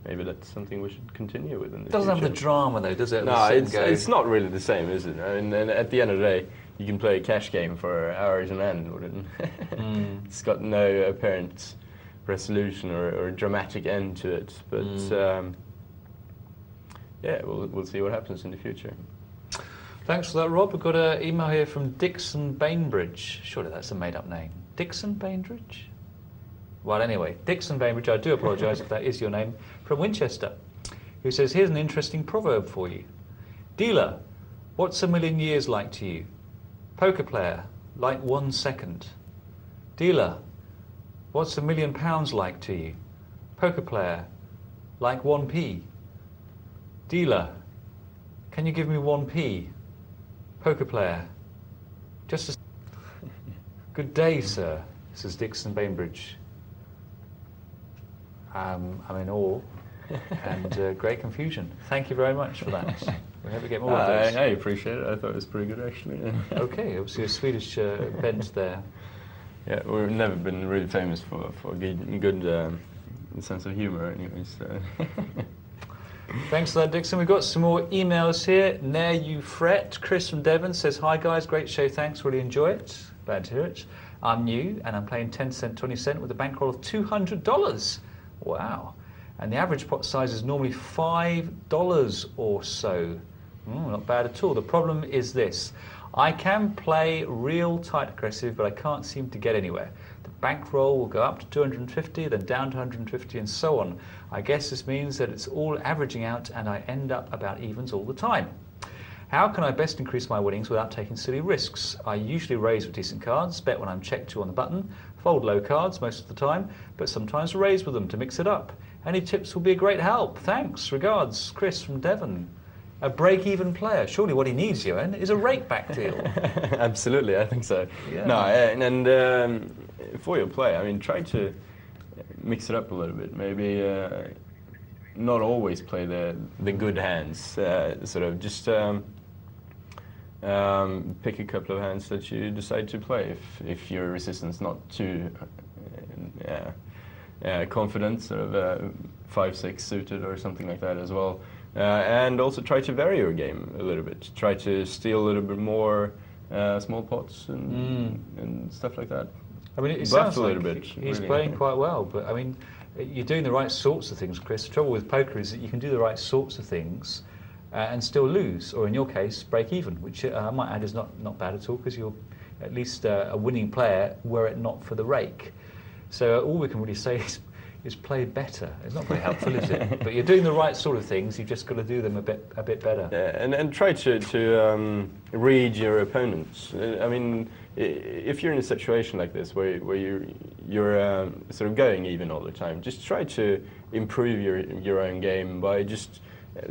Maybe that's something we should continue with in the Doesn't future. have the drama though, does it? No, The sit and go. it's not really the same, is it? And at the end of the day, you can play a cash game for hours on end, wouldn't it? It's got no apparent resolution or dramatic end to it. But yeah, we'll see what happens in the future. Thanks for that, Rob. We've got an email here from Dixon Bainbridge. Surely that's a made-up name. Dixon Bainbridge? Well, anyway, Dixon Bainbridge, I do apologise if that is your name, from Winchester, who says, "Here's an interesting proverb for you. Dealer, what's a million years like to you? Poker player, like 1 second. Dealer, what's £1 million like to you? Poker player, like 1p. Dealer, can you give me 1p? Poker player, just a... Good day, sir," says Dixon Bainbridge. I'm in awe and great confusion. Thank you very much for that. We hope we get more of those. I appreciate it. I thought it was pretty good, actually. Okay, obviously a Swedish bent there. Yeah, we've never been really famous for good sense of humour, anyways. Thanks for that, Dixon. We've got some more emails here. Ne'er You Fret. Chris from Devon says, "Hi guys, great show, thanks, really enjoy it. Glad to hear it. I'm new and I'm playing 10 cent, 20 cent with a bankroll of $200. Wow. And the average pot size is normally $5 or so. Not bad at all. The problem is this. I can play real tight aggressive, but I can't seem to get anywhere. The bankroll will go up to 250, then down to 150, and so on. I guess this means that it's all averaging out and I end up about evens all the time. How can I best increase my winnings without taking silly risks? I usually raise with decent cards, bet when I'm checked to on the button, fold low cards most of the time, but sometimes raise with them to mix it up. Any tips will be a great help. Thanks. Regards, Chris from Devon. A break-even player. Surely what he needs, Johan, is a rake-back deal. Absolutely, I think so. Yeah. No, and for your play, I mean, try to mix it up a little bit. Maybe not always play the good hands. Sort of just pick a couple of hands that you decide to play if your resistance not too confident, sort of 5-6 suited or something like that as well. And also try to vary your game a little bit. Try to steal a little bit more small pots and stuff like that. I mean, it Buff sounds a little like bit, he's really. playing quite well, but I mean, you're doing the right sorts of things, Chris. The trouble with poker is that you can do the right sorts of things and still lose, or in your case, break even, which I might add is not bad at all, because you're at least a winning player were it not for the rake. So all we can really say is is play better. It's not very helpful, is it? But you're doing the right sort of things. You've just got to do them a bit better. And try to read your opponents. I mean, if you're in a situation like this where you're sort of going even all the time, just try to improve your own game by just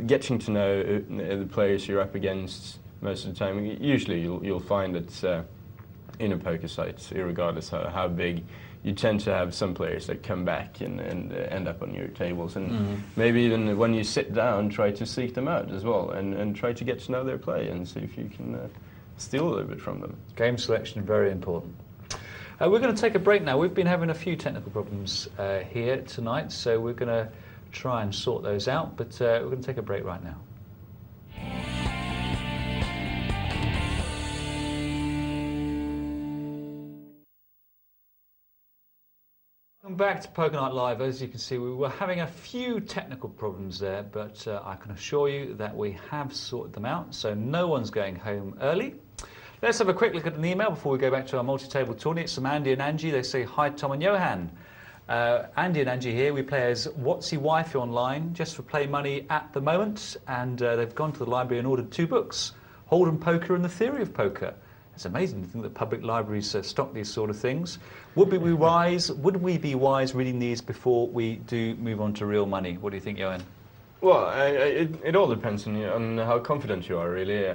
getting to know the players you're up against most of the time. Usually, you'll find that in a poker site, regardless how big, you tend to have some players that come back and end up on your tables, and maybe even when you sit down, try to seek them out as well, and try to get to know their play and see if you can steal a little bit from them. Game selection, very important. We're going to take a break now. We've been having a few technical problems here tonight, so we're going to try and sort those out, but we're going to take a break right now. Welcome back to Poker Night Live. As you can see, we were having a few technical problems there, but I can assure you that we have sorted them out, so no one's going home early. Let's have a quick look at an email before we go back to our multi-table tourney. It's from Andy and Angie. They say, hi Tom and Johan. Andy and Angie here. We play as Watsy Wifey online just for play money at the moment, and they've gone to the library and ordered 2 books, Hold'em Poker and The Theory of Poker. It's amazing to think that public libraries stock these sort of things. Would we be wise reading these before we do move on to real money? What do you think, Johan? Well, it all depends on how confident you are, really.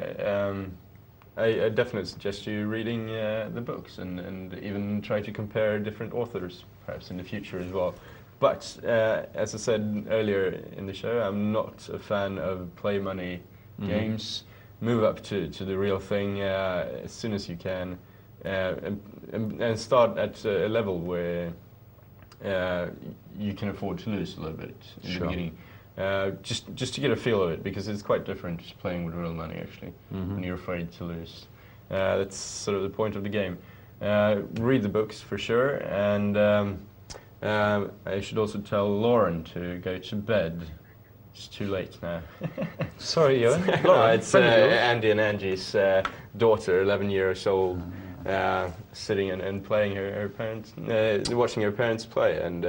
I definitely suggest you reading the books and even try to compare different authors, perhaps in the future as well. But as I said earlier in the show, I'm not a fan of play money games. Move up to the real thing as soon as you can, and start at a level where you can afford to lose a little bit in the beginning. Just to get a feel of it, because it's quite different playing with real money, actually, when you're afraid to lose. That's sort of the point of the game. Read the books for sure, and I should also tell Lauren to go to bed. It's too late now. Sorry, Johan. No, it's Andy and Angie's daughter, 11 years old, sitting and playing her parents, watching her parents play, and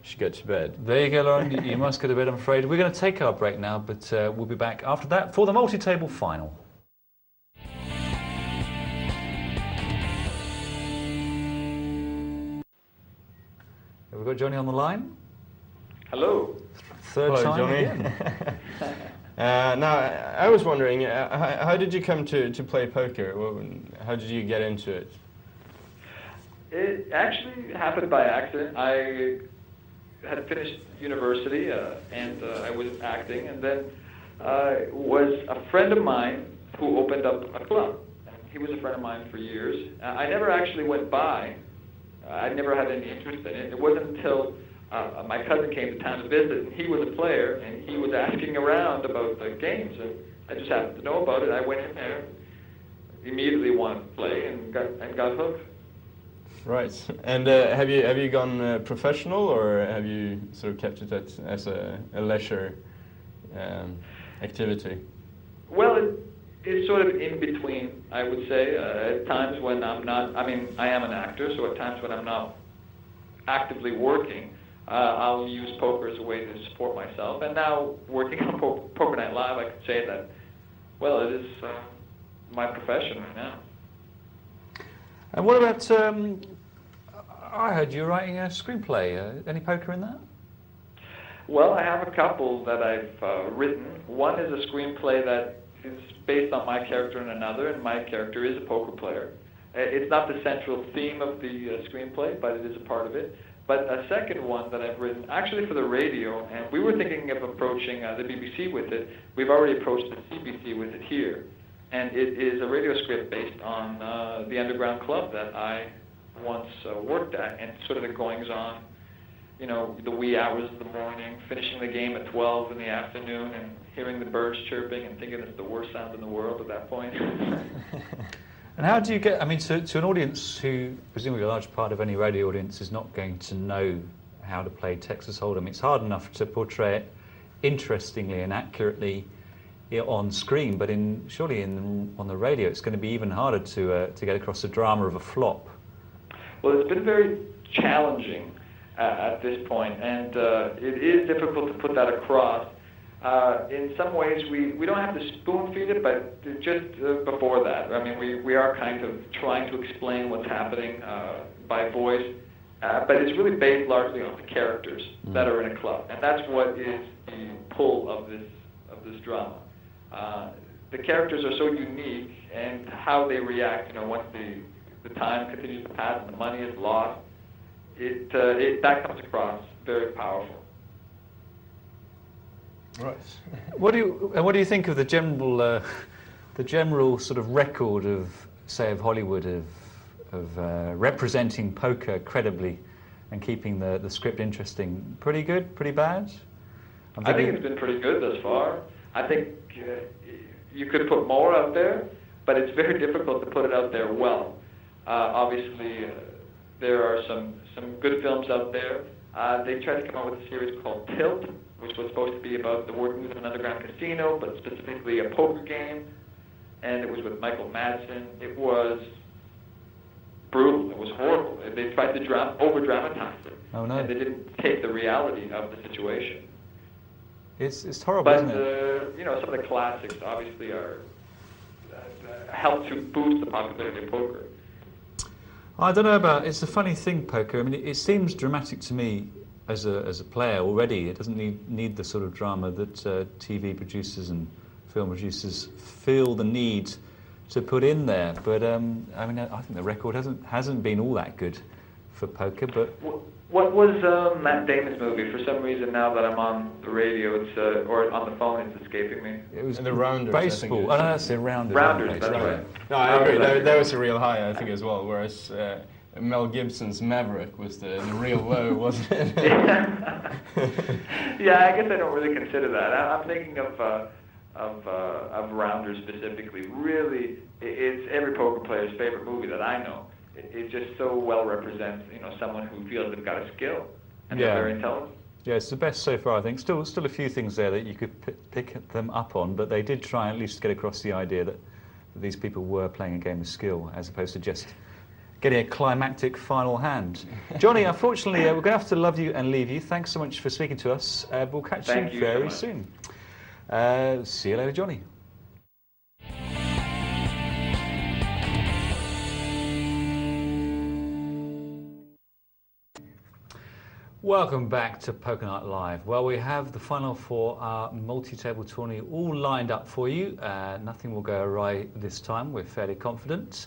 she got to bed. There you go, Lauren. You must go to bed, I'm afraid. We're going to take our break now, but we'll be back after that for the multi-table final. Have we got Johnny on the line? Hello. Third Hello, time Johnny. again. Now, I was wondering, how did you come to play poker? How did you get into it? It actually happened by accident. I had finished university and I was acting, and then was a friend of mine who opened up a club. And he was a friend of mine for years. I never actually went by. I never had any interest in it. It wasn't until my cousin came to town to visit, and he was a player, and he was asking around about the games, and I just happened to know about it. I went in there, immediately wanted to play, and got hooked. Right. And have you gone professional, or have you sort of kept it as a leisure activity? Well, it's sort of in between, I would say. At times when I'm not, I mean, I am an actor, so at times when I'm not actively working, I'll use poker as a way to support myself. And now, working on Poker Night Live, I could say that, well, it is my profession right now. And what about, I heard you were writing a screenplay. Any poker in that? Well, I have a couple that I've written. One is a screenplay that is based on my character in another, and my character is a poker player. It's not the central theme of the screenplay, but it is a part of it. But a second one that I've written, actually for the radio, and we were thinking of approaching the BBC with it. We've already approached the CBC with it here. And it is a radio script based on the underground club that I once worked at, and sort of the goings-on, you know, the wee hours of the morning, finishing the game at 12 in the afternoon, and hearing the birds chirping and thinking it's the worst sound in the world at that point. And how do you get, I mean, to an audience who, presumably a large part of any radio audience is not going to know how to play Texas Hold'em, it's hard enough to portray it interestingly and accurately on screen, but surely on the radio it's going to be even harder to get across the drama of a flop. Well, it's been very challenging. at this point, and it is difficult to put that across. In some ways, we don't have to spoon feed it, but just before that, I mean, we are kind of trying to explain what's happening by voice, but it's really based largely on the characters that are in a club, and that's what is the pull of this drama. The characters are so unique, and how they react, once the time continues to pass and the money is lost, that comes across very powerful. Right. What do you think of the general sort of record of, say, of Hollywood of representing poker credibly and keeping the script interesting? Pretty good? Pretty bad? I think it's been pretty good thus far. I think you could put more out there, but it's very difficult to put it out there well. Obviously, there are some good films out there. They tried to come out with a series called Tilt, which was supposed to be about the workings of an underground casino, but specifically a poker game, and it was with Michael Madsen. It was brutal. It was horrible. They tried to over-dramatize it, and they didn't take the reality of the situation. It's horrible, isn't it? But some of the classics obviously are help to boost the popularity of poker. I don't know about. It's a funny thing, poker. I mean, it seems dramatic to me as a player already. It doesn't need the sort of drama that TV producers and film producers feel the need to put in there. But I mean, I think the record hasn't been all that good for poker. But what was Matt Damon's movie? For some reason, now that I'm on the radio, or on the phone, it's escaping me. It was the Rounders. Baseball. Oh, no, that's it. Rounders. Rounders. That's right. No, I agree. There was a real high, I think, as well. Whereas Mel Gibson's Maverick was the real low, wasn't it? Yeah, I guess I don't really consider that. I'm thinking of Rounders specifically. Really, it's every poker player's favorite movie that I know. It just so well represents, someone who feels they've got a skill and they're very intelligent. Yeah, it's the best so far, I think. Still a few things there that you could pick them up on, but they did try at least get across the idea that these people were playing a game of skill as opposed to just getting a climactic final hand. Johnny, unfortunately, we're going to have to love you and leave you. Thanks so much for speaking to us. We'll catch you very soon. See you later, Johnny. Welcome back to Poker Night Live. Well, we have the final for our multi-table tourney all lined up for you. Nothing will go awry this time, we're fairly confident.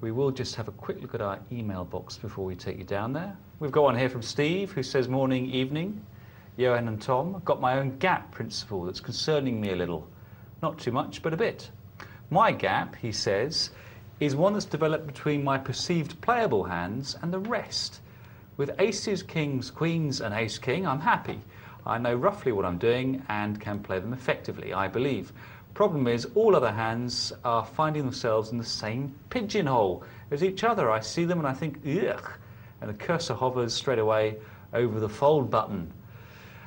We will just have a quick look at our email box before we take you down there. We've got one here from Steve who says, morning, evening. Johan and Tom, got my own gap principle that's concerning me a little. Not too much, but a bit. My gap, he says, is one that's developed between my perceived playable hands and the rest. With aces, kings, queens and ace-king, I'm happy. I know roughly what I'm doing and can play them effectively, I believe. Problem is, all other hands are finding themselves in the same pigeonhole as each other. I see them and I think, ugh, and the cursor hovers straight away over the fold button.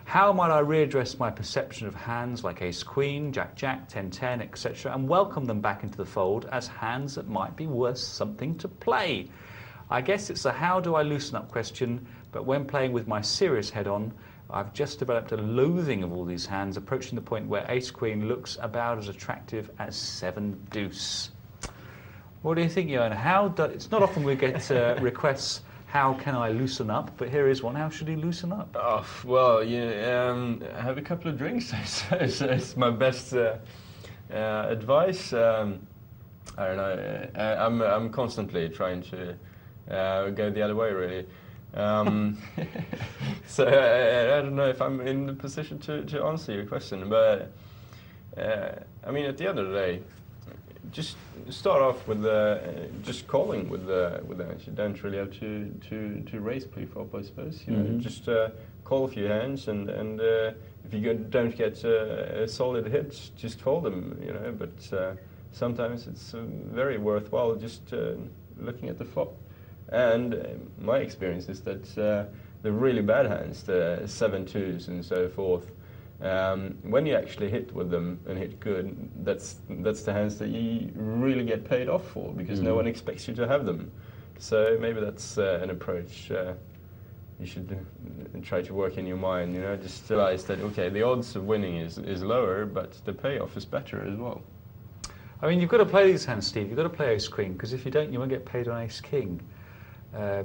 How might I readdress my perception of hands like ace-queen, jack-jack, 10-10, etc., and welcome them back into the fold as hands that might be worth something to play? I guess it's a how do I loosen up question, but when playing with my serious head on, I've just developed a loathing of all these hands, approaching the point where ace-queen looks about as attractive as 7-deuce. What do you think, Johan? It's not often we get requests, how can I loosen up? But here is one, how should he loosen up? Oh, well, have a couple of drinks, I suppose. It's my best advice. I don't know. I'm constantly trying to go the other way, really. So I don't know if I'm in the position to answer your question, but I mean, at the end of the day, just start off with just calling with the hands. You don't really have to raise pre-flop, I suppose. You know, just call a few hands, and if you don't get a solid hit, just call them. You know, but sometimes it's very worthwhile just looking at the flop. And my experience is that the really bad hands, the 7-2s and so forth, when you actually hit with them and hit good, that's the hands that you really get paid off for, because no one expects you to have them. So maybe that's an approach you should try to work in your mind, just realize that, okay, the odds of winning is lower, but the payoff is better as well. I mean, you've got to play these hands, Steve. You've got to play ace queen, because if you don't, you won't get paid on ace king.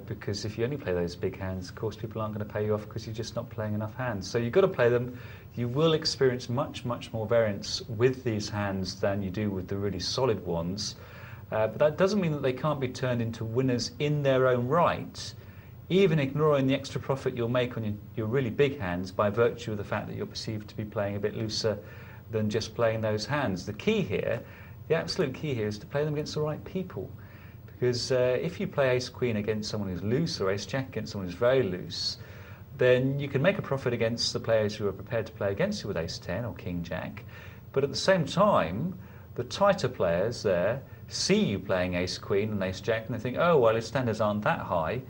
Because if you only play those big hands, of course, people aren't going to pay you off because you're just not playing enough hands. So you've got to play them. You will experience much, much more variance with these hands than you do with the really solid ones. But that doesn't mean that they can't be turned into winners in their own right, even ignoring the extra profit you'll make on your really big hands by virtue of the fact that you're perceived to be playing a bit looser than just playing those hands. The key here, the absolute key here, is to play them against the right people. Because if you play ace-queen against someone who's loose, or ace-jack against someone who's very loose, then you can make a profit against the players who are prepared to play against you with ace-10 or king-jack. But at the same time, the tighter players there see you playing ace-queen and ace-jack, and they think, oh, well, his standards aren't that high.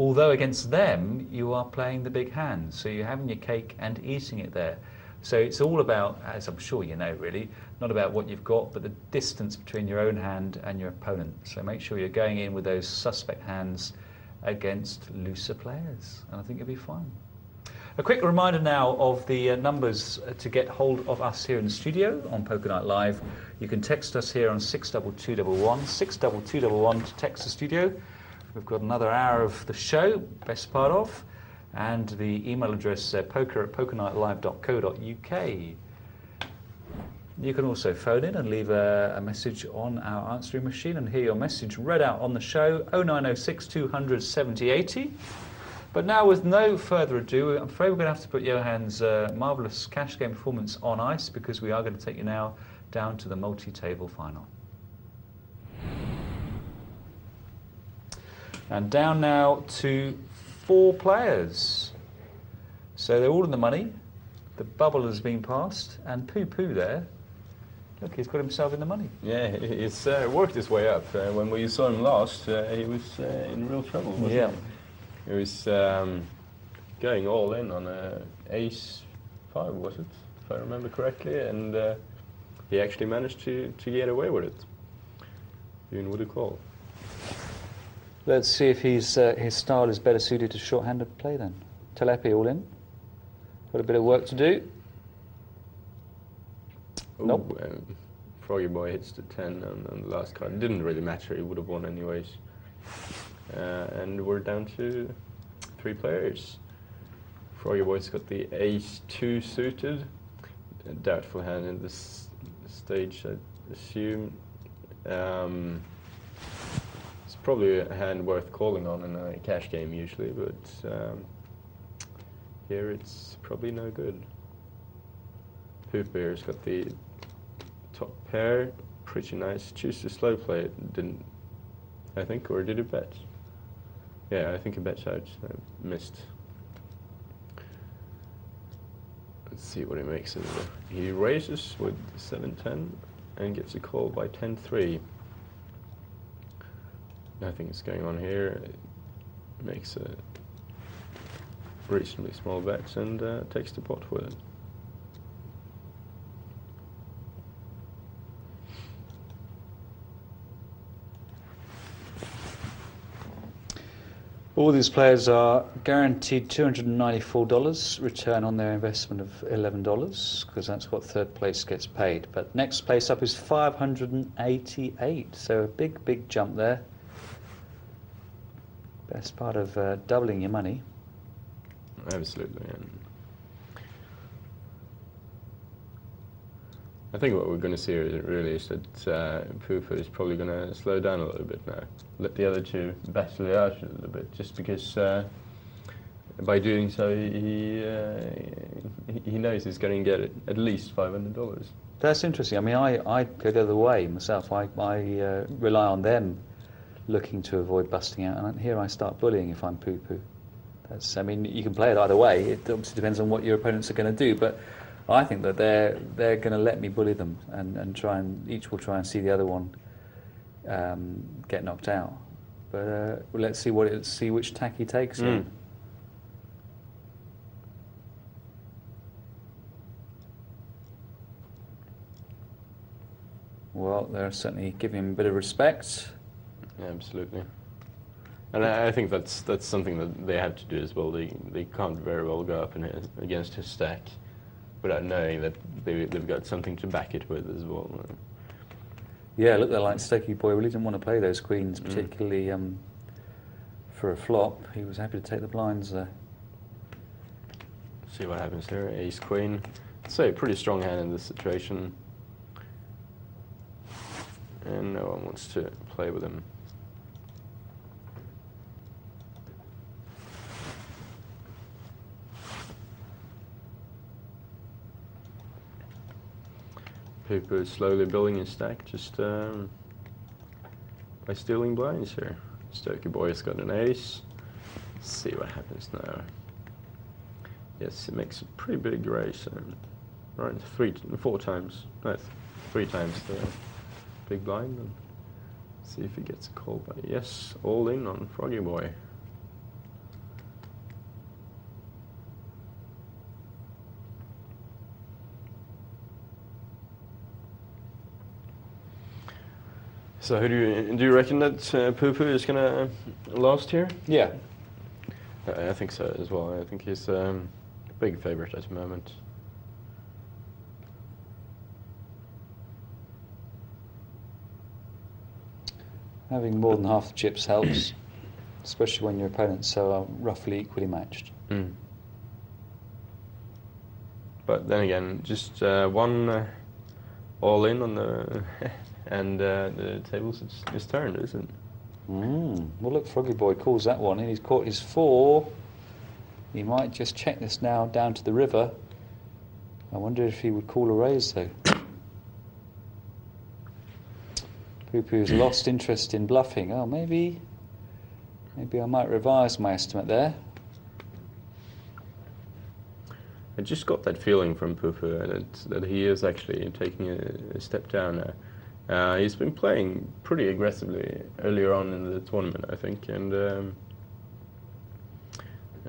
Although against them, you are playing the big hands. So you're having your cake and eating it there. So it's all about, as I'm sure you know really, not about what you've got, but the distance between your own hand and your opponent. So make sure you're going in with those suspect hands against looser players, and I think you'll be fine. A quick reminder now of the numbers to get hold of us here in the studio on Poker Night Live. You can text us here on 62211, 62211 to text the studio. We've got another hour of the show, best part of. And the email address poker@pokernightlive.co.uk. You can also phone in and leave a message on our answering machine and hear your message read out on the show, 0906 200 7080. But now, with no further ado, I'm afraid we're going to have to put Johan's marvellous cash game performance on ice, because we are going to take you now down to the multi-table final. And down now to 4 players. So they're all in the money. The bubble has been passed, and Poo there, look, he's got himself in the money. Yeah, he's worked his way up. When we saw him last, he was in real trouble, wasn't he? He was going all in on ace-5, was it, if I remember correctly, and he actually managed to get away with it, even with a call. Let's see if his style is better suited to short-handed play then. Telepi all in. Got a bit of work to do. Ooh, nope. Froggy Boy hits the 10 on the last card. It didn't really matter, he would have won anyways. And we're down to 3 players. Froggy Boy's got the ace-2 suited. A doubtful hand in this stage, I assume. It's probably a hand worth calling on in a cash game usually, but here it's probably no good. Pooper's got the top pair, pretty nice. Choose to slow play it, didn't, I think, or did it bet? Yeah, I think it bets out. I missed. Let's see what he makes of it. He raises with 7-10 and gets a call by 10-3. Nothing is going on here. It makes a reasonably small bet and takes the pot with it. All these players are guaranteed $294 return on their investment of $11, because that's what third place gets paid. But next place up is 588, so a big jump there. Best part of doubling your money. Absolutely. And I think what we're going to see really is that Pooper is probably going to slow down a little bit now. Let the other two battle it out a little bit, just because by doing so he knows he's going to get at least $500. That's interesting. I mean, I go the other way myself. I rely on them looking to avoid busting out, and here I start bullying if I'm Poo-Poo. That's, I mean, you can play it either way. It obviously depends on what your opponents are going to do, but I think that they're going to let me bully them and try and each will try and see the other one get knocked out. But let's see which tack he takes. Here. Well, they're certainly giving him a bit of respect. Yeah, absolutely. And I think that's something that they have to do as well. They can't very well go up against his stack without knowing that they've got something to back it with as well. Yeah, look, they're like Stokey Boy really didn't want to play those queens, particularly for a flop. He was happy to take the blinds there. See what happens here. Ace Queen. So a pretty strong hand in this situation. And no one wants to play with him. People is slowly building his stack just by stealing blinds here. Stokey Boy has got an ace. Let's see what happens now. Yes, it makes a pretty big raise. Right, 4 times. No, 3 times the big blind. And see if he gets a call. But yes, all in on Froggy Boy. So who do you reckon that Poo Poo is gonna last here? Yeah. I think so as well. I think he's a big favourite at the moment. Having more than half the chips helps, especially when your opponents are roughly equally matched. But then again, just one all in on the and the tables is turned, isn't it? Well, look, Froggy Boy calls that one in. He's caught his 4. He might just check this now down to the river. I wonder if he would call a raise, though. Poo Poo's lost interest in bluffing. Oh, maybe I might revise my estimate there. I just got that feeling from Poo Poo that he is actually taking a step down now. He's been playing pretty aggressively earlier on in the tournament, I think, and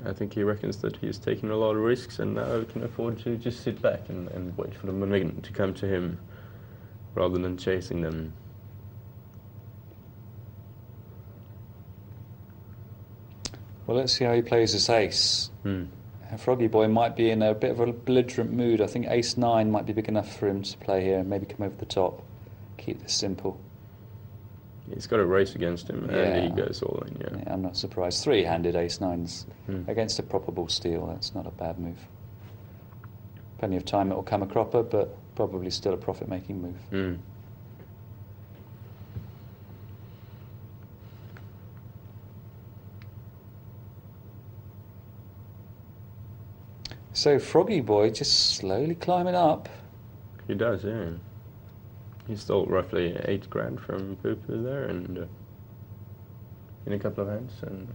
I think he reckons that he's taking a lot of risks and now can afford to just sit back and wait for the momentum to come to him rather than chasing them. Well, let's see how he plays this ace. Froggy Boy might be in a bit of a belligerent mood. I think ace-9 might be big enough for him to play here, maybe come over the top. Keep this simple. He's got a race against him, and he goes all in, yeah, I'm not surprised. 3-handed ace-9s against a probable steal. That's not a bad move. Plenty of time it will come a cropper, but probably still a profit-making move. So Froggy Boy just slowly climbing up. He does, yeah. He stole roughly 8 grand from Poo Poo there, and in a couple of hands. And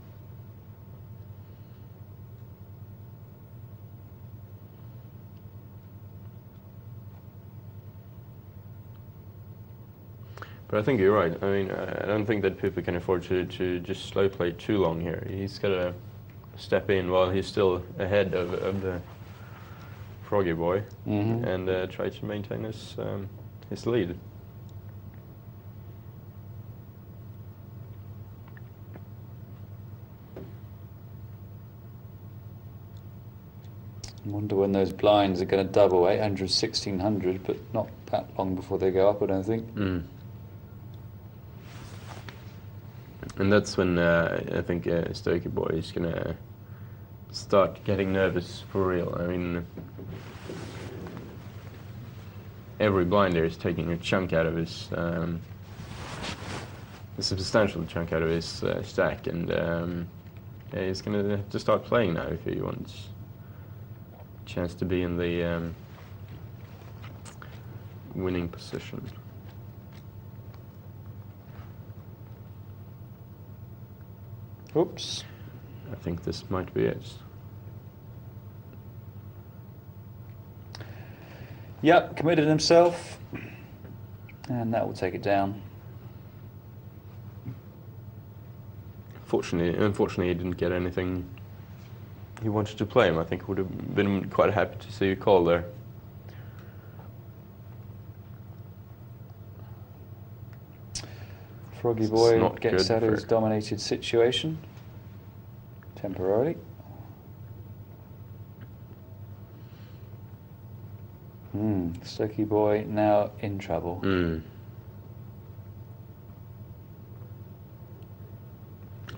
but I think you're right. I mean, I don't think that Poo Poo can afford to just slow play too long here. He's got to step in while he's still ahead of the Froggy Boy and try to maintain his lead. I wonder when those blinds are going to double, 800, 1600, but not that long before they go up, I don't think. And that's when I think Stokey Boy is going to start getting nervous for real. I mean, every blinder is taking a chunk out of his, a substantial chunk out of his stack, and yeah, he's going to have to start playing now if he wants a chance to be in the winning position. Oops. I think this might be it. Yep, committed himself, and that will take it down. Unfortunately, he didn't get anything he wanted to play him. I think would have been quite happy to see you call there. Froggy It's Boy not gets good out of for- his dominated situation temporarily. Stokie Boy now in trouble.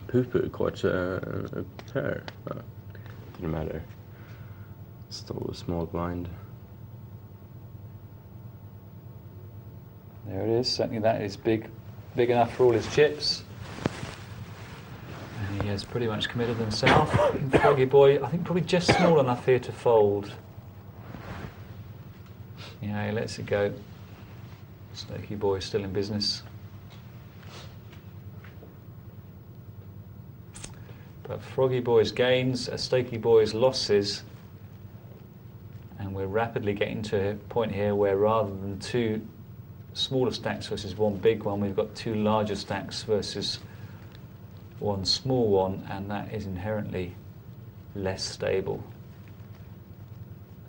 Poo-poo caught a pair. Didn't matter. Still a small blind. There it is. Certainly that is big enough for all his chips. And he has pretty much committed himself. Froggy Boy, I think probably just small enough here to fold. Yeah, he lets it go. Stokie Boy still in business. But Froggy Boy's gains are Stokie Boy's losses. And we're rapidly getting to a point here where rather than two smaller stacks versus one big one, we've got two larger stacks versus one small one, and that is inherently less stable.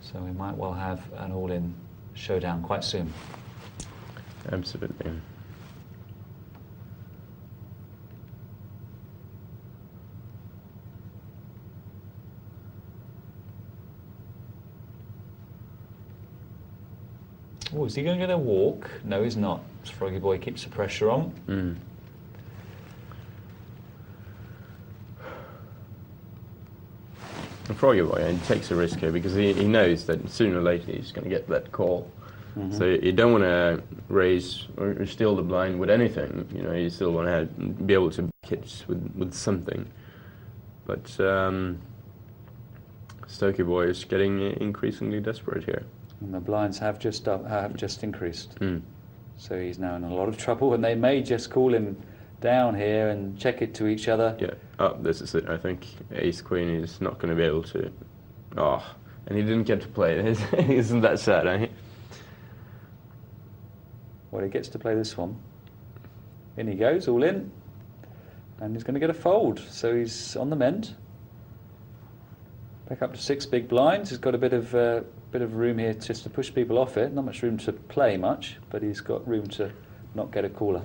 So we might well have an all-in showdown quite soon. Absolutely. Oh, is he going to get a walk? No, he's not. Froggy Boy keeps the pressure on. And Froggy Boy, he takes a risk here because he knows that sooner or later he's going to get that call. So you don't want to raise or steal the blind with anything. You know, you still want to be able to back it with something. But Stokie Boy is getting increasingly desperate here. And the blinds have just increased. So he's now in a lot of trouble, and they may just call him down here and check it to each other. Yeah. Oh, this is it. I think Ace Queen is not going to be able to. Oh, and he didn't get to play it. Isn't that sad? Eh? Well, he gets to play this one. In he goes, all in, and he's going to get a fold. So he's on the mend. Back up to 6 big blinds. He's got a bit of room here just to push people off it. Not much room to play much, but he's got room to not get a caller.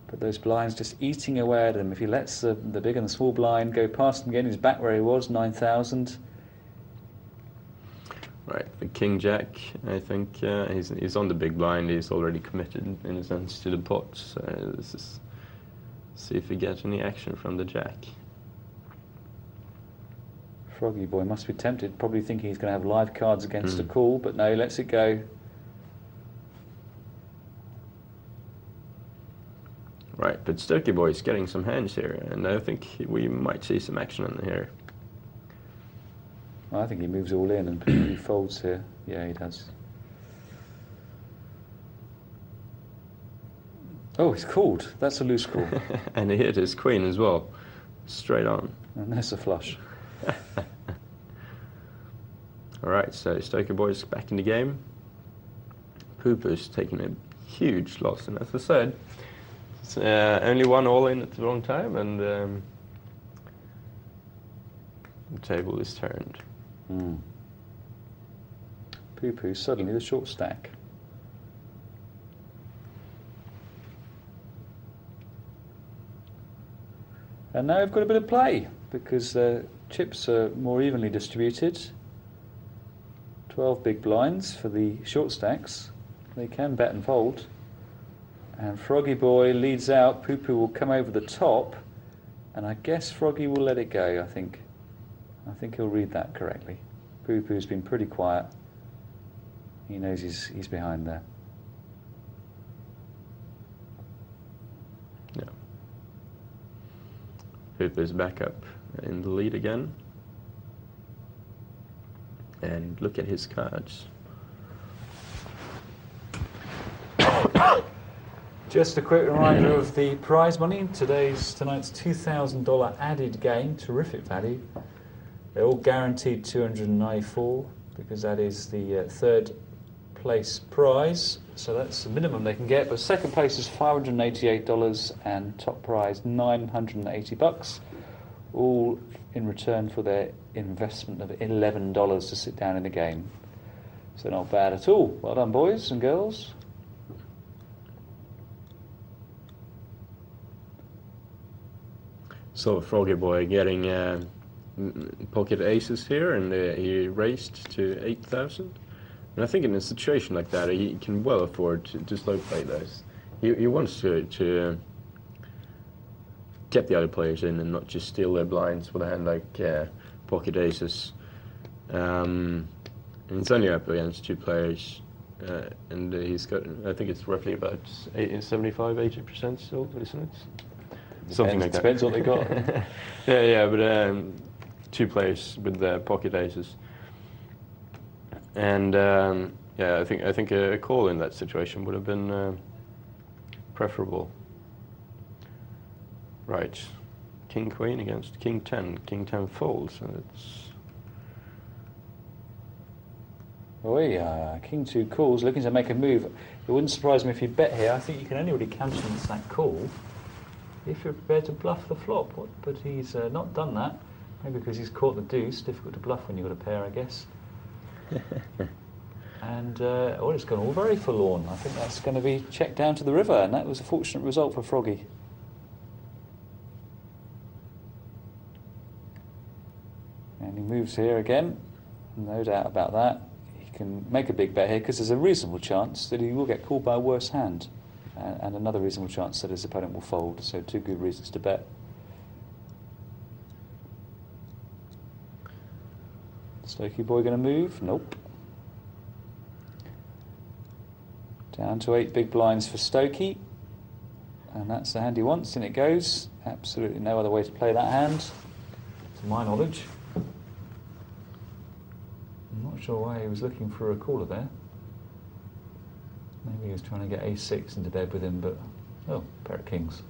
But those blinds just eating away at him. If he lets the big and the small blind go past him again, he's back where he was, 9,000. Right, the King Jack, I think he's on the big blind. He's already committed in a sense to the pot. So this is see if we get any action from the Jack. Froggy Boy must be tempted, probably thinking he's going to have live cards against a call, but no, he lets it go. Right, but Stokie Boy is getting some hands here, and I think we might see some action on here. I think he moves all in and he folds here. Yeah, he does. Oh, he's called. That's a loose call. And he hit his queen as well, straight on. And there's a flush. Alright, so Stokie Boy's back in the game. Poo-poo's taking a huge loss, and as I said, it's only one all-in at the wrong time, and the table is turned. Poo-poo, suddenly the short stack. And now we've got a bit of play, because the chips are more evenly distributed. 12 big blinds for the short stacks. They can bet and fold. And Froggy Boy leads out. Poo-poo will come over the top, and I guess Froggy will let it go, I think. I think he'll read that correctly. Poo-poo's been pretty quiet. He knows he's behind there. Yeah. Poo-poo's back up in the lead again. And look at his cards. Just a quick reminder of the prize money. Tonight's $2,000 added game, terrific value. They're all guaranteed 294 because that is the third place prize. So that's the minimum they can get. But second place is $588 and top prize $980. All in return for their investment of $11 to sit down in the game. So not bad at all. Well done, boys and girls. saw Froggy Boy getting pocket aces here, and he raised to 8,000. And I think in a situation like that, he can well afford to slow play those. He wants to get the other players in and not just steal their blinds with a hand like pocket aces. And it's only up against 2 players, and he's got, I think it's roughly about 75-80% still, isn't it? Something like that. Depends what they got. yeah, but 2 players with their pocket aces, and yeah, I think a call in that situation would have been preferable. Right, King Queen against King 10. King 10 folds, and it's. Oh yeah, King 2 calls, looking to make a move. It wouldn't surprise me if you bet here. I think you can only really countenance that call if you're prepared to bluff the flop. But he's not done that. Maybe because he's caught the deuce. Difficult to bluff when you've got a pair, I guess. And it's gone all very forlorn. I think that's going to be checked down to the river, and that was a fortunate result for Froggy. And he moves here again. No doubt about that. He can make a big bet here because there's a reasonable chance that he will get called by a worse hand, and another reasonable chance that his opponent will fold. So 2 good reasons to bet. Stokey Boy going to move? Nope. Down to 8 big blinds for Stokey, and that's the hand he wants, and it goes. Absolutely no other way to play that hand, to my knowledge. I'm not sure why he was looking for a caller there. Maybe he was trying to get ace-6 into bed with him, but pair of kings.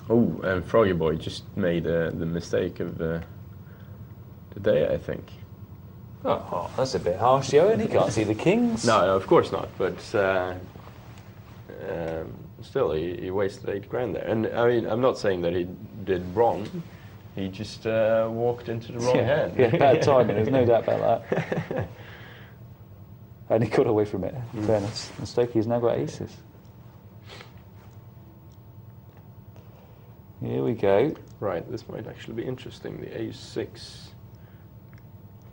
Oh, and Froggy Boy just made the mistake of the day, I think. Oh, that's a bit harsh, Johan. He can't see the kings. No, of course not. But still, he wasted 8 grand there. And I mean, I'm not saying that he did wrong. He just walked into the wrong hand. Yeah, bad timing. There's no doubt about that. And he got away from it. In fairness, and Stokey's now got aces. Here we go. Right, this might actually be interesting. The ace-6.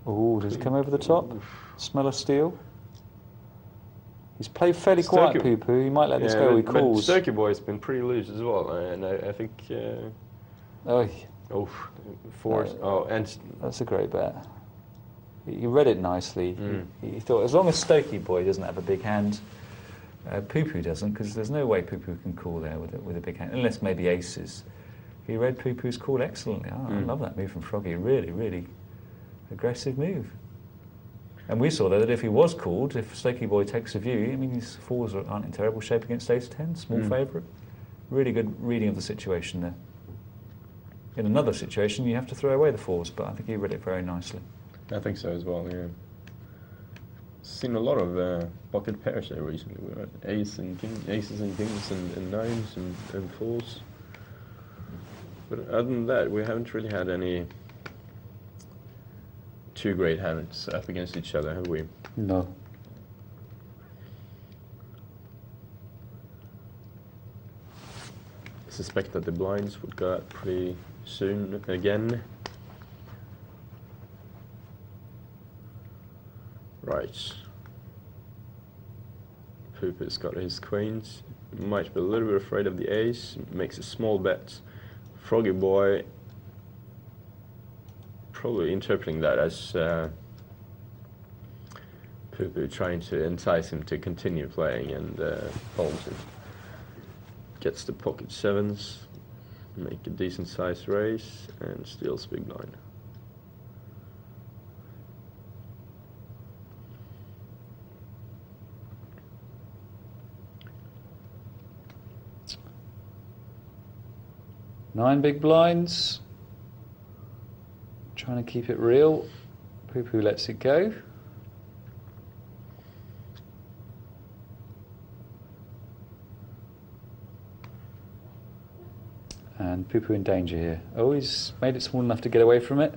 Oh, does it come over the top? Smell of steel. He's played fairly quiet, Poo-Poo. He might let this go. He calls. But Stokey Boy's been pretty loose as well, and I think. And that's a great bet. He read it nicely. He thought as long as Stokey Boy doesn't have a big hand, Poo-Poo doesn't, because there's no way Poo-Poo can call there with a big hand, unless maybe aces. He read Poo-Poo's call excellently. I love that move from Froggy. Really, really aggressive move. And we saw that if he was called, if Stokey Boy takes a view, I mean, these 4s aren't in terrible shape against ace-10, small favourite. Really good reading of the situation there. In another situation, you have to throw away the 4s, but I think he read it very nicely. I think so as well, yeah. Seen a lot of pocket pairs there recently. We had aces and kings and 9s and 4s. But other than that, we haven't really had any 2 great hands up against each other, have we? No. I suspect that the blinds would go out pretty soon again. Right. Poo-Poo's got his queens. Might be a little bit afraid of the ace. Makes a small bet. Froggy Boy probably interpreting that as Poo-Poo trying to entice him to continue playing, and folds it. Gets the pocket 7s, make a decent sized raise, and steals big blind. Nine big blinds. Trying to keep it real. Poo-Poo lets it go. And Poo-Poo in danger here. Oh, he's made it small enough to get away from it.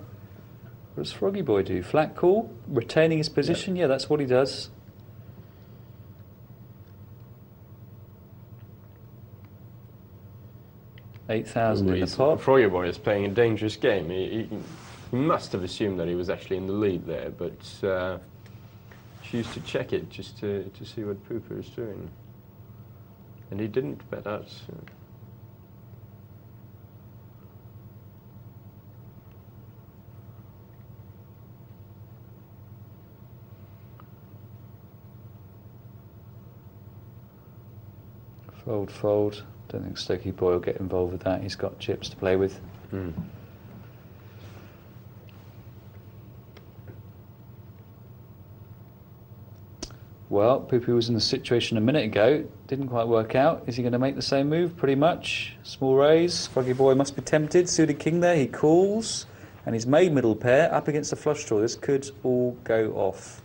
What does Froggy Boy do? Flat call? Retaining his position? Yeah, that's what he does. 8,000 in the pot. Froggy Boy is playing a dangerous game. He must have assumed that he was actually in the lead there, but choose to check it just to see what Poo-Poo is doing. And he didn't bet out. Fold, fold. Don't think Stokey Boy will get involved with that. He's got chips to play with. Well, Poo-Poo was in the situation a minute ago. Didn't quite work out. Is he going to make the same move? Pretty much. Small raise. Froggy Boy must be tempted. Suited king there. He calls. And he's made middle pair up against the flush draw. This could all go off.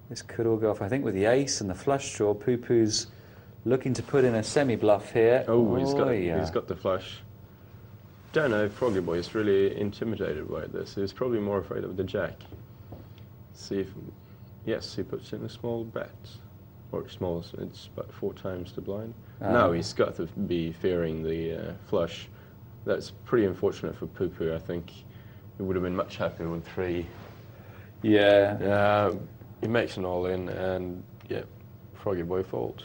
This could all go off. I think with the ace and the flush draw, Poo-Poo's looking to put in a semi-bluff here. Oh, he's got the flush. Don't know if Froggy Boy is really intimidated by this. He's probably more afraid of the jack. See if... Yes, he puts in a small bet. Or small, it's about 4 times the blind. Now he's got to be fearing the flush. That's pretty unfortunate for Poo-Poo. I think he would have been much happier with 3. Yeah. He makes an all-in, and yeah, Froggy Boy folds.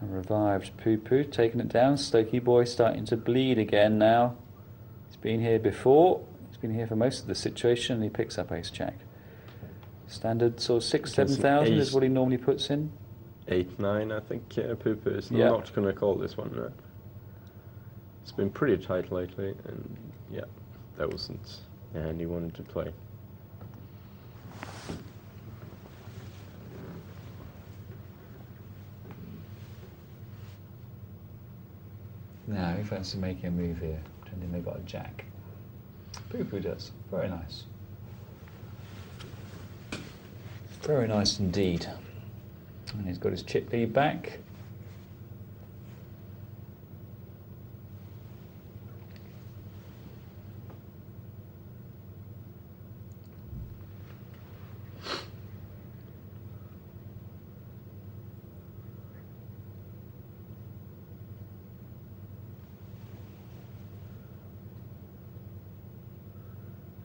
A revived Poo-Poo, taking it down. Stokey Boy starting to bleed again now. He's been here before. He's been here for most of the situation, and he picks up ace-jack. Standard sort of 6,000-7,000 is what he normally puts in. 8-9, I think Poo-Poo is not going to call this one, right? It's been pretty tight lately, and yeah, that wasn't the hand he wanted to play. Now, he fancies making a move here, pretending they've got a jack. Poo-Poo does. Very nice. Very nice indeed. And he's got his chip lead back.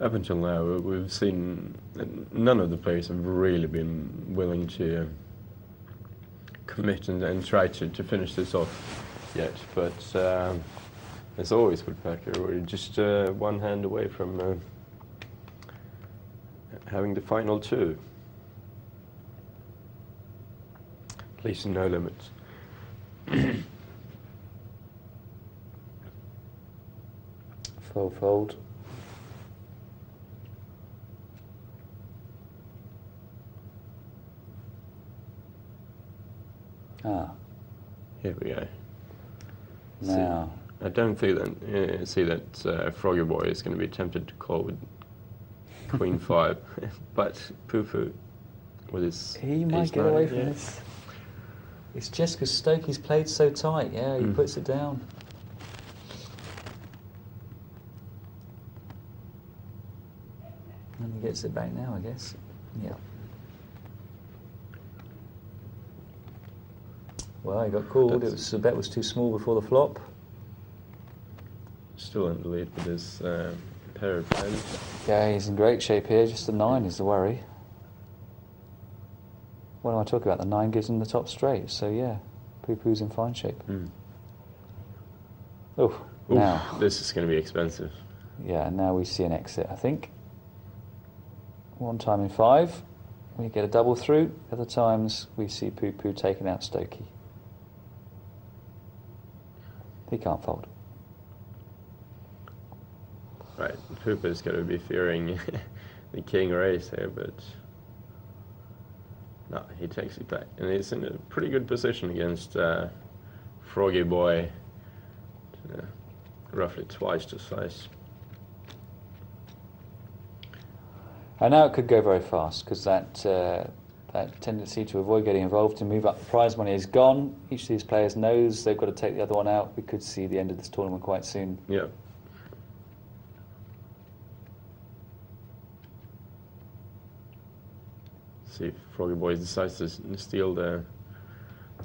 Up until now, we've seen that none of the players have really been willing to commit and try to finish this off yet. But as always with poker, we're just one hand away from having the final 2. At least no limits. Fold, fold. Here we go. Now, I don't see that Froggy Boy is going to be tempted to call with Queen 5, but Poo-Poo with his... He might get away from this. It's just because Stokey's played so tight. Yeah, he puts it down. And he gets it back now, I guess. Yeah. Well, he got called. The bet was too small before the flop. Still in the lead with his pair of 10s. Yeah, he's in great shape here. Just the 9 is the worry. What am I talking about? The 9 gives him the top straight. So yeah, Poo-Poo's in fine shape. Oh, now this is going to be expensive. Yeah, now we see an exit. I think. One time in 5, we get a double through. Other times we see Poo-Poo taking out Stokey. He can't fold. Right, Poo-Poo's going to be fearing the king or ace here, but no, he takes it back. And he's in a pretty good position against Froggy Boy, roughly twice the size. And now it could go very fast, because that tendency to avoid getting involved to move up the prize money is gone. Each of these players knows they've got to take the other one out. We could see the end of this tournament quite soon. Yeah. See if Froggy Boy decides to steal the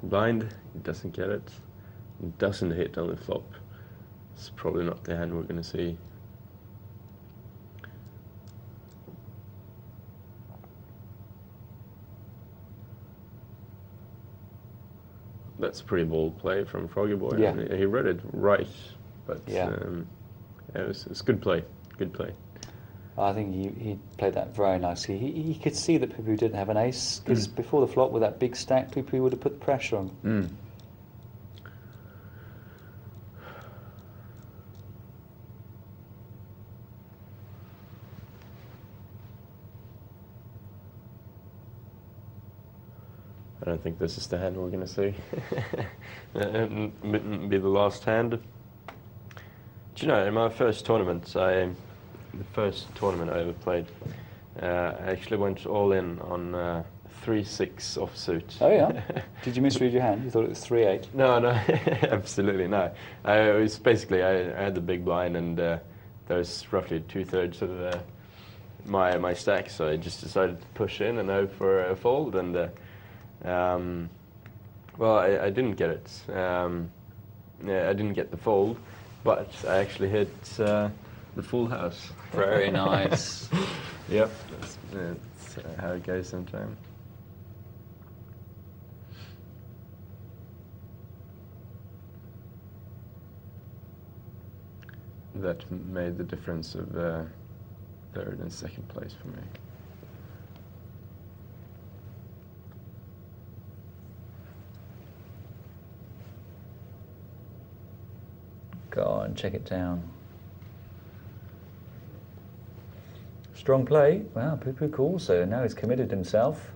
blind. He doesn't get it. He doesn't hit on the flop. It's probably not the hand we're going to see. That's a pretty bold play from Froggy Boy. Yeah. I mean, he read it right, but Yeah. It was good play. Good play. I think he played that very nicely. He could see that Pupu didn't have an ace, because before the flop with that big stack, Pupu would have put the pressure on. I don't think this is the hand we're going to see. Be the last hand. Do you know, in my first tournament, the first tournament I ever played, I actually went all in on 3-6 offsuit. Oh yeah? Did you misread your hand? You thought it was 3-8? No, absolutely no. It was basically, I had the big blind, and there was roughly 2/3 of my stack, so I just decided to push in and hope for a fold, and well, I didn't get it. I didn't get the fold, but I actually hit the full house. Very nice. Yep, that's how it goes sometimes. That made the difference of third and second place for me. Go on, check it down. Strong play. Wow, Pupu calls, so now he's committed himself.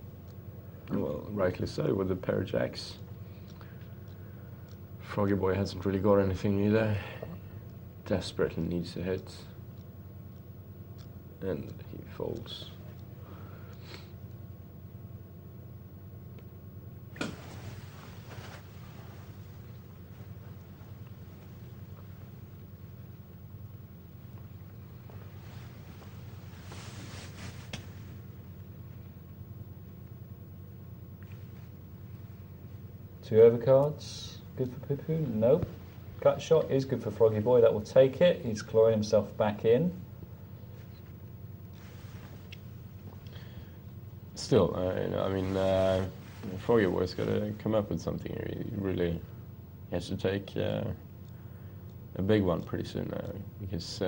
Well, rightly so, with the pair of jacks. Froggy Boy hasn't really got anything either. Desperately needs a hit. And he folds. Two overcards. Good for Pupu? Nope. Cut shot is good for Froggy Boy. That will take it. He's clawing himself back in. Still, I mean, Froggy Boy's got to come up with something here. He really has to take a big one pretty soon now, because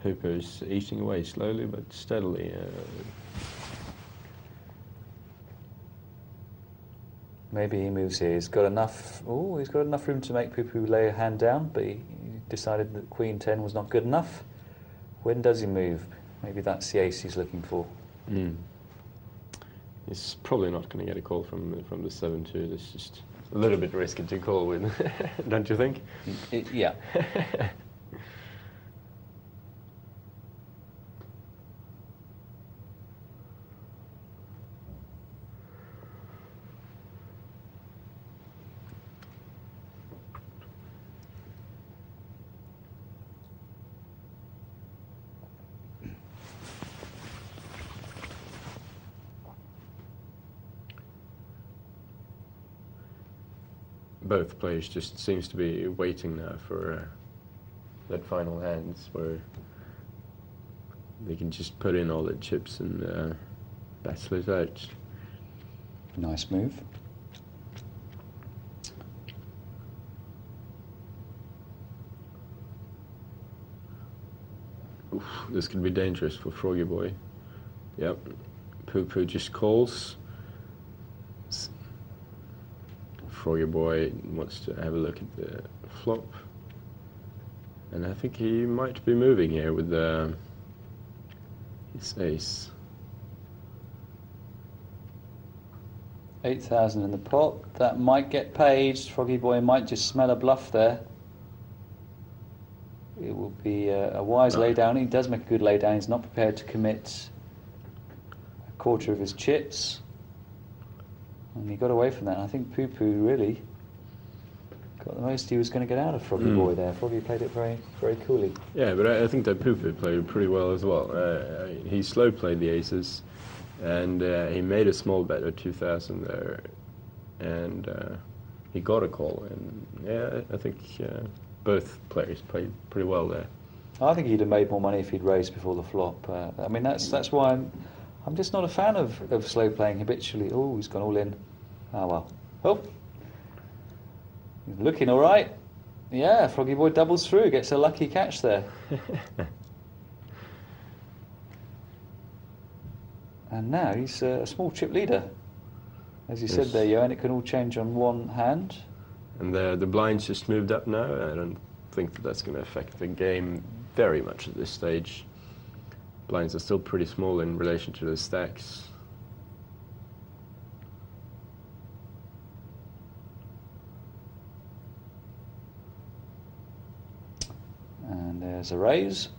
Pupu's eating away slowly but steadily. Maybe he moves here. He's got enough. Oh, he's got enough room to make Pupu lay a hand down, but he decided that Queen 10 was not good enough. When does he move? Maybe that's the ace he's looking for. He's probably not going to get a call from the 7-2. That's just a little bit risky to call with, don't you think? Yeah. Both players just seems to be waiting now for that final hands where they can just put in all their chips and battle it out. Nice move. Oof, this could be dangerous for Froggy Boy. Yep, Pupu just calls. Froggy Boy wants to have a look at the flop, and I think he might be moving here with his ace. 8,000 in the pot. That might get paid. Froggy Boy might just smell a bluff there. It will be a wise laydown. He does make a good laydown. He's not prepared to commit a quarter of his chips. And he got away from that. I think Pupu really got the most he was going to get out of Froggy Boy there. Froggy played it very, very coolly. Yeah, but I think that Poo-Poo played pretty well as well. He slow played the aces, and he made a small bet at 2,000 there, and he got a call. And yeah, I think both players played pretty well there. I think he'd have made more money if he'd raised before the flop. I mean, that's why I'm just not a fan of slow playing habitually. Oh, he's gone all in. Oh well. Oh, he's looking all right. Yeah, Froggy Boy doubles through, gets a lucky catch there. And now he's a small chip leader. As you said there, Johan, it can all change on one hand. And the blinds just moved up now. I don't think that's going to affect the game very much at this stage. Blinds are still pretty small in relation to the stacks. And there's a raise.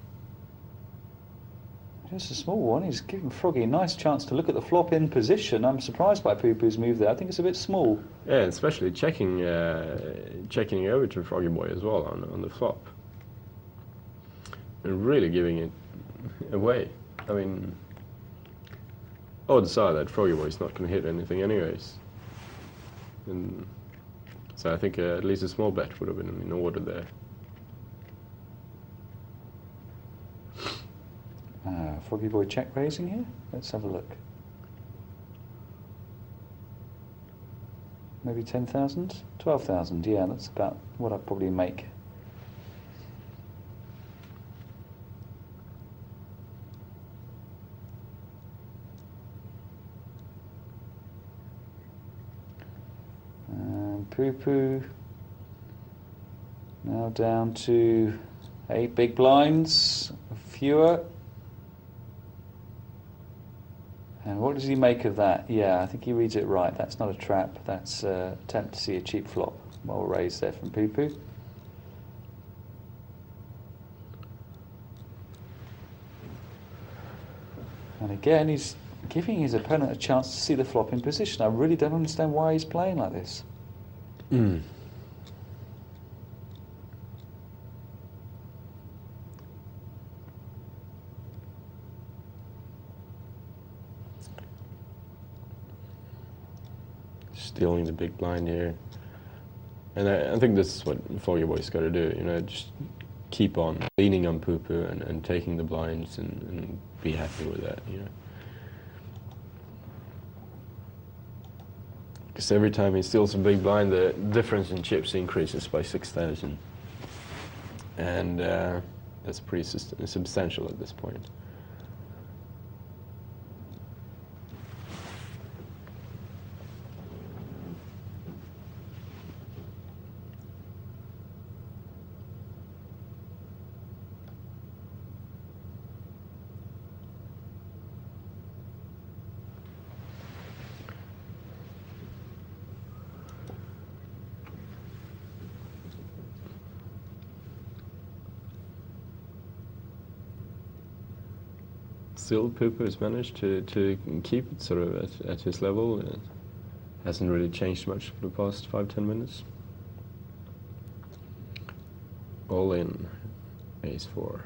Just a small one. He's giving Froggy a nice chance to look at the flop in position. I'm surprised by Poo-Poo's move there. I think it's a bit small. Yeah, especially checking over to Froggy Boy as well on the flop. And really giving it away. I mean, odds are that Froggy Boy's not going to hit anything anyways. And so I think at least a small bet would have been in order there. Froggy Boy check raising here. Let's have a look. Maybe 10,000? 12,000, yeah, that's about what I'd probably make. Poo-Poo now down to 8 big blinds, fewer. And what does he make of that? Yeah, I think he reads it right. That's not a trap. That's an attempt to see a cheap flop. Well raised there from Poo-Poo. And again, he's giving his opponent a chance to see the flop in position. I really don't understand why he's playing like this. Stealing the big blind here. And I think this is what Froggy Boy's got to do, you know, just keep on leaning on Poo-Poo and taking the blinds and be happy with that, you know. Because every time he steals a big blind, the difference in chips increases by 6,000. And that's pretty substantial at this point. Still, Poo-Poo has managed to keep it sort of at his level. It hasn't really changed much for the past 5-10 minutes. All in, ace-4.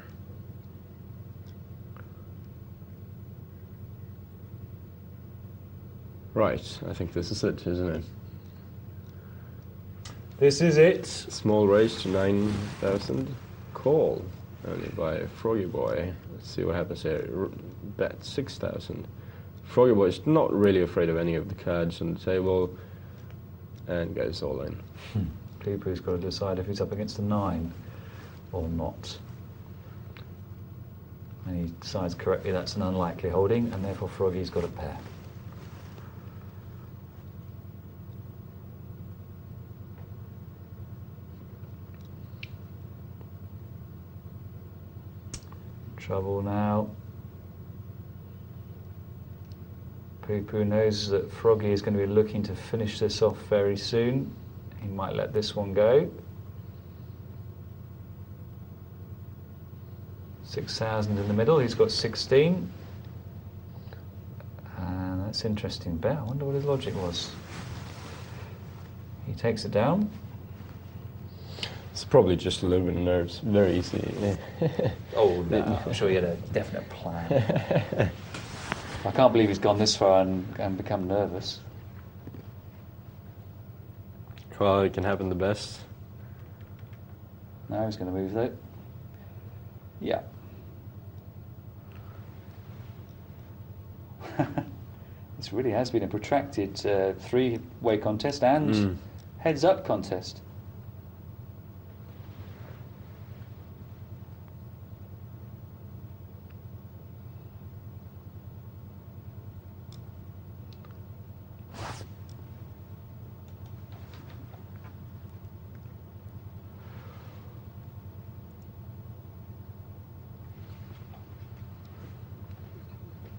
Right, I think this is it, isn't it? This is it. Small raise to 9,000. Call. Only by Froggy Boy. Let's see what happens here. Bet 6,000. Froggy Boy is not really afraid of any of the cards on the table and goes all in. Poo-Poo's got to decide if he's up against a 9 or not. And he decides correctly that's an unlikely holding, and therefore Froggy's got a pair. Trouble now. Poo-Poo knows that Froggy is going to be looking to finish this off very soon. He might let this one go. 6,000 in the middle, he's got 16. And that's interesting bet. I wonder what his logic was. He takes it down. It's probably just a little bit of nerves. Very easy. Oh, no, I'm sure he had a definite plan. I can't believe he's gone this far and become nervous. Well, it can happen the best. Now he's going to move though. Yeah. This really has been a protracted three-way contest and heads-up contest.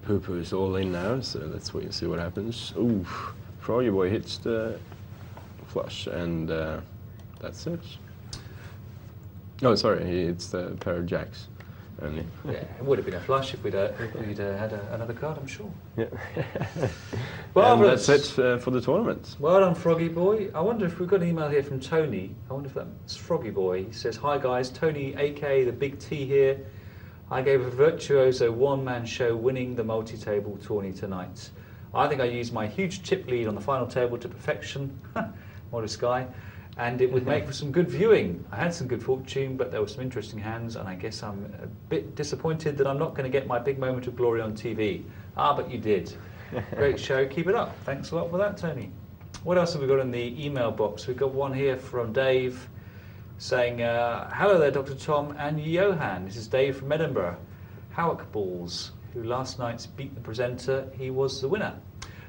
Poo-poo is all in now, so let's wait and see what happens. Ooh, Froggy Boy hits the flush, and that's it. Oh, sorry, he hits the pair of jacks only. Yeah, it would have been a flush if we'd had another card, I'm sure. Yeah. Well, and that's it for the tournament. Well done, Froggy Boy. I wonder if we've got an email here from Tony. I wonder if that's Froggy Boy. He says, "Hi guys, Tony, aka the Big T here. I gave a virtuoso one-man show winning the multi-table tourney tonight. I think I used my huge chip lead on the final table to perfection, modest guy, and it would make for some good viewing. I had some good fortune, but there were some interesting hands, and I guess I'm a bit disappointed that I'm not going to get my big moment of glory on TV. Ah, but you did. Great show, keep it up. Thanks a lot for that, Tony." What else have we got in the email box? We've got one here from Dave, saying, "Hello there, Dr. Tom and Johan. This is Dave from Edinburgh. Howick Balls, who last night beat the presenter. He was the winner.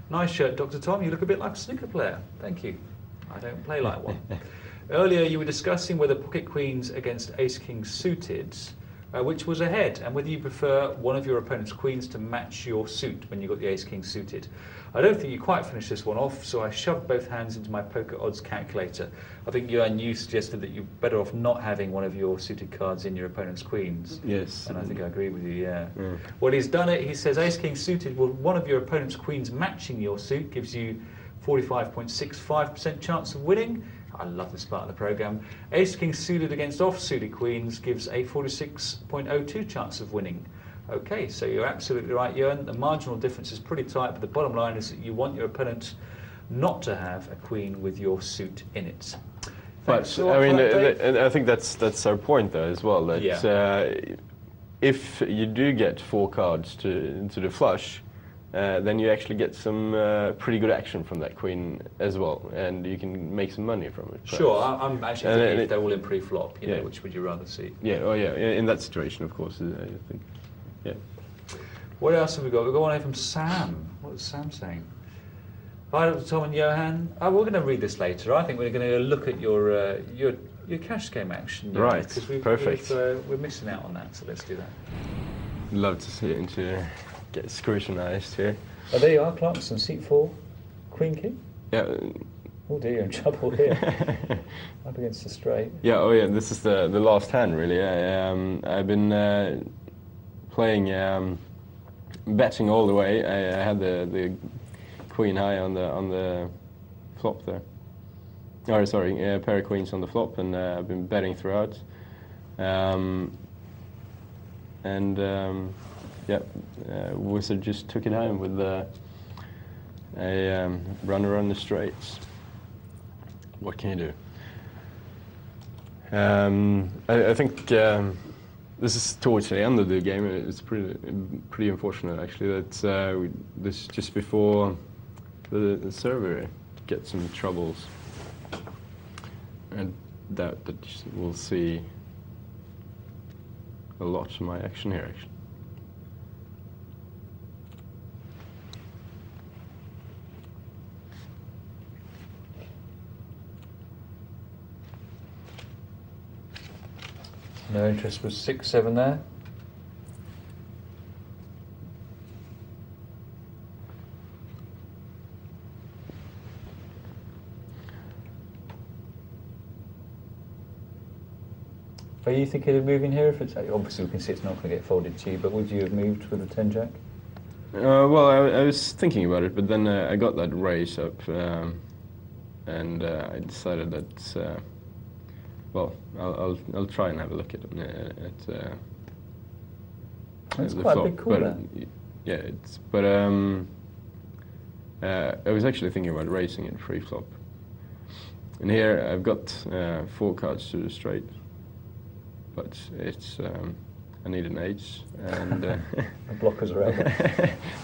Nice shirt, Dr. Tom. You look a bit like a snooker player. Thank you. I don't play like one. Earlier, you were discussing whether pocket queens against ace-king suited, which was ahead, and whether you prefer one of your opponent's queens to match your suit when you got the ace-king suited. I don't think you quite finished this one off, so I shoved both hands into my poker odds calculator. I think you suggested that you're better off not having one of your suited cards in your opponent's queens. Yes. And I think I agree with you, yeah. Well, he's done it. He says ace-king suited, well, one of your opponent's queens matching your suit gives you 45.65% chance of winning. I love this part of the programme. Ace-king suited against off-suited queens gives a 46.02 chance of winning. Okay, so you're absolutely right, Johan. The marginal difference is pretty tight, but the bottom line is that you want your opponent not to have a queen with your suit in it. But I mean, I think that's our point though as well. That if you do get 4 cards to the flush, then you actually get some pretty good action from that queen as well, and you can make some money from it. Perhaps. Sure, I'm actually thinking if they're all in pre-flop, you know, which would you rather see? Yeah, oh yeah, in that situation, of course, I think. Yeah. What else have we got? We've got one here from Sam. What is Sam saying? Hi, Dr. Tom and Johan. Oh, we're going to read this later. I think we're going to look at your cash game action. Johan, right, perfect. We're missing out on that, so let's do that. Love to see it and to get scrutinised here. Oh, there you are, Clarkson, seat 4, Queen King. Yeah. Oh dear, you're in trouble here. Up against the straight. Yeah, oh yeah, this is the last hand really. I've been playing betting all the way. I had the queen high on the flop there. Oh, sorry, a pair of queens on the flop, and I've been betting throughout. Wizard just took it home with a runner on the straights. What can you do? I think this is towards the end of the game. It's pretty unfortunate actually that this is just before the server gets some troubles, and that we'll see a lot of my action here actually. No interest with 6-7 there. Are you thinking of moving here? If it's obviously we can see it's not going to get folded to you, but would you have moved with the 10-jack? Well, I was thinking about it, but then I got that raise up, and I decided that well, I'll try and have a look at That's the quite flop. a big call there. Yeah, but I was actually thinking about racing it free flop. And here I've got 4 cards to the straight, but it's I need an ace and The blockers are over.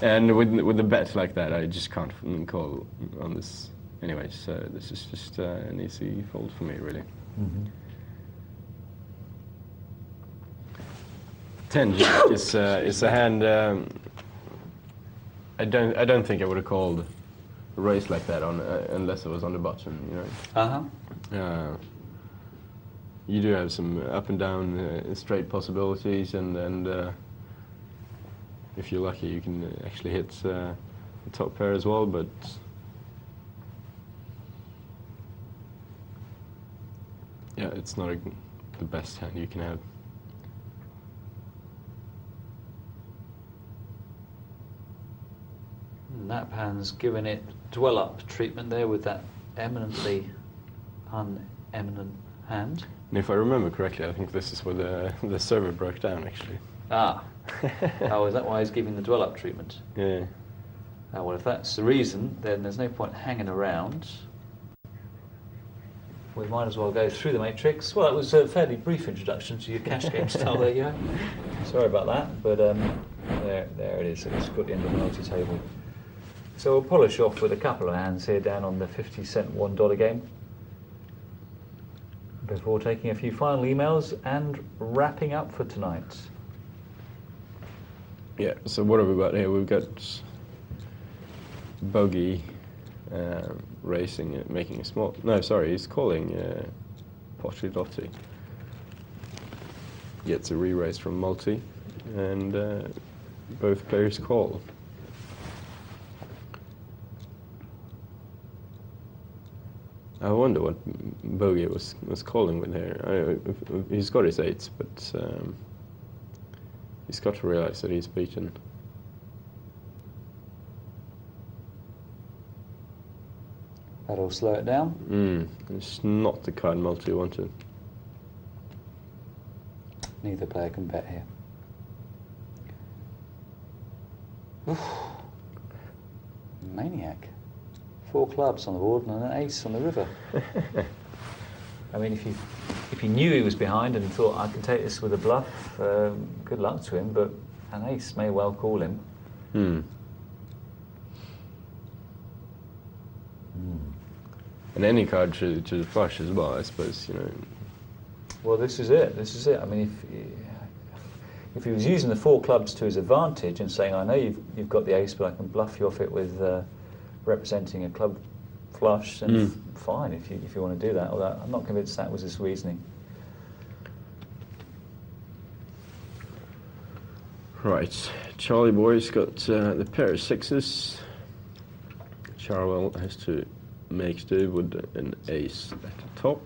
and with a bet like that, I just can't call on this anyway. So this is just an easy fold for me, really. Mm-hmm. 10 Jack is a hand. I don't think I would have called a race like that on unless it was on the button, you know. You do have some up and down straight possibilities, and if you're lucky, you can actually hit the top pair as well. But yeah, it's not the best hand you can have. Nap hand's given it dwell up treatment there with that eminently uneminent hand. And if I remember correctly, I think this is where the server broke down, actually. Ah. Oh, is that why he's giving the dwell up treatment? Yeah. Oh, well, if that's the reason, then there's no point hanging around. We might as well go through the matrix. Well, it was a fairly brief introduction to your cash game style there, Johan. Sorry about that, but there it is. It's got the end of the multi-table. So we'll polish off with a couple of hands here down on the 50-cent $1 game before taking a few final emails and wrapping up for tonight. Yeah, so what have we got here? We've got Bogey racing, making a small... No, sorry, he's calling Potty Dotty. Gets a re-raise from multi, and both players call. I wonder what Bogey was calling with here. He's got his 8s, but he's got to realise that he's beaten. That'll slow it down. It's not the card multi wanted. Neither player can bet here. Oof. Maniac. 4 clubs on the board and an ace on the river. I mean, if he knew he was behind and thought, I can take this with a bluff, good luck to him, but an ace may well call him. And any card to the flush as well, I suppose, you know. Well, this is it. I mean, if he was using the 4 clubs to his advantage and saying, I know you've got the ace, but I can bluff you off it with representing a club flush, then fine if you want to do that. Although I'm not convinced that was his reasoning. Right, Charlie Boy's got the pair of 6s. Charwell has to make do with an ace at the top.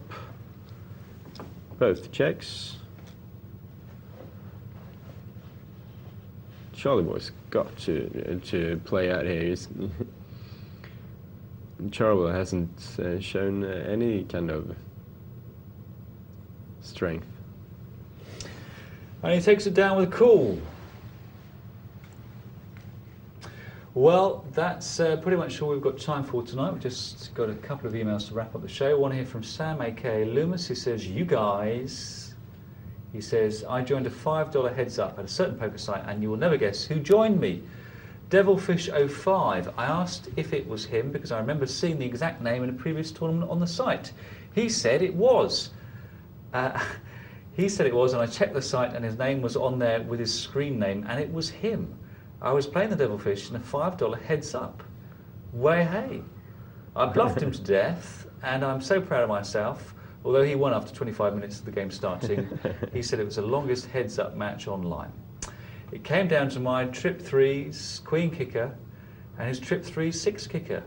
Both checks. Charlie Boy's got to play out here. Charwell hasn't shown any kind of strength. And he takes it down with a cool. Well, that's pretty much all we've got time for tonight. We've just got a couple of emails to wrap up the show. One here from Sam, aka Loomis, who says, you guys, he says, I joined a $5 heads up at a certain poker site and you will never guess who joined me. Devilfish05. I asked if it was him because I remember seeing the exact name in a previous tournament on the site. He said it was. He said it was, and I checked the site and his name was on there with his screen name, and it was him. I was playing the Devilfish in a $5 heads up. Way hey. I bluffed him to death, and I'm so proud of myself. Although he won after 25 minutes of the game starting, he said it was the longest heads up match online. It came down to my trip 3's queen kicker and his trip 3's 6 kicker.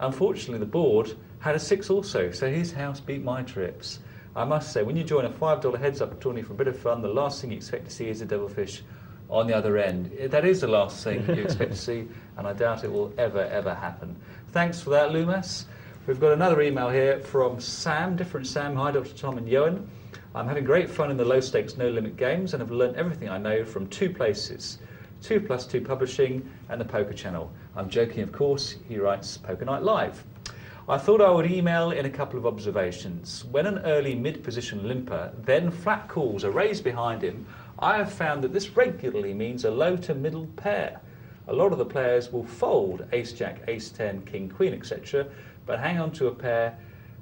Unfortunately, the board had a 6 also, so his house beat my trips. I must say, when you join a $5 heads-up tourney for a bit of fun, the last thing you expect to see is a Devilfish on the other end. That is the last thing you expect to see, and I doubt it will ever happen. Thanks for that, Loomis. We've got another email here from Sam, different Sam. Hi, Dr. Tom and Johan. I'm having great fun in the low stakes, no limit games and have learned everything I know from 2 places, 2+2 Publishing and the Poker Channel. I'm joking, of course. He writes Poker Night Live. I thought I would email in a couple of observations. When an early mid-position limper, then flat calls are raised behind him, I have found that this regularly means a low to middle pair. A lot of the players will fold ace-jack, ace-10, king-queen, etc., but hang on to a pair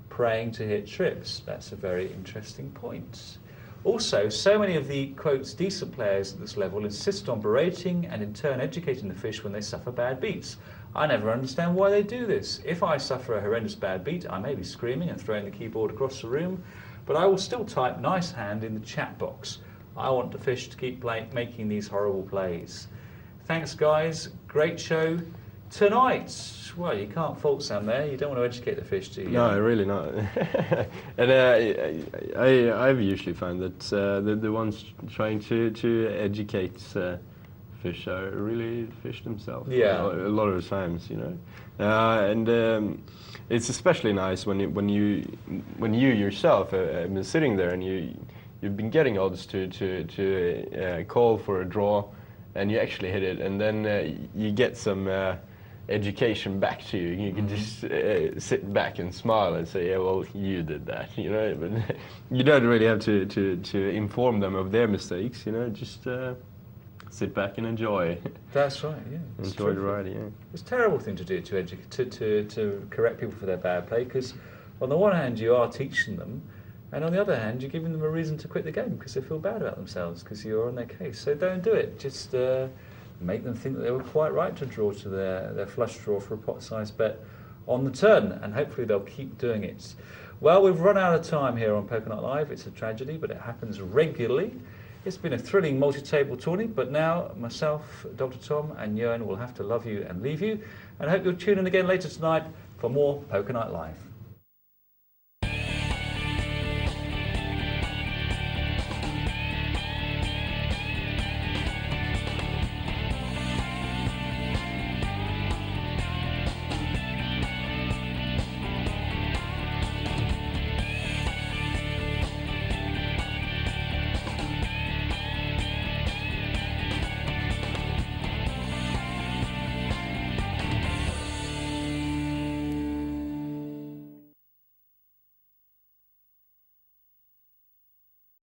praying to hit trips. That's a very interesting point. Also, so many of the, quotes, decent players at this level insist on berating and in turn educating the fish when they suffer bad beats. I never understand why they do this. If I suffer a horrendous bad beat, I may be screaming and throwing the keyboard across the room, but I will still type nice hand in the chat box. I want the fish to keep making these horrible plays. Thanks, guys. Great show tonight. Well, you can't fault Sam there. You don't want to educate the fish, do you? No, really not. And I've usually found that the ones trying to educate fish are really fish themselves. Yeah. A lot of the times, you know. And it's especially nice when you yourself have been sitting there and you've been getting odds to call for a draw, and you actually hit it, and then you get some education back to you. You can just sit back and smile and say, yeah, well, you did that, you know. But you don't really have to inform them of their mistakes, you know. Just sit back and enjoy. That's right, yeah. Enjoy the ride, yeah. It's a terrible thing to do to correct people for their bad play, because on the one hand you are teaching them, and on the other hand you're giving them a reason to quit the game because they feel bad about themselves because you're on their case. So don't do it. Just make them think that they were quite right to draw to their flush draw for a pot-sized bet on the turn, and hopefully they'll keep doing it. Well, we've run out of time here on Poker Night Live. It's a tragedy, but it happens regularly. It's been a thrilling multi-table tourney, but now myself, Dr. Tom and Johan will have to love you and leave you, and I hope you'll tune in again later tonight for more Poker Night Live.